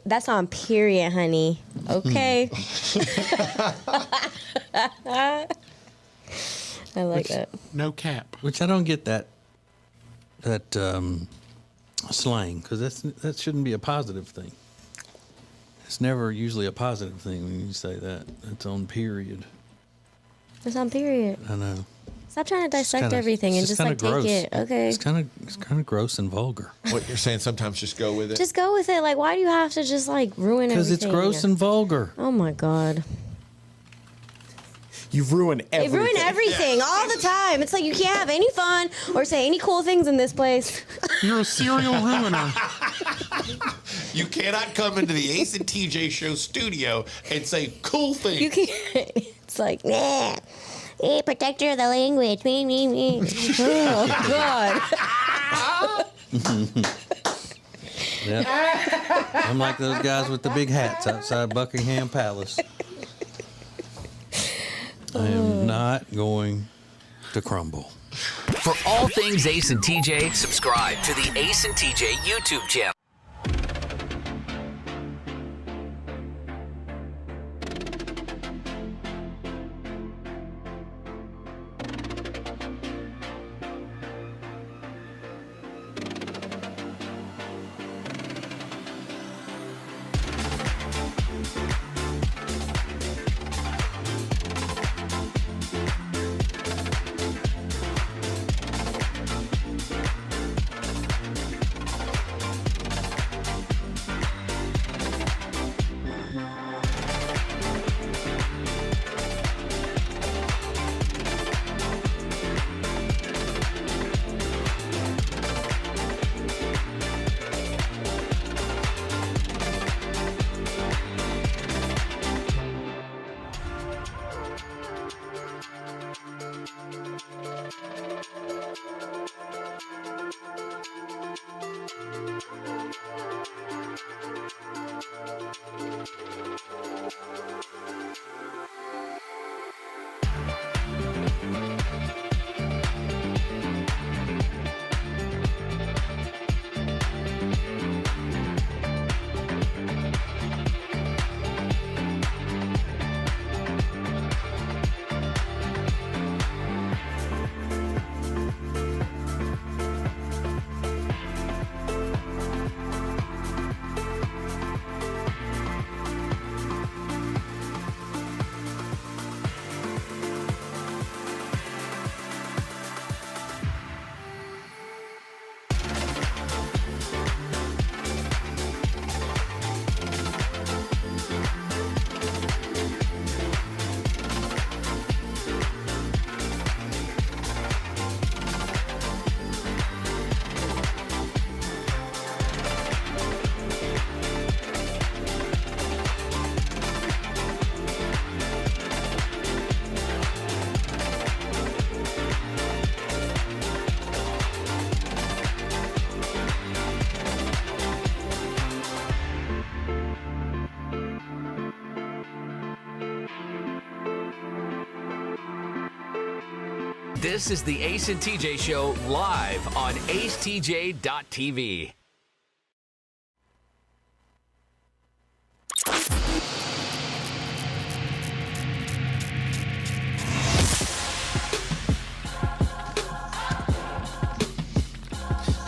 That's on period, honey. Okay. I like that. No cap. Which I don't get that slang, because that shouldn't be a positive thing. It's never usually a positive thing when you say that. It's on period. It's on period. I know. Stop trying to dissect everything and just like gross. take it. Okay. It's kind of gross and vulgar. What you're saying? Sometimes just go with it. Just go with it. Like, why do you have to just like ruin everything? Because it's gross and vulgar. Oh my God. You've ruined everything. They ruin everything all the time. It's like you can't have any fun or say any cool things in this place. You're a serial ruiner. You cannot come into the Ace and TJ Show studio and say cool things. You can't. It's like, nah. Hey, protector of the language. Me. Oh, God. Yep. I'm like those guys with the big hats outside Buckingham Palace. I am not going to crumble. For all things Ace and TJ, subscribe to the Ace and TJ YouTube channel. This is the Ace and TJ Show live on acetj.tv.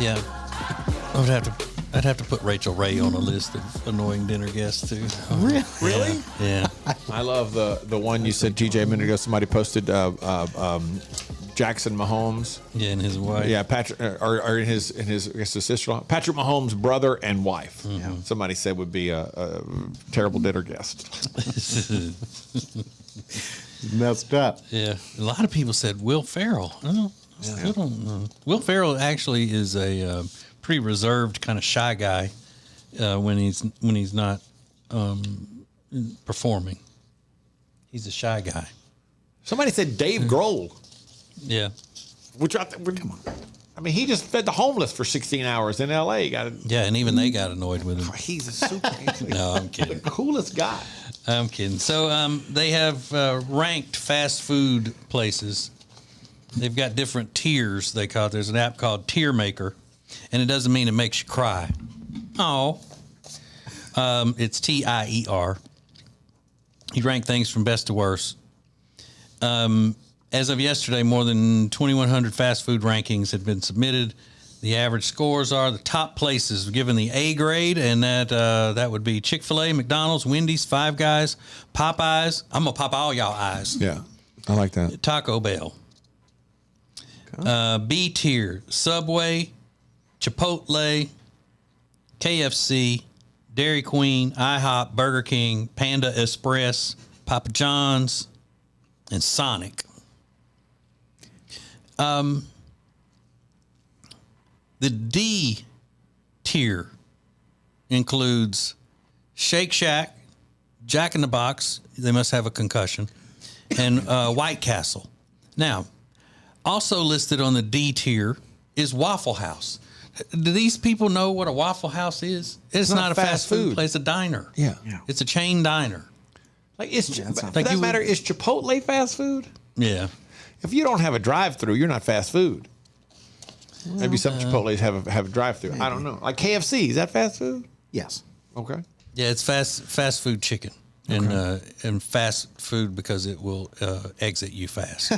Yeah, I'd have to put Rachel Ray on a list of annoying dinner guests too. Really? Yeah. I love the one you said, TJ, a minute ago. Somebody posted Jackson Mahomes. Yeah, and his wife. Yeah, Patrick, or in his I guess his sister-in-law, Patrick Mahomes' brother and wife. Mm-hmm. Somebody said would be a terrible dinner guest. Messed up. Yeah, a lot of people said Will Ferrell. Oh, I still don't know. Will Ferrell actually is a pretty reserved, kind of shy guy when he's not performing. He's a shy guy. Somebody said Dave Grohl. Yeah. Which come on. I mean, he just fed the homeless for 16 hours in L.A. Yeah, and even they got annoyed with him. He's a super. No, I'm kidding. The coolest guy. I'm kidding. So they have ranked fast food places. They've got different tiers, they call it. There's an app called Tier Maker, and it doesn't mean it makes you cry. Oh. It's TIER. He ranked things from best to worst. As of yesterday, more than 2,100 fast food rankings had been submitted. The average scores are the top places given the A grade, and that would be Chick-fil-A, McDonald's, Wendy's, Five Guys, Popeyes. I'm going to pop all y'all eyes. Yeah, I like that. Taco Bell. B tier, Subway, Chipotle, KFC, Dairy Queen, IHOP, Burger King, Panda Express, Papa John's, and Sonic. The D tier includes Shake Shack, Jack in the Box, they must have a concussion, and White Castle. Now, also listed on the D tier is Waffle House. Do these people know what a Waffle House is? It's not a fast food place, it's a diner. Yeah. It's a chain diner. Like, for that matter, is Chipotle fast food? Yeah. If you don't have a drive-through, you're not fast food. Maybe some Chipotles have a drive-through. I don't know. Like KFC, is that fast food? Yes. Okay. Yeah, it's fast food chicken. And fast food because it will exit you fast.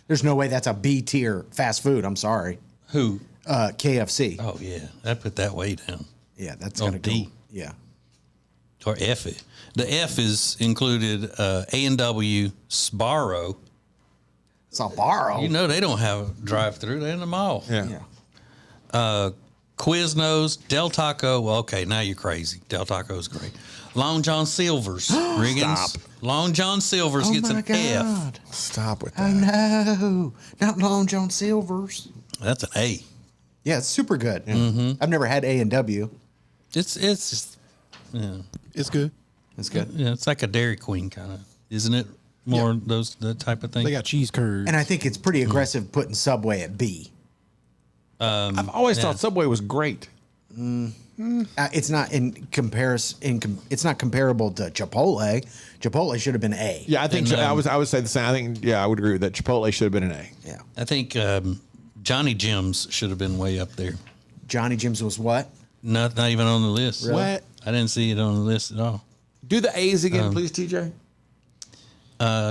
There's no way that's a B tier fast food. I'm sorry. Who? KFC. Oh yeah, I put that way down. Yeah, that's gotta go. D. Yeah. Or F. The F is included A&W, Sbarro. Sbarro. You know they don't have a drive-through. They're in the mall. Yeah. Quiznos, Del Taco. Well, okay, now you're crazy. Del Taco's great. Long John Silver's. Riggins. Stop. Long John Silver's gets an F. Stop with that. Oh no, not Long John Silver's. That's an A. Yeah, it's super good. Mm-hmm. I've never had A&W. It's yeah. It's good. It's good. Yeah, it's like a Dairy Queen kind of, isn't it? More that type of thing. They got cheese curds. And I think it's pretty aggressive putting Subway at B. I've always thought Subway was great. It's not in comparison. It's not comparable to Chipotle. Chipotle should have been A. Yeah, I think I would say the same. I think I would agree with that. Chipotle should have been an A. Yeah. I think Johnny Jim's should have been way up there. Johnny Jim's was what? Not even on the list. Really? What? I didn't see it on the list at all. Do the A's again, please, TJ.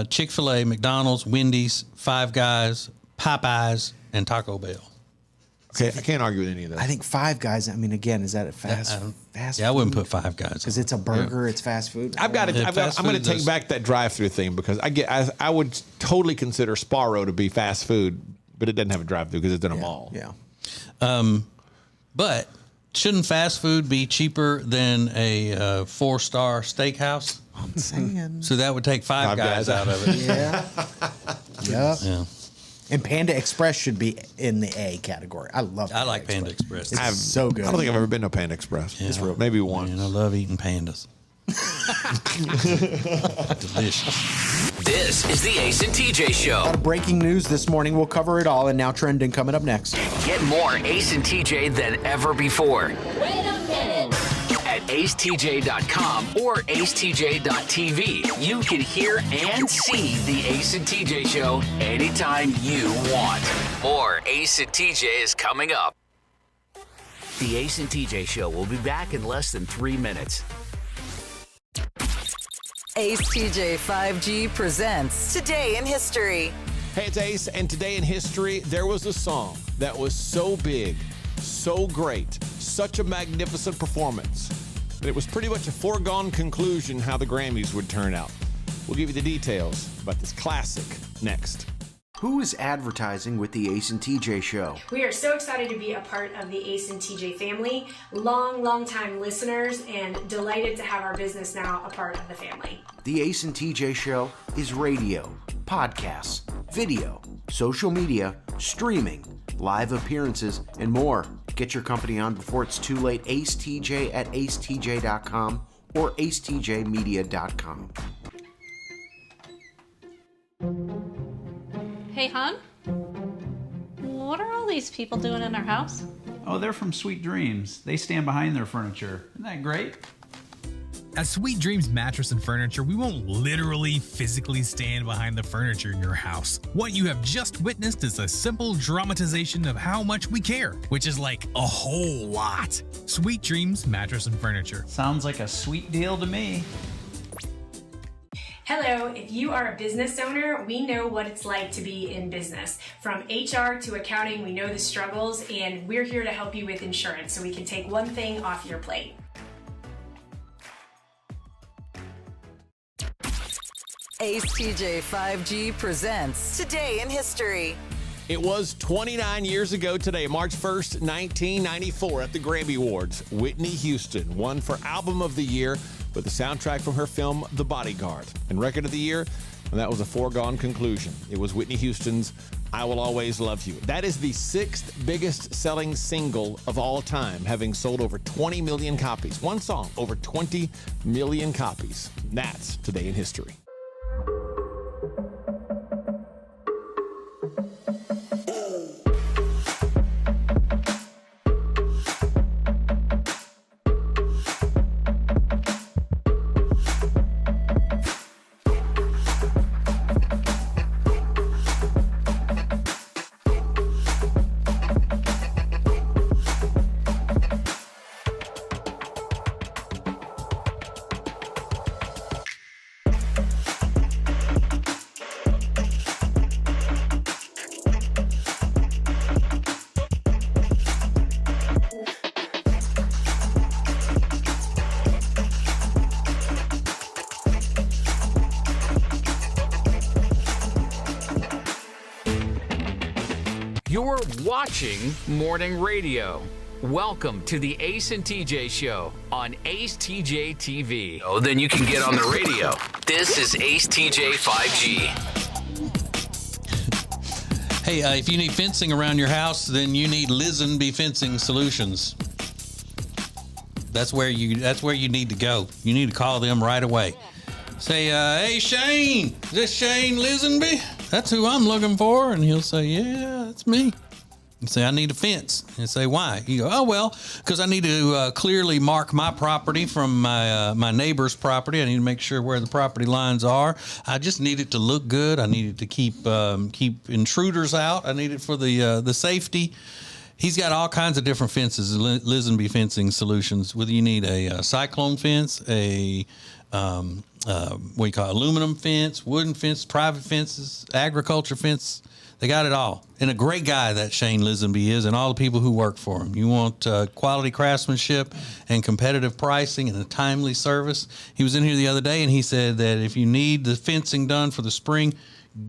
Chick-fil-A, McDonald's, Wendy's, Five Guys, Popeyes, and Taco Bell. Okay, I can't argue with any of that. I think Five Guys. I mean, again, is that a fast? Yeah, I wouldn't put Five Guys because it's a burger. It's fast food. I'm going to take back that drive-through thing because I would totally consider Sbarro to be fast food, but it doesn't have a drive-through because it's in a mall. Yeah. But shouldn't fast food be cheaper than a 4-star steakhouse? I'm saying. So that would take Five Guys out of it. Yeah. Yep. Yeah. And Panda Express should be in the A category. I love. I like Panda Express. It's so good. I don't think I've ever been to Panda Express. Yeah. It's real. Maybe one. And I love eating pandas. Delicious. This is the Ace and TJ Show. A lot of breaking news this morning. We'll cover it all. And now trending coming up next. Get more Ace and TJ than ever before. Wait a minute. At acetj.com or acetj.tv, you can hear and see the Ace and TJ Show anytime you want. More Ace and TJ is coming up. The Ace and TJ Show will be back in less than 3 minutes. Ace TJ 5G presents Today in History. Hey, it's Ace, and today in history, there was a song that was so big, so great, such a magnificent performance, that it was pretty much a foregone conclusion how the Grammys would turn out. We'll give you the details about this classic next. Who is advertising with the Ace and TJ Show? We are so excited to be a part of the Ace and TJ family, long time listeners, and delighted to have our business now a part of the family. The Ace and TJ Show is radio, podcasts, video, social media, streaming, live appearances, and more. Get your company on before it's too late. Ace TJ at acetj.com or acetjmedia.com. Hey, hon? What are all these people doing in our house? Oh, they're from Sweet Dreams. They stand behind their furniture. Isn't that great? At Sweet Dreams Mattress and Furniture, we won't literally physically stand behind the furniture in your house. What you have just witnessed is a simple dramatization of how much we care, which is like a whole lot. Sweet Dreams Mattress and Furniture. Sounds like a sweet deal to me. Hello, if you are a business owner, we know what it's like to be in business. From HR to accounting, we know the struggles, and we're here to help you with insurance so we can take one thing off your plate. Ace TJ 5G presents Today in History. It was 29 years ago today, March 1st, 1994, at the Grammy Awards. Whitney Houston won for Album of the Year with the soundtrack from her film The Bodyguard. And Record of the Year, and that was a foregone conclusion. It was Whitney Houston's I Will Always Love You. That is the 6th biggest selling single of all time, having sold over 20 million copies. One song, over 20 million copies. That's Today in History. You're watching Morning Radio. Welcome to the Ace and TJ Show on Ace TJ TV. Oh, then you can get on the radio. This is Ace TJ 5G. Hey, if you need fencing around your house, then you need Lisenby Fencing Solutions. That's where you need to go. You need to call them right away. Say, hey Shane, is this Shane Lisenby? That's who I'm looking for. And he'll say, yeah, that's me. And say, I need a fence. And say, why? You go, oh, well, because I need to clearly mark my property from my neighbor's property. I need to make sure where the property lines are. I just need it to look good. I need it to keep intruders out. I need it for the safety. He's got all kinds of different fences, Lisenby Fencing Solutions. Whether you need a cyclone fence, what you call aluminum fence, wooden fence, private fences, agriculture fence. They got it all. And a great guy that Shane Lisenby is, and all the people who work for him. You want quality craftsmanship and competitive pricing and a timely service. He was in here the other day and he said that if you need the fencing done for the spring,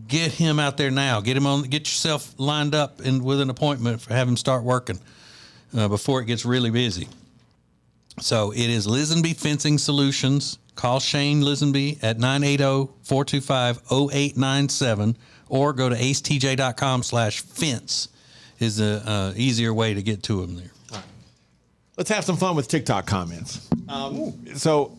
get him out there now. Get yourself lined up with an appointment for have him start working before it gets really busy. So it is Lisenby Fencing Solutions. Call Shane Lisenby at 980-425-0897 or go to acetj.com/fence is an easier way to get to him there. All right. Let's have some fun with TikTok comments. So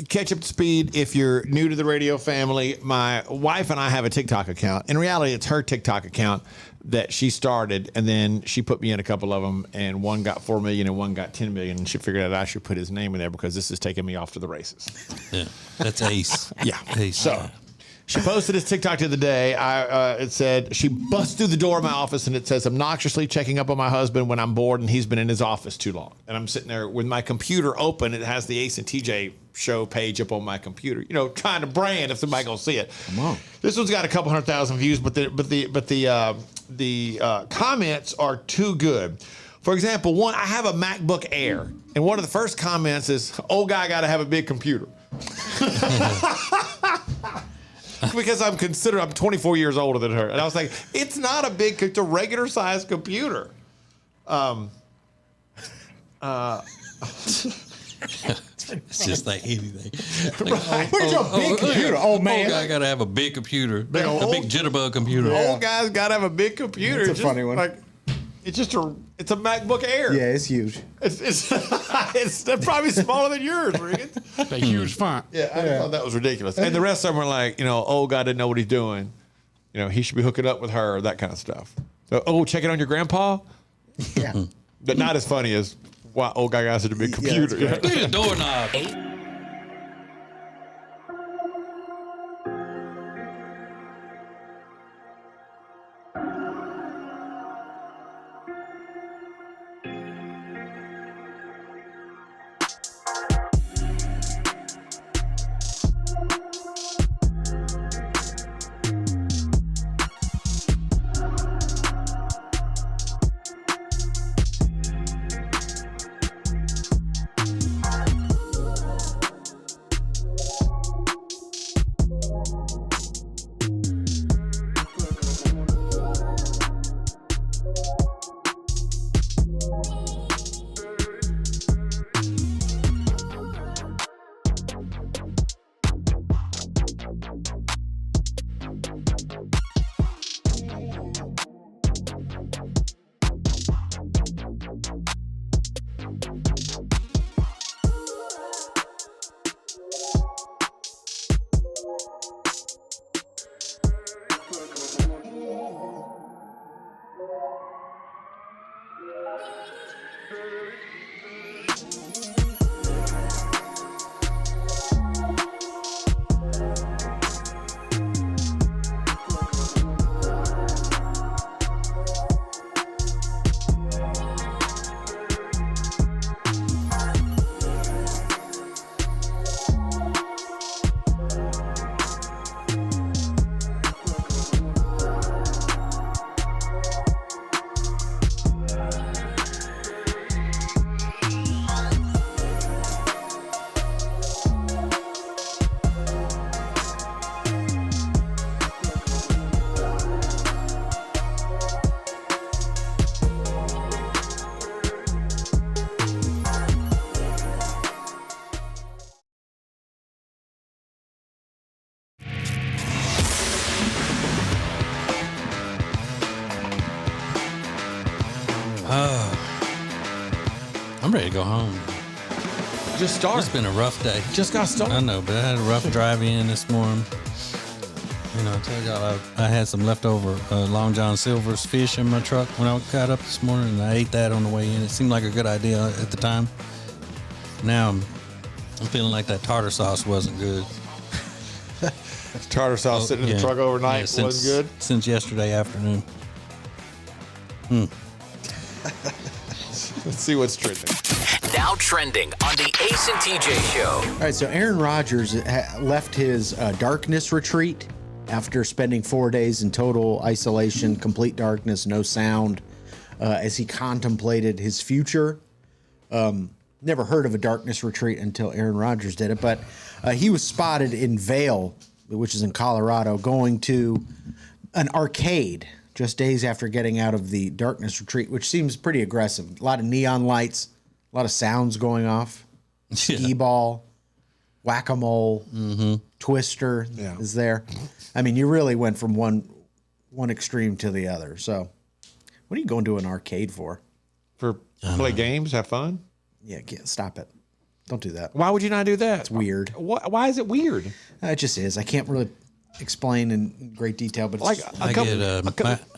catch up to speed if you're new to the radio family. My wife and I have a TikTok account. In reality, it's her TikTok account that she started, and then she put me in a couple of them, and one got 4 million and one got 10 million, and she figured out I should put his name in there because this is taking me off to the races. Yeah, that's Ace. Yeah. Ace. So she posted this TikTok the other day. It said, she busts through the door of my office, and it says, obnoxiously checking up on my husband when I'm bored and he's been in his office too long. And I'm sitting there with my computer open. It has the Ace and TJ show page up on my computer, trying to brand if somebody gonna see it. Come on. This one's got a couple 100,000 views, but the comments are too good. For example, I have a MacBook Air, and one of the first comments is, "Old guy got to have a big computer." Because I'm 24 years older than her, and I was like, it's not a big, it's a regular sized computer. It's just like anything. Where's your big computer, old man? Old guy got to have a big computer, a big jitterbug computer. Old guy's got to have a big computer. It's a funny one. It's a MacBook Air. Yeah, it's huge. It's probably smaller than yours, Regan. A huge font. Yeah, I thought that was ridiculous. And the rest of them were like, old guy didn't know what he's doing. He should be hooking up with her, that kind of stuff. So, check it on your grandpa? Yeah. But not as funny as Wow, old guy has a big computer. Look at the doorknob. I'm ready to go home. Just started. It's been a rough day. Just got started. I know, but I had a rough drive in this morning. You know, I told y'all I had some leftover Long John Silver's fish in my truck when I got up this morning, and I ate that on the way in. It seemed like a good idea at the time. Now I'm feeling like that tartar sauce wasn't good. Tartar sauce sitting in the truck overnight wasn't good? Since yesterday afternoon. Let's see what's trending. Now trending on the Ace and TJ Show. All right, so Aaron Rodgers left his darkness retreat after spending 4 days in total isolation, complete darkness, no sound, as he contemplated his future. Never heard of a darkness retreat until Aaron Rodgers did it, but he was spotted in Vail, which is in Colorado, going to an arcade just days after getting out of the darkness retreat, which seems pretty aggressive. A lot of neon lights, a lot of sounds going off. Skee ball, whack-a-mole, Twister is there. I mean, you really went from one extreme to the other. So what are you going to an arcade for? For play games, have fun? Yeah, stop it. Don't do that. Why would you not do that? It's weird. Why is it weird? It just is. I can't really explain in great detail, but it's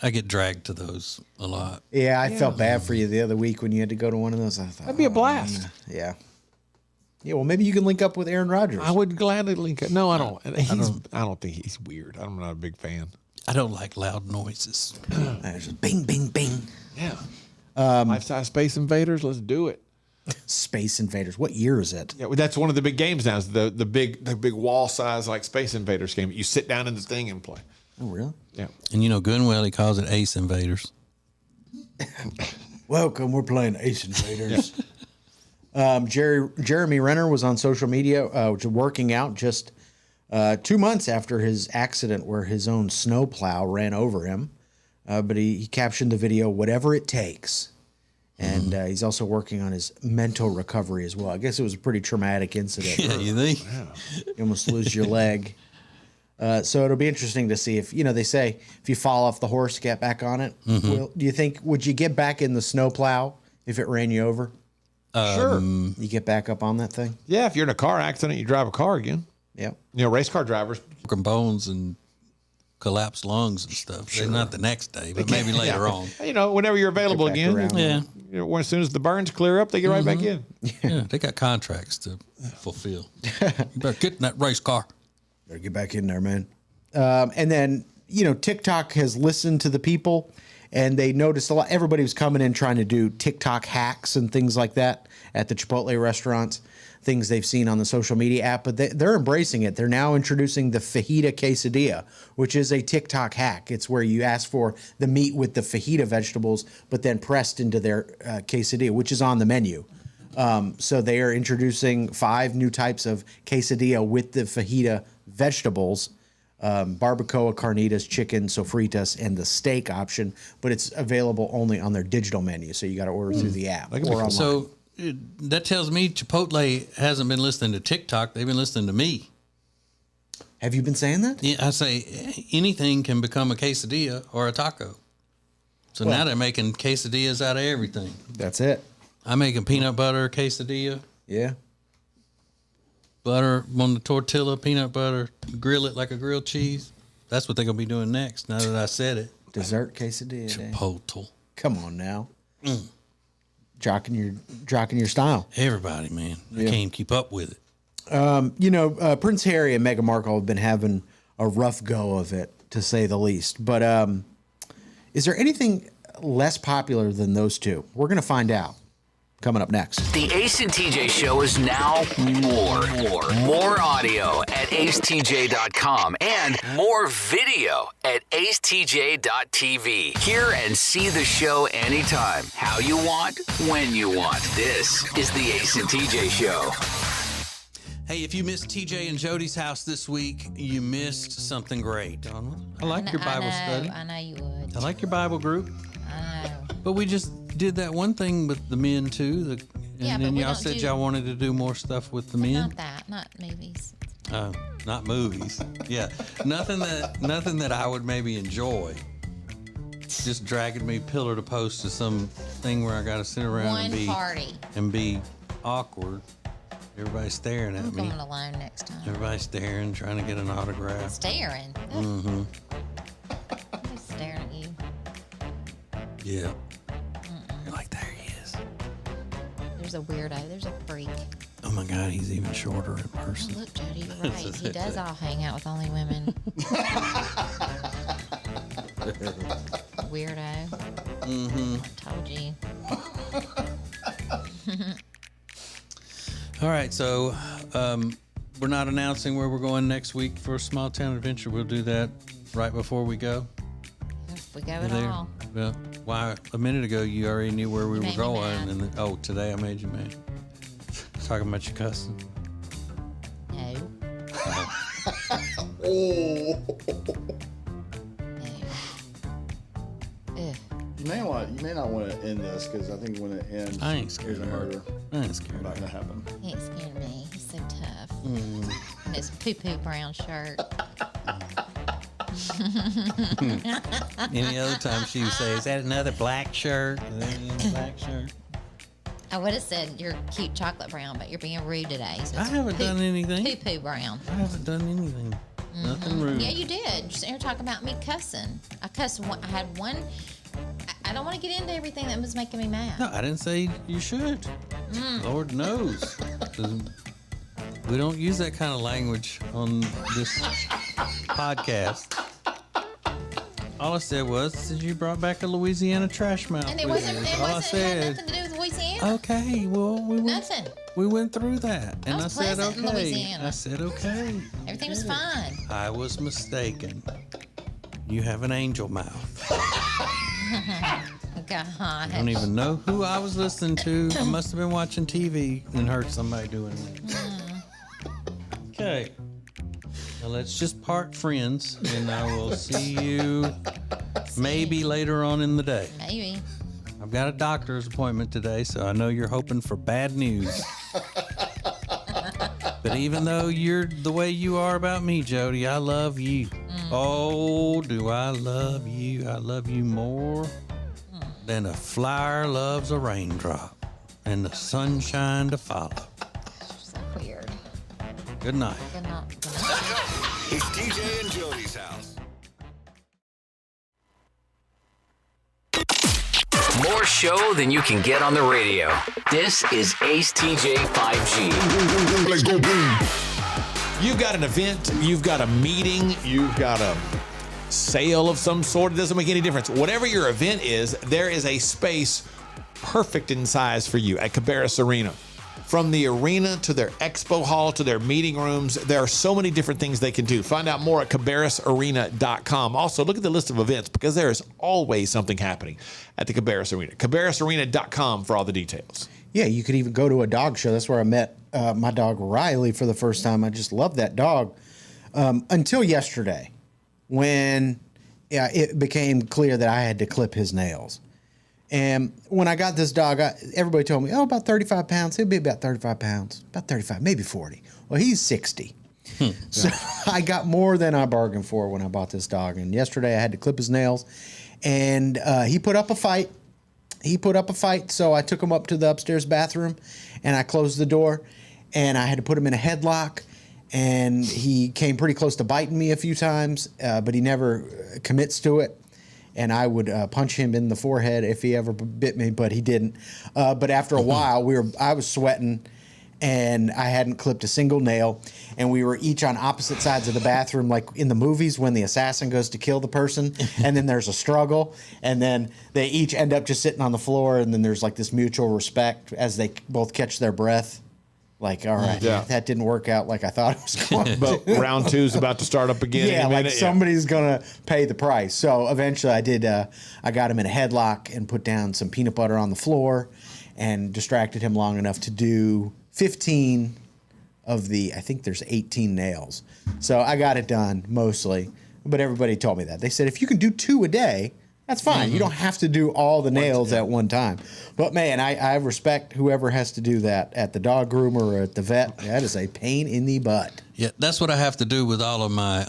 I get dragged to those a lot. Yeah, I felt bad for you the other week when you had to go to one of those. I thought that'd be a blast. Yeah. Yeah, well, maybe you can link up with Aaron Rodgers. I would gladly link up. No, I don't. I don't think he's weird. I'm not a big fan. I don't like loud noises. There's just bing, bing, bing. Yeah. Life-size Space Invaders. Let's do it. Space Invaders. What year is it? Yeah, that's one of the big games now. Is the big wall size like Space Invaders game. You sit down in the thing and play. Oh, really? Yeah. And you know, Gunwell, he calls it Ace Invaders. Welcome, we're playing Ace Invaders. Jeremy Renner was on social media working out just 2 months after his accident where his own snowplow ran over him. But he captioned the video, "Whatever it takes." And he's also working on his mental recovery as well. I guess it was a pretty traumatic incident. Yeah, you think? You almost lose your leg. So it'll be interesting to see if, they say if you fall off the horse, get back on it. Do you think, would you get back in the snowplow if it ran you over? Sure. You get back up on that thing? Yeah, if you're in a car accident, you drive a car again. Yeah. Race car drivers. Broken bones and collapsed lungs and stuff. Sure. Not the next day, but maybe later on. You know, whenever you're available again. Yeah. You know, as soon as the burns clear up, they get right back in. Yeah, they got contracts to fulfill. You better get in that race car. Better get back in there, man. And then, you know, TikTok has listened to the people, and they noticed a lot. Everybody was coming in trying to do TikTok hacks and things like that at the Chipotle restaurants, things they've seen on the social media app, but they're embracing it. They're now introducing the fajita quesadilla, which is a TikTok hack. It's where you ask for the meat with the fajita vegetables, but then pressed into their quesadilla, which is on the menu. So they are introducing 5 new types of quesadilla with the fajita vegetables, barbacoa, carnitas, chicken, sofritas, and the steak option, but it's available only on their digital menu. So you got to order through the app or online. So that tells me Chipotle hasn't been listening to TikTok. They've been listening to me. Have you been saying that? Yeah, I say anything can become a quesadilla or a taco. So now they're making quesadillas out of everything. That's it. I make a peanut butter quesadilla. Yeah. Butter on the tortilla, peanut butter, grill it like a grilled cheese. That's what they're going to be doing next, now that I said it. Dessert quesadilla. Chipotle. Come on now. Jocking your style. Everybody, man. I can't keep up with it. You know, Prince Harry and Meghan Markle have been having a rough go of it, to say the least. But is there anything less popular than those two? We're going to find out. Coming up next. The Ace and TJ Show is now more audio at acetj.com and more video at acetj.tv. Hear and see the show anytime, how you want, when you want. This is the Ace and TJ Show. Hey, if you missed TJ and Jody's house this week, you missed something great. I like your Bible study. I know you would. I like your Bible group. I know. But we just did that one thing with the men too. And then y'all said y'all wanted to do more stuff with the men. Not that, not movies. Oh, not movies. Yeah, nothing that I would maybe enjoy. Just dragging me pillar to post to some thing where I got to sit around and be awkward. Everybody's staring at me. I'm going alone next time. Everybody's staring, trying to get an autograph. Staring. Mm-hmm. I'm staring at you. Yeah. You're like, there he is. There's a weirdo. There's a freak. Oh my God, he's even shorter in person. Oh, look, Jody, you're right. He does all hang out with only women. Weirdo. Mm-hmm. I told you. All right, so we're not announcing where we're going next week for a small town adventure. We'll do that right before we go. If we go at all. Well, why a minute ago you already knew where we were going, and then, today I made you mad. Talking about your cussing. No. Oh. No. You may not want to end this because I think when it ends, I ain't scared there's a murder. I ain't scared. Not gonna happen. He ain't scared of me. He's so tough. And his poo-poo brown shirt. Any other time she would say, "Is that another black shirt?" Black shirt. I would have said you're cute chocolate brown, but you're being rude today. So I haven't done anything. Poo-poo brown. I haven't done anything. Nothing rude. Yeah, you did. You're talking about me cussing. I cussed. I had one. I don't want to get into everything that was making me mad. No, I didn't say you should. Lord knows. We don't use that kind of language on this podcast. All I said was you brought back a Louisiana trash mouth. And it wasn't. It had nothing to do with Louisiana. Okay, well Nothing. We went through that, and I said pleasant in okay. Louisiana. I said okay. Everything was fine. I was mistaken. You have an angel mouth. God. I don't even know who I was listening to. I must have been watching TV and heard somebody doing that. Okay. Well, let's just part friends, and I will see you maybe later on in the day. Maybe. I've got a doctor's appointment today, so I know you're hoping for bad news. But even though you're the way you are about me, Jody, I love you. Oh, do I love you? I love you more than a flower loves a raindrop and the sunshine to follow. So weird. Good night. Good night. It's TJ and Jody's house. show than you can get on the radio. This is Ace TJ 5G. Let's go, boom. You've got an event, you've got a meeting, you've got a sale of some sort. It doesn't make any difference. Whatever your event is, there is a space perfect in size for you at Cabarrus Arena. From the arena to their expo hall to their meeting rooms, there are so many different things they can do. Find out more at cabarrusarena.com. Also, look at the list of events because there is always something happening at the Cabarrus Arena. cabarrusarena.com for all the details. Yeah, you could even go to a dog show. That's where I met my dog Riley for the first time. I just love that dog until yesterday when it became clear that I had to clip his nails. And when I got this dog, everybody told me, oh, about 35 pounds. He'll be about 35 pounds, about 35, maybe 40. Well, he's 60. So I got more than I bargained for when I bought this dog. And yesterday I had to clip his nails. And he put up a fight. So I took him up to the upstairs bathroom and I closed the door. And I had to put him in a headlock. And he came pretty close to biting me a few times, but he never commits to it. And I would punch him in the forehead if he ever bit me, but he didn't. But after a while, I was sweating, and I hadn't clipped a single nail, and we were each on opposite sides of the bathroom, like in the movies when the assassin goes to kill the person, and then there's a struggle, and then they each end up just sitting on the floor, and then there's like this mutual respect as they both catch their breath. Like, all right, that didn't work out like I thought it was going to. But round 2 is about to start up again. Yeah, like somebody's going to pay the price. So eventually I did, I got him in a headlock and put down some peanut butter on the floor and distracted him long enough to do 15 of I think there's 18 nails. So I got it done mostly, but everybody told me that. They said, if you can do 2 a day, that's fine. You don't have to do all the nails at one time. But, man, I respect whoever has to do that at the dog groomer or at the vet. That is a pain in the butt. Yeah, that's what I have to do with all of my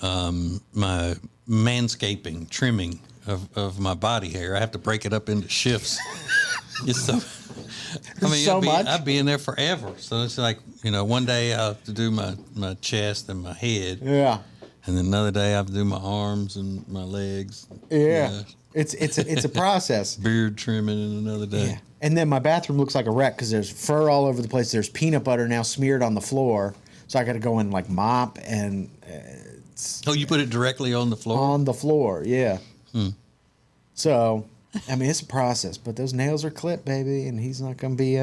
my manscaping, trimming of my body hair. I have to break it up into shifts. It's so, I mean, I'd be in there forever. So it's like, one day I have to do my chest and my head. Yeah. And then another day I have to do my arms and my legs. Yeah. It's a process. Beard trimming in another day. Yeah. And then my bathroom looks like a wreck because there's fur all over the place. There's peanut butter now smeared on the floor. So I got to go and like mop and. You put it directly on the floor? On the floor, yeah. So, I mean, it's a process, but those nails are clipped, baby, and he's not going to be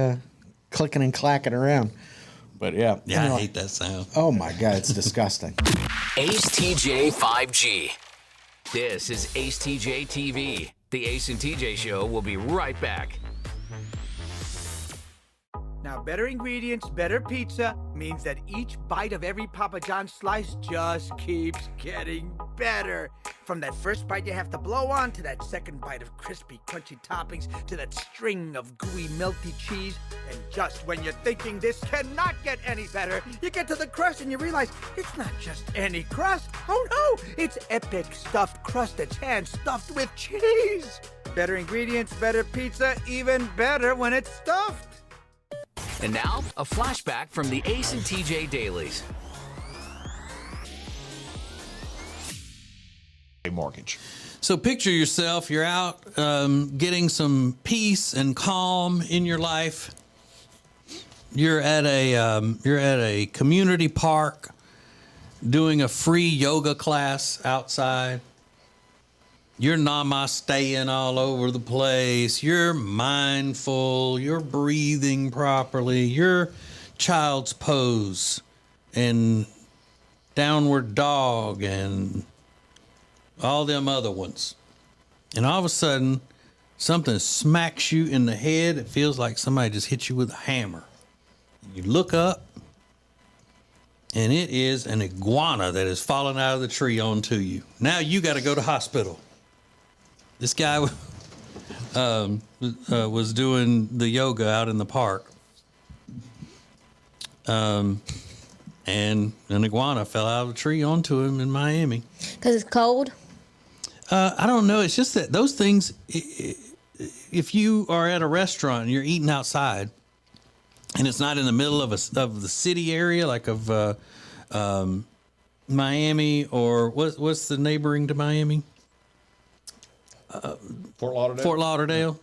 clicking and clacking around. But yeah. Yeah, I hate that sound. Oh my God, it's disgusting. Ace TJ 5G. This is Ace TJ TV. The Ace and TJ Show will be right back. Now, better ingredients, better pizza means that each bite of every Papa John's slice just keeps getting better. From that first bite you have to blow on, to that second bite of crispy, crunchy toppings, to that string of gooey, melty cheese. And just when you're thinking this cannot get any better, you get to the crust and you realize it's not just any crust. Oh no, it's epic stuffed crust that's hand-stuffed with cheese. Better ingredients, better pizza, even better when it's stuffed. And now, a flashback from the Ace and TJ Dailies. Mortgage. So picture yourself, you're out getting some peace and calm in your life. You're at a community park doing a free yoga class outside. You're namasteing all over the place. You're mindful. You're breathing properly. You're child's pose and downward dog and all them other ones. And all of a sudden, something smacks you in the head. It feels like somebody just hit you with a hammer. You look up, and it is an iguana that has fallen out of the tree onto you. Now you got to go to hospital. This guy was doing the yoga out in the park. And an iguana fell out of a tree onto him in Miami. Because it's cold? I don't know. It's just that those things, if you are at a restaurant and you're eating outside and it's not in the middle of the city area, like of Miami, or what's the neighboring to Miami? Fort Lauderdale. Fort Lauderdale.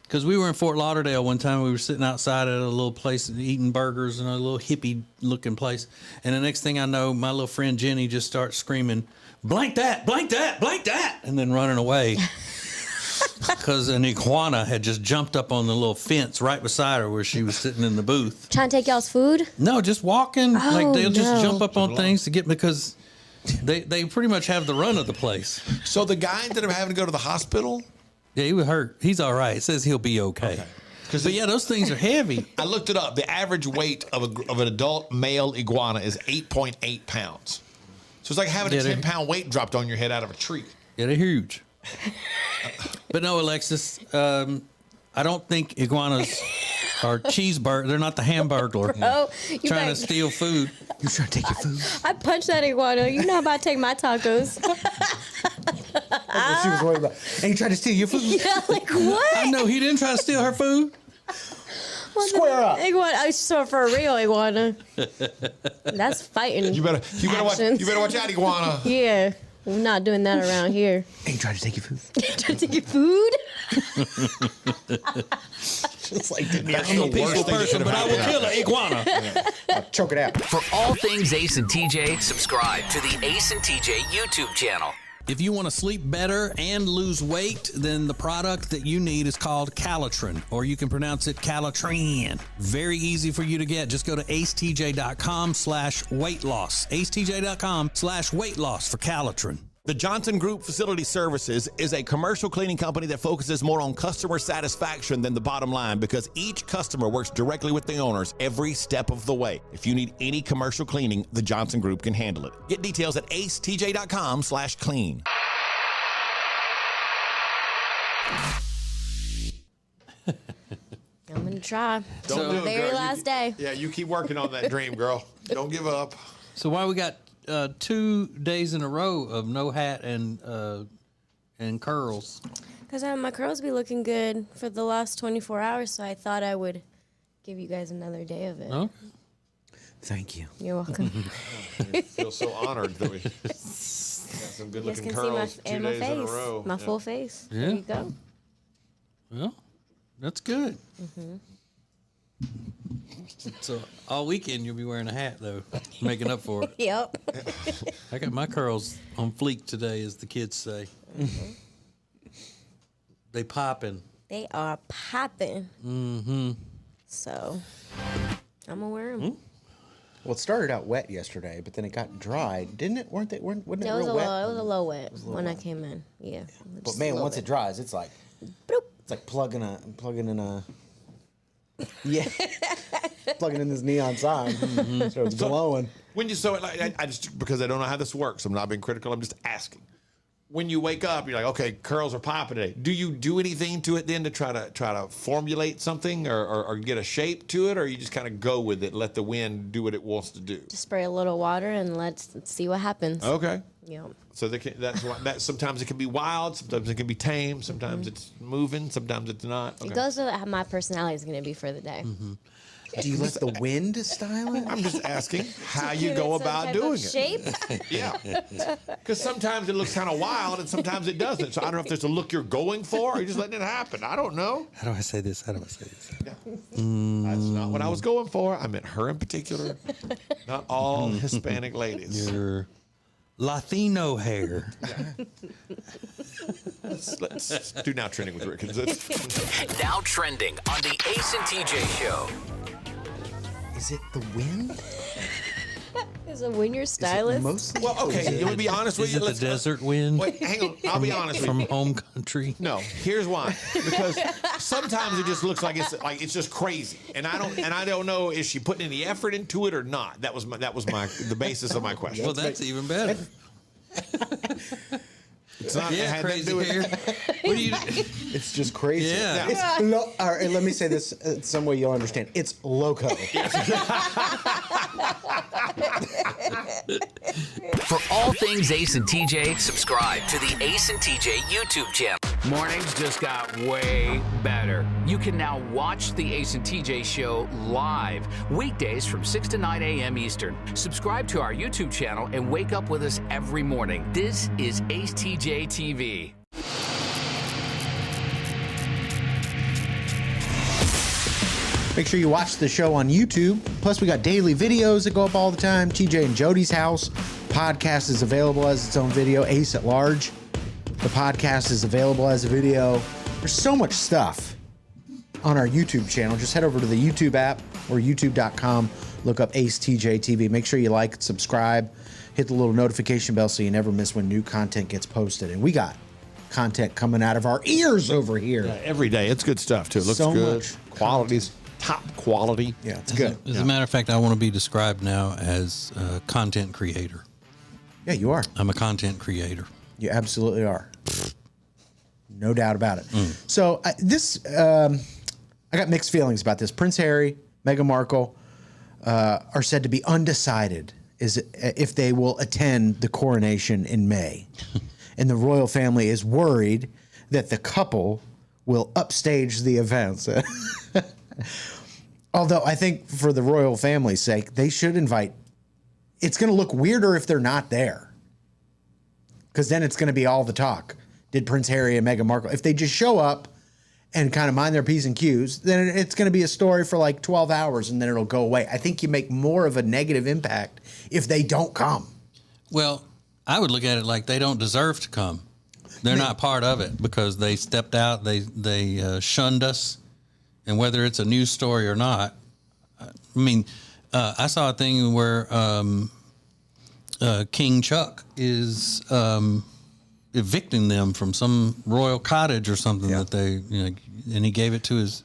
Because we were in Fort Lauderdale one time. We were sitting outside at a little place eating burgers in a little hippie-looking place. And the next thing I know, my little friend Jenny just starts screaming, blank that, blank that, blank that, and then running away. Because an iguana had just jumped up on the little fence right beside her where she was sitting in the booth. Trying to take y'all's food? No, just walking. Oh, like they'll just no. jump up on things to get, because they pretty much have the run of the place. So the guy that are having to go to the hospital? Yeah, he was hurt. He's all right. It says he'll be okay. But yeah, those things are heavy. I looked it up. The average weight of an adult male iguana is 8.8 pounds. So it's like having a 10-pound weight dropped on your head out of a tree. Yeah, they're huge. But no, Alexis, I don't think iguanas are cheeseburger. They're not the Hamburglar. Bro, you trying to better- steal food. You trying to take your food? I punched that iguana. You know how about to take my tacos. That's what she was worried about. And he tried to steal your food? Yeah, like what? I know he didn't try to steal her food. Square up. Iguana. I saw for a real iguana. That's fighting. You better watch out, iguana. Yeah, we're not doing that around here. And he tried to take your food? Trying to take your food? Just like the I'm a peaceful person, but I will kill an iguana. I'll choke it out. For all things Ace and TJ, subscribe to the Ace and TJ YouTube channel. If you want to sleep better and lose weight, then the product that you need is called Calitrin, or you can pronounce it Calitrin. Very easy for you to get. Just go to acetj.com/weight loss. acetj.com/weight loss for Calitrin. The Johnson Group Facility Services is a commercial cleaning company that focuses more on customer satisfaction than the bottom line, because each customer works directly with the owners every step of the way. If you need any commercial cleaning, the Johnson Group can handle it. Get details at acetj.com/clean. I'm going to try. Don't do it, Very girl. last day. Yeah, you keep working on that dream, girl. Don't give up. So why we got 2 days in a row of no hat and curls? Because my curls be looking good for the last 24 hours, so I thought I would give you guys another day of it. Oh. Thank you. You're welcome. I feel so honored that we got some good You guys looking can see my, curls 2 and my days in a face, row. my full face. Yeah. There you go. Well, that's good. Mm-hmm. So all weekend you'll be wearing a hat, though, making up for it. Yep. I got my curls on fleek today, as the kids say. Mm-hmm. They popping. They are popping. Mm-hmm. So I'm gonna wear them. Well, it started out wet yesterday, but then it got dry, didn't it? Wasn't it No, it was real a wet? low. It was a low wet was a little when wet. I came in. Yeah. But Just a man, little once bit. it dries, it's like it's like plugging in a plugging in this neon sign. So it's glowing. When you I just, because I don't know how this works, I'm not being critical. I'm just asking. When you wake up, you're like, okay, curls are popping today. Do you do anything to it then to try to formulate something or get a shape to it, or you just kind of go with it, let the wind do what it wants to do? Just spray a little water and let's see what happens. Okay. Yep. So that's why that sometimes it can be wild, sometimes it can be tame, sometimes it's moving, sometimes it's not. Okay. It goes with how my personality is going to be for the day. Do you let the wind style it? I'm just asking how you Give go it some about type doing of it. shape? Yeah. Because sometimes it looks kind of wild and sometimes it doesn't. So I don't know if there's a look you're going for or you're just letting it happen. I don't know. How do I say this? How do I say this? Yeah. That's not what I was going for. I meant her in particular, not all Hispanic ladies. Your Latino hair. Let's do Now Trending with Rick. Now trending on the Ace and TJ Show. Is it the wind? Is it when you're stylist? Well, okay, let me be honest with Is you. it the Let's- desert wind? Wait, hang on. I'll be honest with From you. home country. No, here's why. Because sometimes it just looks like it's just crazy, and I don't know is she putting any effort into it or not. That was the basis of my question. Well, that's even better. It's not. Yeah, it had nothing to crazy do with- hair. What do you? It's just crazy. Yeah. It's all right, let me say this some way you'll understand. It's loco. For all things Ace and TJ, subscribe to the Ace and TJ YouTube channel. Mornings just got way better. You can now watch the Ace and TJ show live, weekdays from 6 to 9 a.m. Eastern. Subscribe to our YouTube channel and wake up with us every morning. This is Ace TJ TV. Make sure you watch the show on YouTube. Plus, we got daily videos that go up all the time. TJ and Jody's House podcast is available as its own video. Ace at Large, the podcast is available as a video. There's so much stuff on our YouTube channel. Just head over to the YouTube app or youtube.com. Look up Ace TJ TV. Make sure you like, subscribe, hit the little notification bell so you never miss when new content gets posted. And we got content coming out of our ears over here. Yeah, every day. It's good stuff, too. It looks So good. much Quality's top quality. Yeah, it's good. As a matter of fact, I want to be described now as a content creator. Yeah, you are. I'm a content creator. You absolutely are. No doubt about it. So I got mixed feelings about this. Prince Harry, Meghan Markle are said to be undecided if they will attend the coronation in May. And the royal family is worried that the couple will upstage the events. Although I think for the royal family's sake, they should invite. It's going to look weirder if they're not there. Because then it's going to be all the talk. Did Prince Harry and Meghan Markle? If they just show up and kind of mind their P's and Q's, then it's going to be a story for like 12 hours and then it'll go away. I think you make more of a negative impact if they don't come. Well, I would look at it like they don't deserve to come. They're not part of it because they stepped out, they shunned us, and whether it's a news story or not, I mean, I saw a thing where King Chuck is evicting them from some royal cottage or something that they, and he gave it to his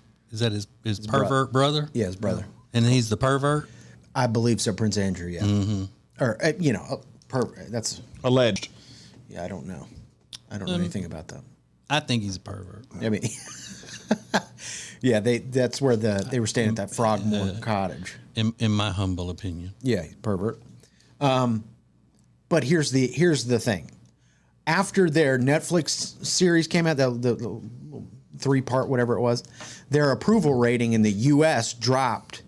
pervert brother? Yeah, his brother. And he's the pervert? I believe so, Prince Andrew, yeah. Mm-hmm. Or, that's alleged. Yeah, I don't know. I don't know anything about that. I think he's a pervert. I mean, yeah, that's where they were staying at that Frogmore cottage. In my humble opinion. Yeah, pervert. But here's the thing. After their Netflix series came out, the 3-part, whatever it was, their approval rating in the U.S. dropped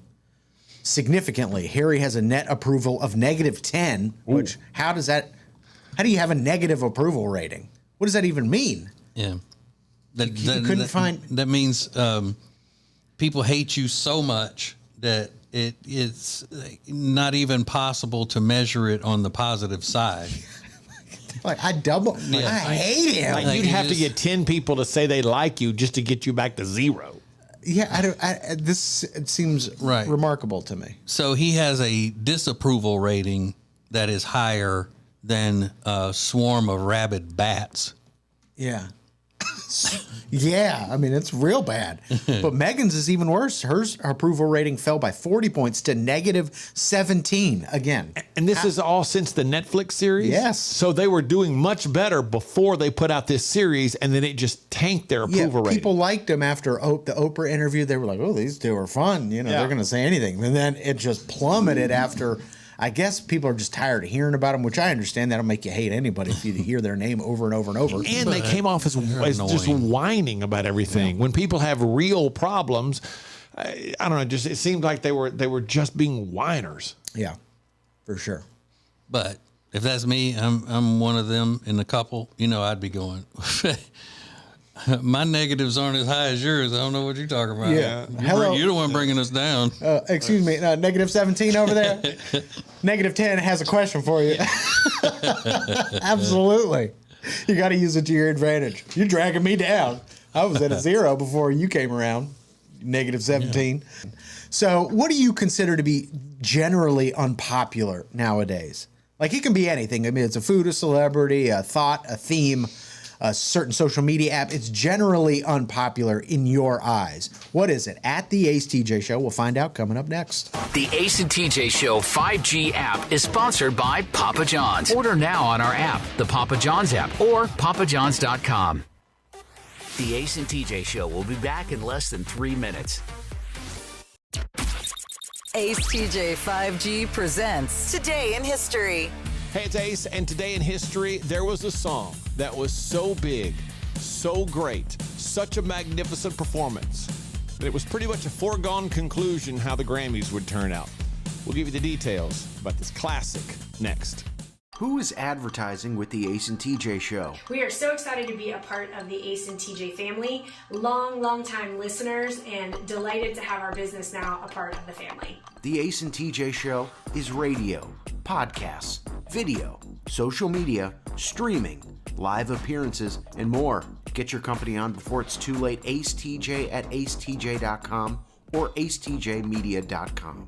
significantly. Harry has a net approval of -10, which how do you have a negative approval rating? What does that even mean? Yeah. That means people hate you so much that it's not even possible to measure it on the positive side. Like I hate him. Like you'd have to get 10 people to say they like you just to get you back to 0. Yeah, it seems remarkable to me. So he has a disapproval rating that is higher than a swarm of rabid bats. Yeah. Yeah, I mean, it's real bad. But Meghan's is even worse. Her approval rating fell by 40 points to -17 again. And this is all since the Netflix series? Yes. So they were doing much better before they put out this series, and then it just tanked their approval rating. People liked them after the Oprah interview. They were like, oh, these two are fun. They're going to say anything. And then it just plummeted after... I guess people are just tired of hearing about them, which I understand. That'll make you hate anybody if you hear their name over and over and over. And they came off as just whining about everything. Yeah. When people have real problems, I don't know. Just it seemed like they were just being whiners. Yeah, for sure. But if that's me, I'm one of them in the couple. I'd be going. My negatives aren't as high as yours. I don't know what you're talking about. Yeah. You're the one bringing us down. Excuse me, -17 over there. -10 has a question for you. Absolutely. You got to use it to your advantage. You're dragging me down. I was at a 0 before you came around. -17. Yeah. So what do you consider to be generally unpopular nowadays? Like it can be anything. I mean, it's a food, a celebrity, a thought, a theme, a certain social media app. It's generally unpopular in your eyes. What is it? At the Ace TJ Show. We'll find out coming up next. The Ace and TJ Show 5G app is sponsored by Papa John's. Order now on our app, the Papa John's app, or papajohns.com. The Ace and TJ Show will be back in less than 3 minutes. Ace TJ 5G presents Today in History. Hey, it's Ace, and today in history, there was a song that was so big, so great, such a magnificent performance, that it was pretty much a foregone conclusion how the Grammys would turn out. We'll give you the details about this classic next. Who is advertising with the Ace and TJ show? We are so excited to be a part of the Ace and TJ family, long time listeners, and delighted to have our business now a part of the family. The Ace and TJ show is radio, podcasts, video, social media, streaming, live appearances, and more. Get your company on before it's too late. Ace TJ at acetj.com or acetjmedia.com.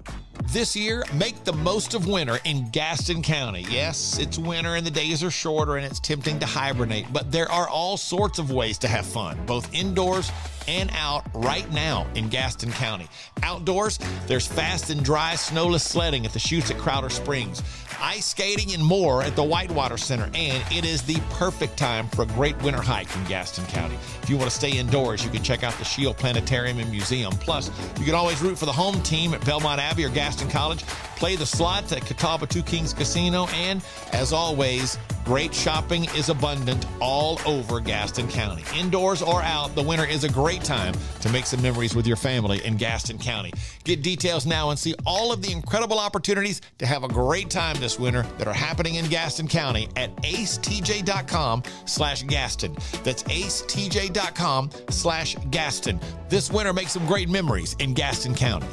This year, make the most of winter in Gaston County. Yes, it's winter and the days are shorter and it's tempting to hibernate, but there are all sorts of ways to have fun, both indoors and out right now in Gaston County. Outdoors, there's fast and dry snowless sledding at the chutes at Crowder Springs, ice skating and more at the Whitewater Center, and it is the perfect time for a great winter hike in Gaston County. If you want to stay indoors, you can check out the Shield Planetarium and Museum. Plus, you can always root for the home team at Belmont Abbey or Gaston College, play the slots at Catawba Two Kings Casino, and as always, great shopping is abundant all over Gaston County. Indoors or out, the winter is a great time to make some memories with your family in Gaston County. Get details now and see all of the incredible opportunities to have a great time this winter that are happening in Gaston County at acetj.com/Gaston. That's acetj.com/Gaston. This winter, make some great memories in Gaston County.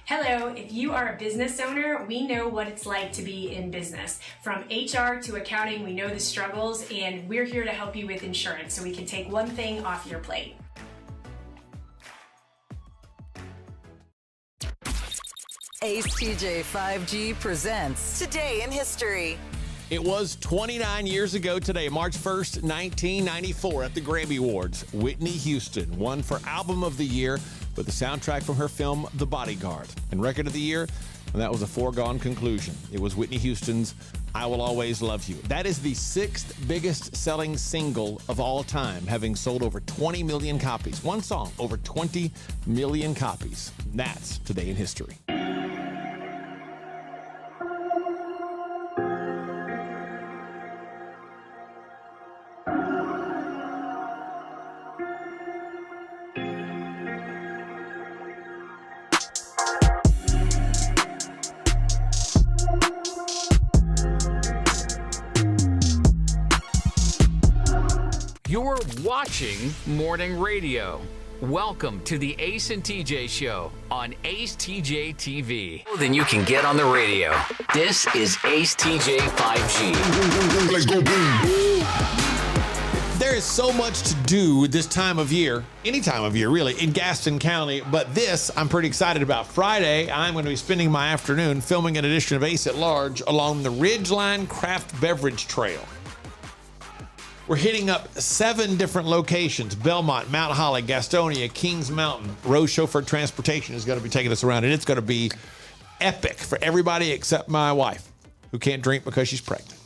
Hello, if you are a business owner, we know what it's like to be in business. From HR to accounting, we know the struggles, and we're here to help you with insurance so we can take one thing off your plate. Ace TJ 5G presents Today in History. It was 29 years ago today, March 1st, 1994, at the Grammy Awards. Whitney Houston won for Album of the Year with the soundtrack from her film The Bodyguard. And Record of the Year, and that was a foregone conclusion. It was Whitney Houston's I Will Always Love You. That is the 6th biggest selling single of all time, having sold over 20 million copies. One song, over 20 million copies. That's Today in History. You're watching Morning Radio. Welcome to the Ace and TJ Show on Ace TJ TV. Then you can get on the radio. This is Ace TJ 5G. Let's go, boom. There is so much to do this time of year, any time of year really, in Gaston County, but this I'm pretty excited about. Friday, I'm going to be spending my afternoon filming an edition of Ace at Large along the Ridgeline Craft Beverage Trail. We're hitting up 7 different locations: Belmont, Mount Holly, Gastonia, Kings Mountain. Rose Chauffeur Transportation is going to be taking us around, and it's going to be epic for everybody except my wife, who can't drink because she's pregnant,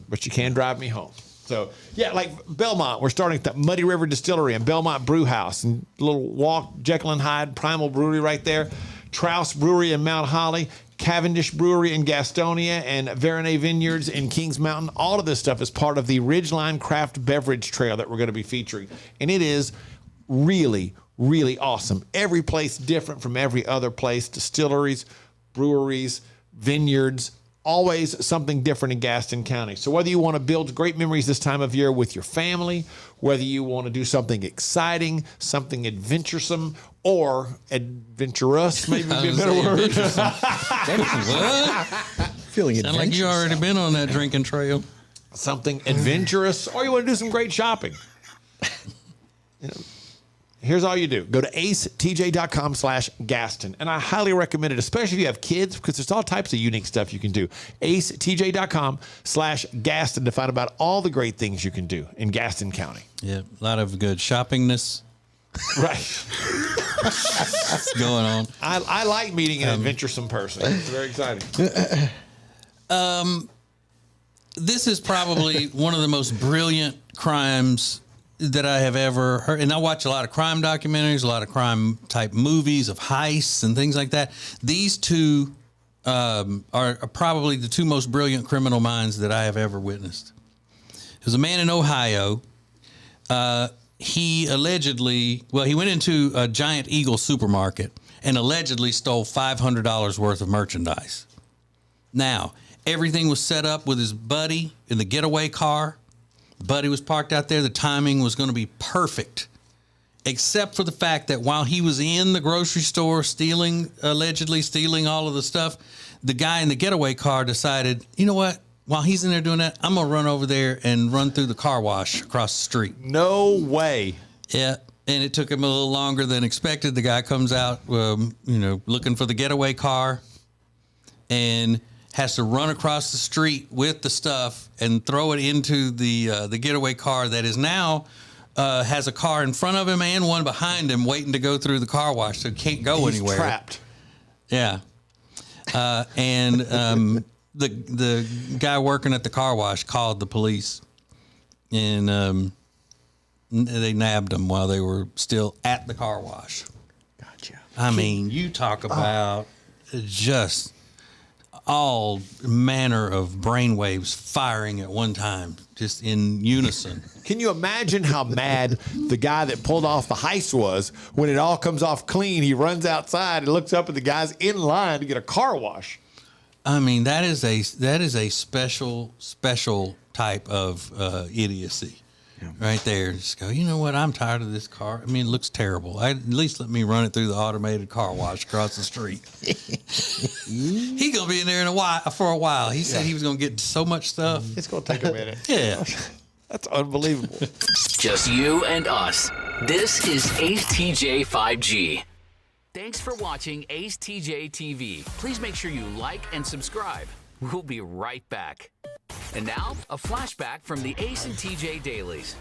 but she can drive me home. So, yeah, like Belmont, we're starting at the Muddy River Distillery and Belmont Brew House, and a little walk, Jekyll and Hyde Primal Brewery right there, Trouse Brewery in Mount Holly, Cavendish Brewery in Gastonia, and Veronay Vineyards in Kings Mountain. All of this stuff is part of the Ridgeline Craft Beverage Trail that we're going to be featuring. And it is really, really awesome. Every place different from every other place. Distilleries, breweries, vineyards, always something different in Gaston County. So whether you want to build great memories this time of year with your family, whether you want to do something exciting, something adventuresome, or adventurous, maybe would be a better word. What? Feeling Sound like you already been on that drinking trail. Something adventurous, or you want to do some great shopping. Here's all you do. Go to acetj.com/Gaston. And I highly recommend it, especially if you have kids, because there's all types of unique stuff you can do. acetj.com/Gaston to find out all the great things you can do in Gaston County. Yeah, a lot of good shoppingness. Right. What's going on? I like meeting an adventuresome person. It's very exciting. This is probably one of the most brilliant crimes that I have ever heard. And I watch a lot of crime documentaries, a lot of crime type movies of heists and things like that. These two are probably the 2 most brilliant criminal minds that I have ever witnessed. There's a man in Ohio. He allegedly, he went into a Giant Eagle supermarket and allegedly stole $500 worth of merchandise. Now, Everything was set up with his buddy in the getaway car. Buddy was parked out there. The timing was going to be perfect, except for the fact that while he was in the grocery store allegedly stealing all of the stuff, the guy in the getaway car decided, you know what? While he's in there doing that, I'm going to run over there and run through the car wash across the street. No way. Yeah. And it took him a little longer than expected. The guy comes out, looking for the getaway car and has to run across the street with the stuff and throw it into the getaway car that is now has a car in front of him and one behind him waiting to go through the car wash, so he can't go anywhere. He's trapped. Yeah. And the guy working at the car wash called the police, and they nabbed him while they were still at the car wash. Gotcha. I mean, you talk about just all manner of brainwaves firing at one time, just in unison. Can you imagine how mad the guy that pulled off the heist was when it all comes off clean? He runs outside and looks up at the guys in line to get a car wash. I mean, that is a special type of idiocy. Yeah. Right there. Just go, you know what? I'm tired of this car. I mean, it looks terrible. At least let me run it through the automated car wash across the street. He's going to be in there for a while. He said he was going to get so much stuff. It's going to take a minute. Yeah. That's unbelievable. Just you and us. This is Ace TJ 5G. Thanks for watching Ace TJ TV. Please make sure you like and subscribe. We'll be right back. And now, a flashback from the Ace and TJ Dailies.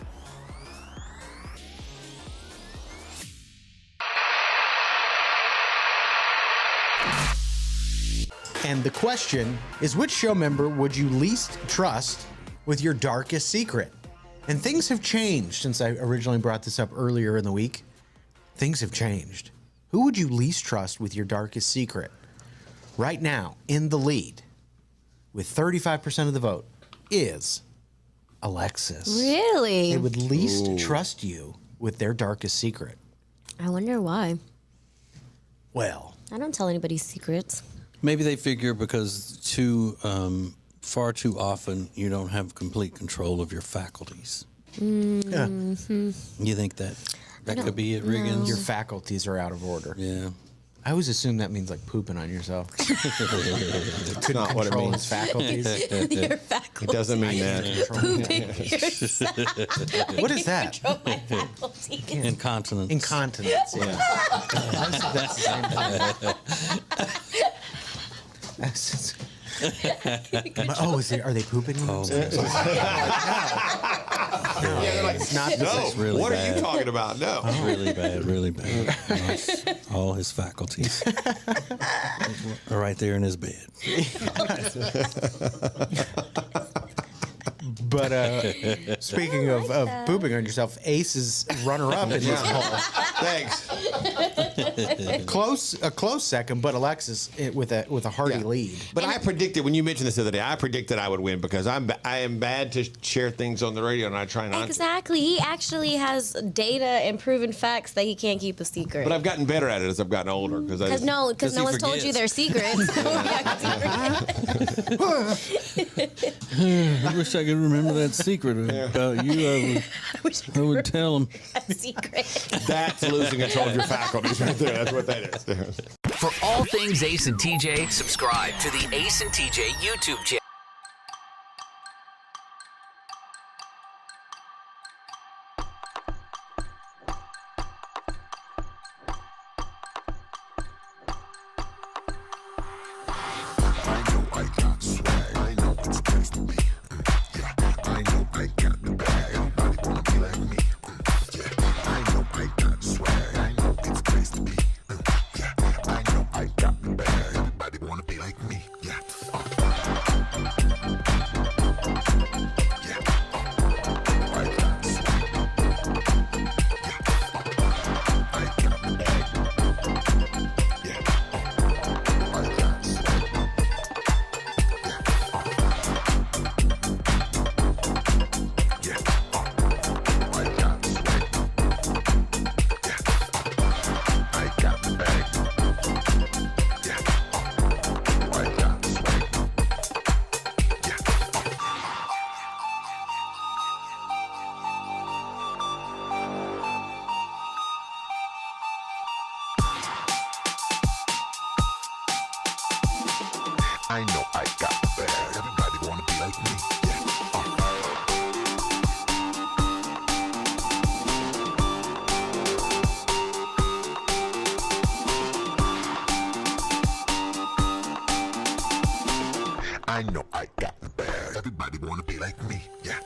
And the question is, which show member would you least trust with your darkest secret? And things have changed since I originally brought this up earlier in the week. Things have changed. Who would you least trust with your darkest secret? Right now, in the lead, with 35% of the vote, is Alexis. Really? They would least trust you with their darkest secret. I wonder why. Well, I don't tell anybody secrets. Maybe they figure because far too often you don't have complete control of your faculties. Mm-hmm. You think that could be it, Riggins? Your faculties are out of order. Yeah. I always assume that means like pooping on yourself. That's not what it means. Faculties. Your faculties. It doesn't mean that. Pooping yourself. What is that? Control my faculties. Incontinence. Incontinence, yeah. That's the same thing. Are they pooping? Yeah, they're like, it's not. No, really what bad. are you talking about? No. Really bad, really bad. All his faculties are right there in his bed. But speaking of pooping on yourself, Ace is runner-up in this poll. Thanks. A close second, but Alexis with a hearty lead. But I predicted, when you mentioned this the other day, I predicted I would win because I am bad to share things on the radio, and I try not to. Exactly. He actually has data and proven facts that he can't keep a secret. But I've gotten better at it as I've gotten older. Because no one's told you their secrets. I wish I could remember that secret about you. I would tell him. A secret. That's losing control of your faculties right there. That's what that is. For all things Ace and TJ, subscribe to the Ace and TJ YouTube channel. I know I got the bag. Everybody wanna be like me. I know I got the bag. Everybody wanna be like me. Yeah.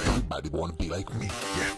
Everybody wanna be like me. Yeah.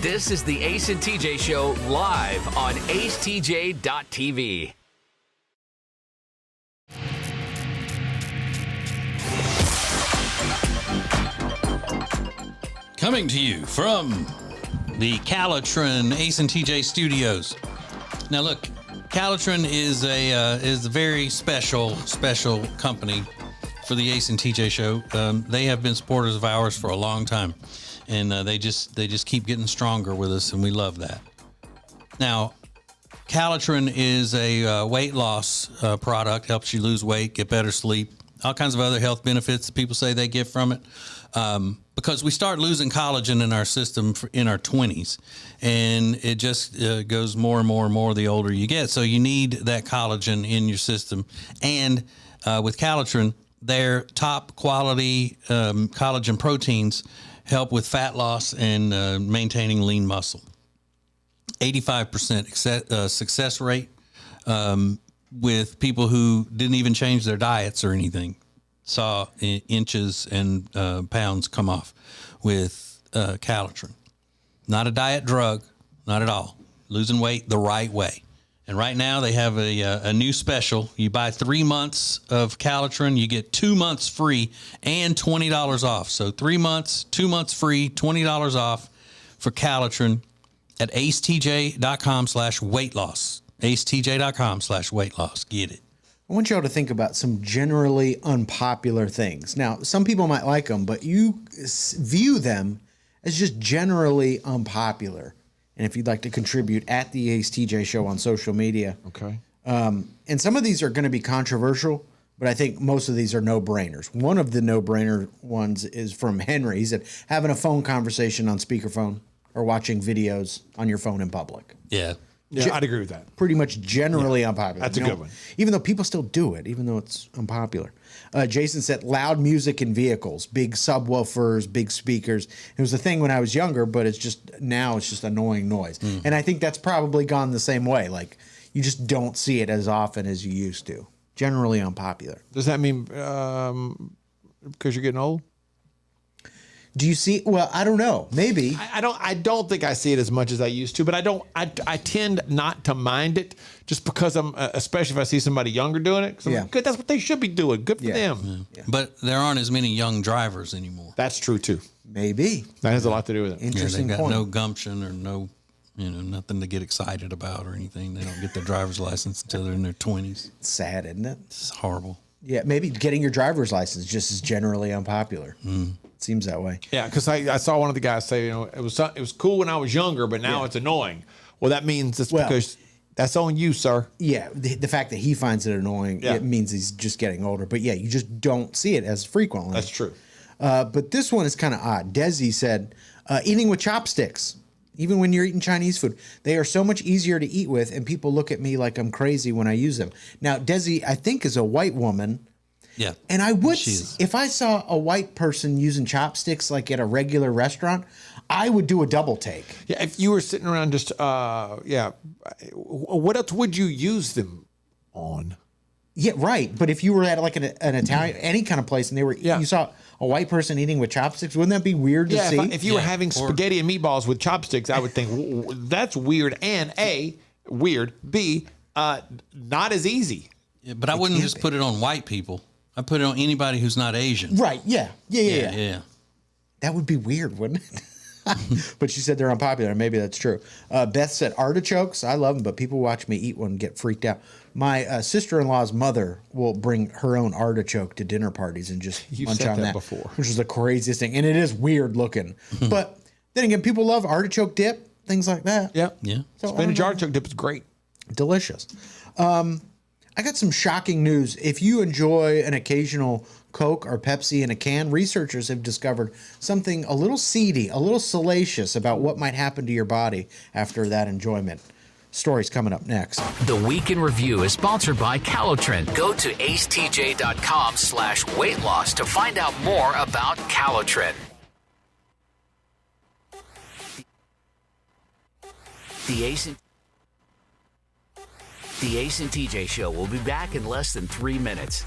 This is the Ace and TJ Show live on acetj.tv. Coming to you from the Calitrin Ace and TJ studios. Now look, Calitrin is a very special company for the Ace and TJ Show. They have been supporters of ours for a long time. And they just keep getting stronger with us, and we love that. Now, Calitrin is a weight loss product, helps you lose weight, get better sleep, all kinds of other health benefits that people say they get from it. Because we start losing collagen in our system in our 20s, and it just goes more and more and more the older you get. So you need that collagen in your system. And with Calitrin, their top quality collagen proteins help with fat loss and maintaining lean muscle. 85% success rate with people who didn't even change their diets or anything. Saw inches and pounds come off with Calitrin. Not a diet drug, not at all. Losing weight the right way. And right now they have a new special. You buy 3 months of Calitrin, you get 2 months free and $20 off. So 3 months, 2 months free, $20 off for Calitrin at acetj.com/weight loss. acetj.com/weight loss. Get it. I want y'all to think about some generally unpopular things. Now, some people might like them, but you view them as just generally unpopular. And if you'd like to contribute at the Ace TJ Show on social media. Okay. And some of these are going to be controversial, but I think most of these are no-brainers. One of the no-brainer ones is from Henry. He said, having a phone conversation on speakerphone or watching videos on your phone in public. Yeah. Yeah, I'd agree with that. Pretty much generally unpopular. That's a good one. Even though people still do it, even though it's unpopular. Jason said loud music in vehicles, big subwoofers, big speakers. It was a thing when I was younger, but it's just now it's just annoying noise. And I think that's probably gone the same way. Like you just don't see it as often as you used to. Generally unpopular. Does that mean because you're getting old? Do you see? Well, I don't know. Maybe I don't think I see it as much as I used to, but I tend not to mind it just because especially if I see somebody younger doing it. Yeah, good. That's what they should be doing. Good for them. Yeah. But there aren't as many young drivers anymore. That's true too. Maybe that has a lot to do with it. Interesting they got point. no gumption or no, nothing to get excited about or anything. They don't get their driver's license until they're in their 20s. It's sad, isn't it? It's horrible. Yeah, maybe getting your driver's license just is generally unpopular. It seems that way. Yeah, because I saw one of the guys say, it was cool when I was younger, but now it's annoying. Well, that means it's because that's on you, sir. Yeah, the fact that he finds it annoying, it means he's just getting older. But yeah, you just don't see it as frequently. That's true. But this one is kind of odd. Desi said, eating with chopsticks, even when you're eating Chinese food, they are so much easier to eat with, and people look at me like I'm crazy when I use them. Now, Desi, I think, is a white woman. Yeah. And I would, if I saw a white person using chopsticks like at a regular restaurant, I would do a double take. Yeah, if you were sitting around just, what else would you use them on? Yeah, right. But if you were at like an Italian, any kind of place, and you saw a white person eating with chopsticks, wouldn't that be weird to see? If you were having spaghetti and meatballs with chopsticks, I would think that's weird. And A, weird. B, not as easy. Yeah, but I wouldn't just put it on white people. I put it on anybody who's not Asian. Right. Yeah. That would be weird, wouldn't it? But she said they're unpopular. Maybe that's true. Beth said artichokes. I love them, but people watch me eat one and get freaked out. My sister-in-law's mother will bring her own artichoke to dinner parties and just munch on that before, which is the craziest thing. And it is weird looking. But then again, people love artichoke dip, things like that. Yeah. So, spinach artichoke dip is great. Delicious. I got some shocking news. If you enjoy an occasional Coke or Pepsi in a can, researchers have discovered something a little seedy, a little salacious about what might happen to your body after that enjoyment. Stories coming up next. The Week in Review is sponsored by Calotren. Go to acetj.com/weight loss to find out more about Calotren. The Ace and TJ Show will be back in less than 3 minutes.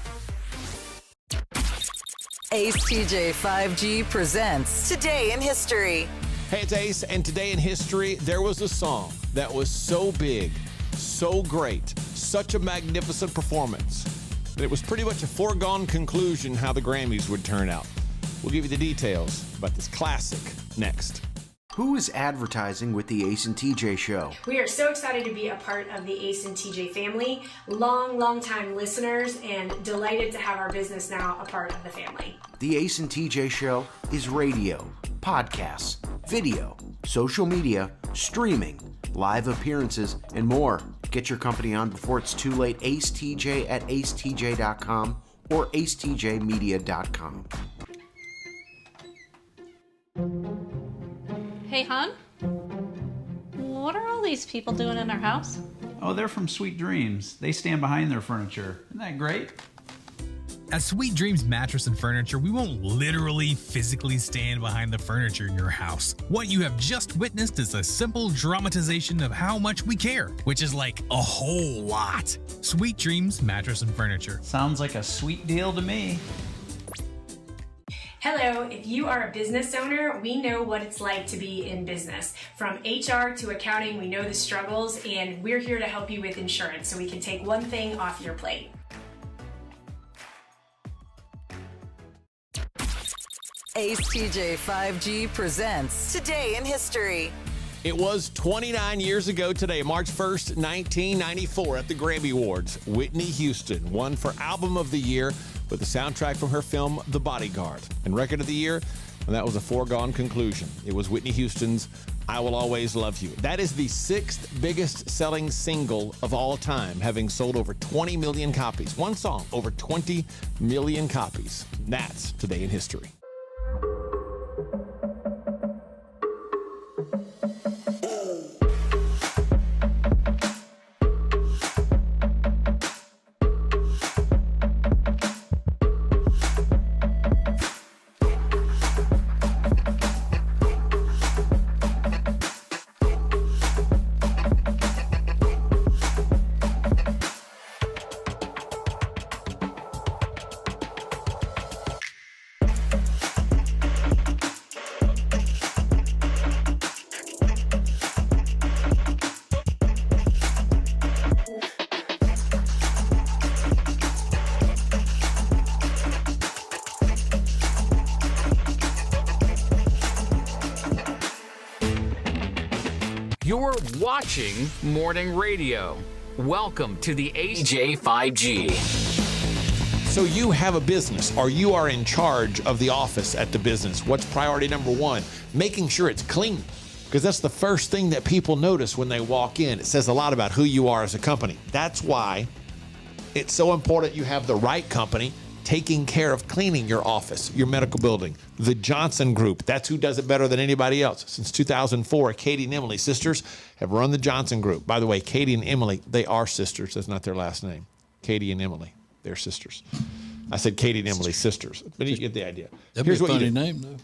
Ace TJ 5G presents Today in History. Hey, it's Ace, and today in history, there was a song that was so big, so great, such a magnificent performance, that it was pretty much a foregone conclusion how the Grammys would turn out. We'll give you the details about this classic next. Who is advertising with the Ace and TJ Show? We are so excited to be a part of the Ace and TJ family, long time listeners, and delighted to have our business now a part of the family. The Ace and TJ Show is radio, podcasts, video, social media, streaming, live appearances, and more. Get your company on before it's too late. Ace TJ at acetj.com or acetjmedia.com. Hey, hon? What are all these people doing in our house? Oh, they're from Sweet Dreams. They stand behind their furniture. Isn't that great? At Sweet Dreams Mattress and Furniture, we won't literally physically stand behind the furniture in your house. What you have just witnessed is a simple dramatization of how much we care, which is like a whole lot. Sweet Dreams Mattress and Furniture. Sounds like a sweet deal to me. Hello, if you are a business owner, we know what it's like to be in business. From HR to accounting, we know the struggles, and we're here to help you with insurance so we can take one thing off your plate. Ace TJ 5G presents Today in History. It was 29 years ago today, March 1st, 1994, at the Grammy Awards. Whitney Houston won for Album of the Year with the soundtrack from her film The Bodyguard. And Record of the Year, and that was a foregone conclusion. It was Whitney Houston's I Will Always Love You. That is the 6th biggest selling single of all time, having sold over 20 million copies. One song, over 20 million copies. That's Today in History. You're watching Morning Radio. Welcome to the AJ 5G. So you have a business, or you are in charge of the office at the business. What's priority number one? Making sure it's clean, because that's the first thing that people notice when they walk in. It says a lot about who you are as a company. That's why it's so important you have the right company taking care of cleaning your office, your medical building. The Johnson Group, that's who does it better than anybody else. Since 2004, Katie and Emily, sisters, have run the Johnson Group. By the way, Katie and Emily, they are sisters. That's not their last name. Katie and Emily, they're sisters. I said Katie and Emily, sisters, but you get the idea. That'd be a funny name, though.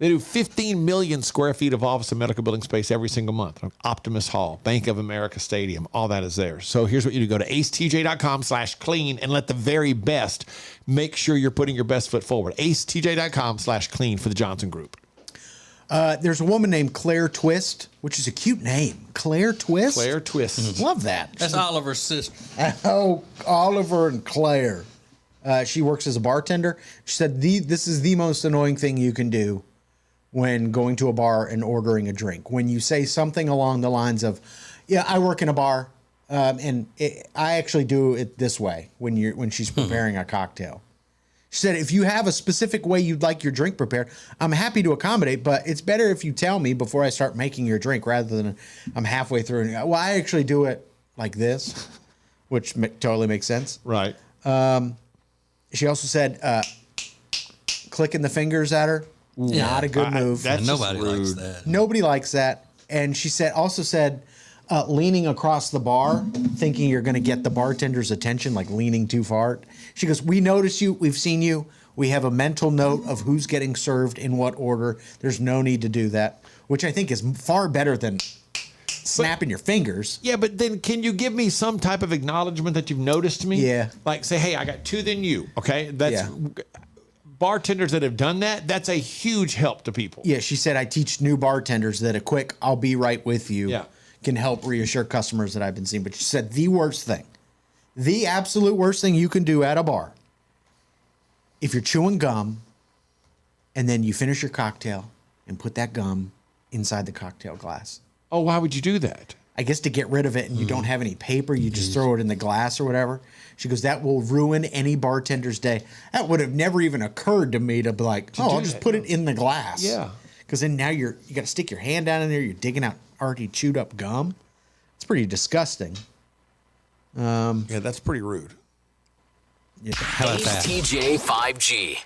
They do 15 million square feet of office and medical building space every single month. Optimus Hall, Bank of America Stadium, all that is there. So here's what you do. Go to acetj.com/clean and let the very best make sure you're putting your best foot forward. acetj.com/clean for the Johnson Group. There's a woman named Claire Twist, which is a cute name. Claire Twist? Claire Twist. Love that. That's Oliver's sister. Oh, Oliver and Claire. She works as a bartender. She said this is the most annoying thing you can do when going to a bar and ordering a drink. When you say something along the lines of, yeah, I work in a bar, and I actually do it this way when she's preparing a cocktail. She said, if you have a specific way you'd like your drink prepared, I'm happy to accommodate, but it's better if you tell me before I start making your drink rather than I'm halfway through. And, well, I actually do it like this, which totally makes sense. Right. She also said, clicking the fingers at her, not a good move. Nobody likes that. Nobody likes that. And she also said, leaning across the bar, thinking you're going to get the bartender's attention, like leaning too far. She goes, we notice you. We've seen you. We have a mental note of who's getting served in what order. There's no need to do that, which I think is far better than snapping your fingers. Yeah, but then can you give me some type of acknowledgement that you've noticed me? Yeah. Like say, hey, I got two than you. Okay. That's bartenders that have done that. That's a huge help to people. Yeah. She said, I teach new bartenders that a quick, I'll be right with you. Yeah. Can help reassure customers that I've been seeing. But she said the absolute worst thing you can do at a bar, if you're chewing gum and then you finish your cocktail and put that gum inside the cocktail glass. Oh, why would you do that? I guess to get rid of it and you don't have any paper, you just throw it in the glass or whatever. She goes, that will ruin any bartender's day. That would have never even occurred to me to be like, I'll just put it in the glass. Yeah. Because then now you got to stick your hand down in there, you're digging out already chewed up gum. It's pretty disgusting. Yeah, that's pretty rude. Yeah, how about that? TJ 5G.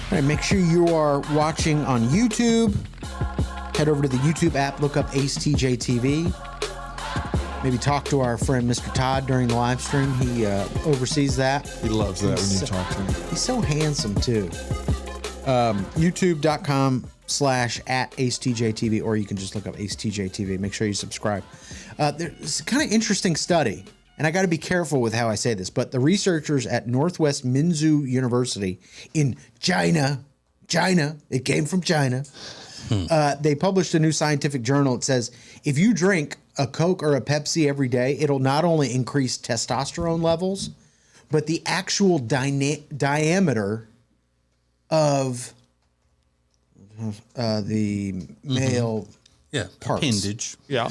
All right, make sure you are watching on YouTube. Head over to the YouTube app, look up Ace TJ TV. Maybe talk to our friend Mr. Todd during the live stream. He oversees that. He loves that when you talk to him. He's so handsome, too. YouTube.com/@AceTJTV, or you can just look up Ace TJ TV. Make sure you subscribe. There's a kind of interesting study, and I got to be careful with how I say this, but the researchers at Northwest Minzu University in China, it came from China. They published a new scientific journal. It says, if you drink a Coke or a Pepsi every day, it'll not only increase testosterone levels, but the actual diameter of the male parts, appendage. Yeah.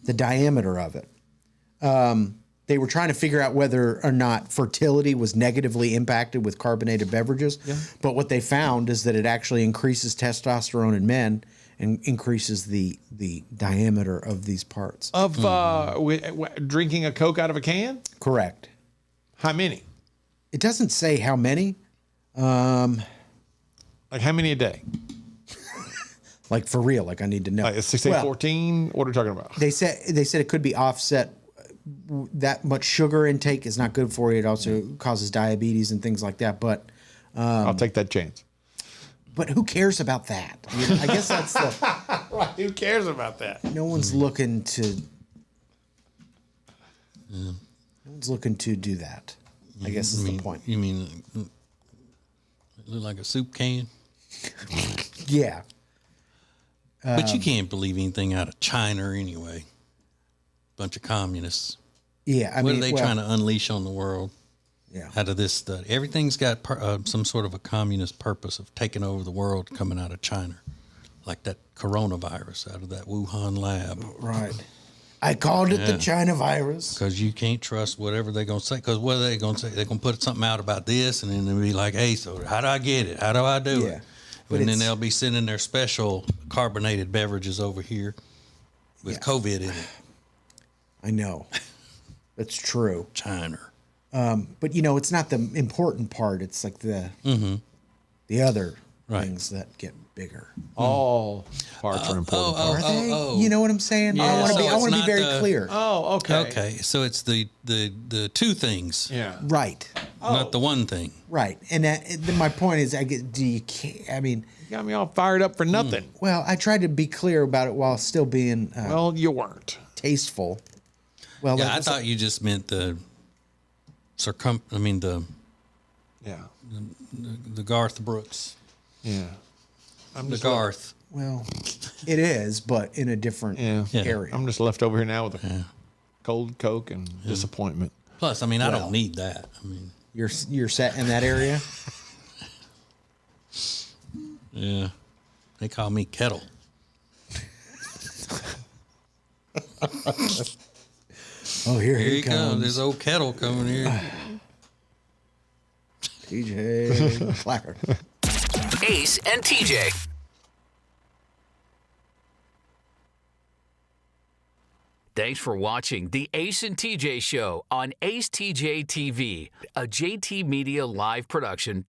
The diameter of it. They were trying to figure out whether or not fertility was negatively impacted with carbonated beverages. Yeah. But what they found is that it actually increases testosterone in men and increases the diameter of these parts. Of drinking a Coke out of a can? Correct. How many? It doesn't say how many. Like how many a day? Like for real, like I need to know. Like 16, 14? What are we talking about? They said it could be offset. That much sugar intake is not good for you. It also causes diabetes and things like that. But I'll take that chance. But who cares about that? I guess that's the right. Who cares about that? No one's looking to. No one's looking to do that. I guess is the point. You mean it look like a soup can? Yeah. But you can't believe anything out of China anyway. Bunch of communists. Yeah, what are they trying to unleash on the world? Yeah. Out of this study, everything's got some sort of a communist purpose of taking over the world coming out of China, like that coronavirus out of that Wuhan lab. Right. I called it the China virus because you can't trust whatever they're gonna say. Because what are they gonna say? They're gonna put something out about this, and then they'll be like, "Hey, so how do I get it? How do I do it?" But And then they'll be sending their special carbonated beverages over here with COVID in it. I know. That's true. China. But it's not the important part. It's like the other things that get bigger. All parts are important. Are they? You know what I'm saying? Yeah, I want to be very clear. Oh, okay. Okay, so it's the two things. Yeah. Right. Not the one thing. Right. And then my point is, you got me all fired up for nothing. Well, I tried to be clear about it while still being you weren't tasteful. Well, I thought you just meant the the Garth Brooks. Yeah. The Garth. Well, it is, but in a different area. I'm just left over here now with a cold Coke and disappointment. Plus, I don't need that. You're set in that area. Yeah, they call me Kettle. Oh, here he comes. comes. This old Kettle coming here. TJ Slacker. Ace and TJ. Thanks for watching the Ace and TJ Show on Ace TJ TV, a JT Media live production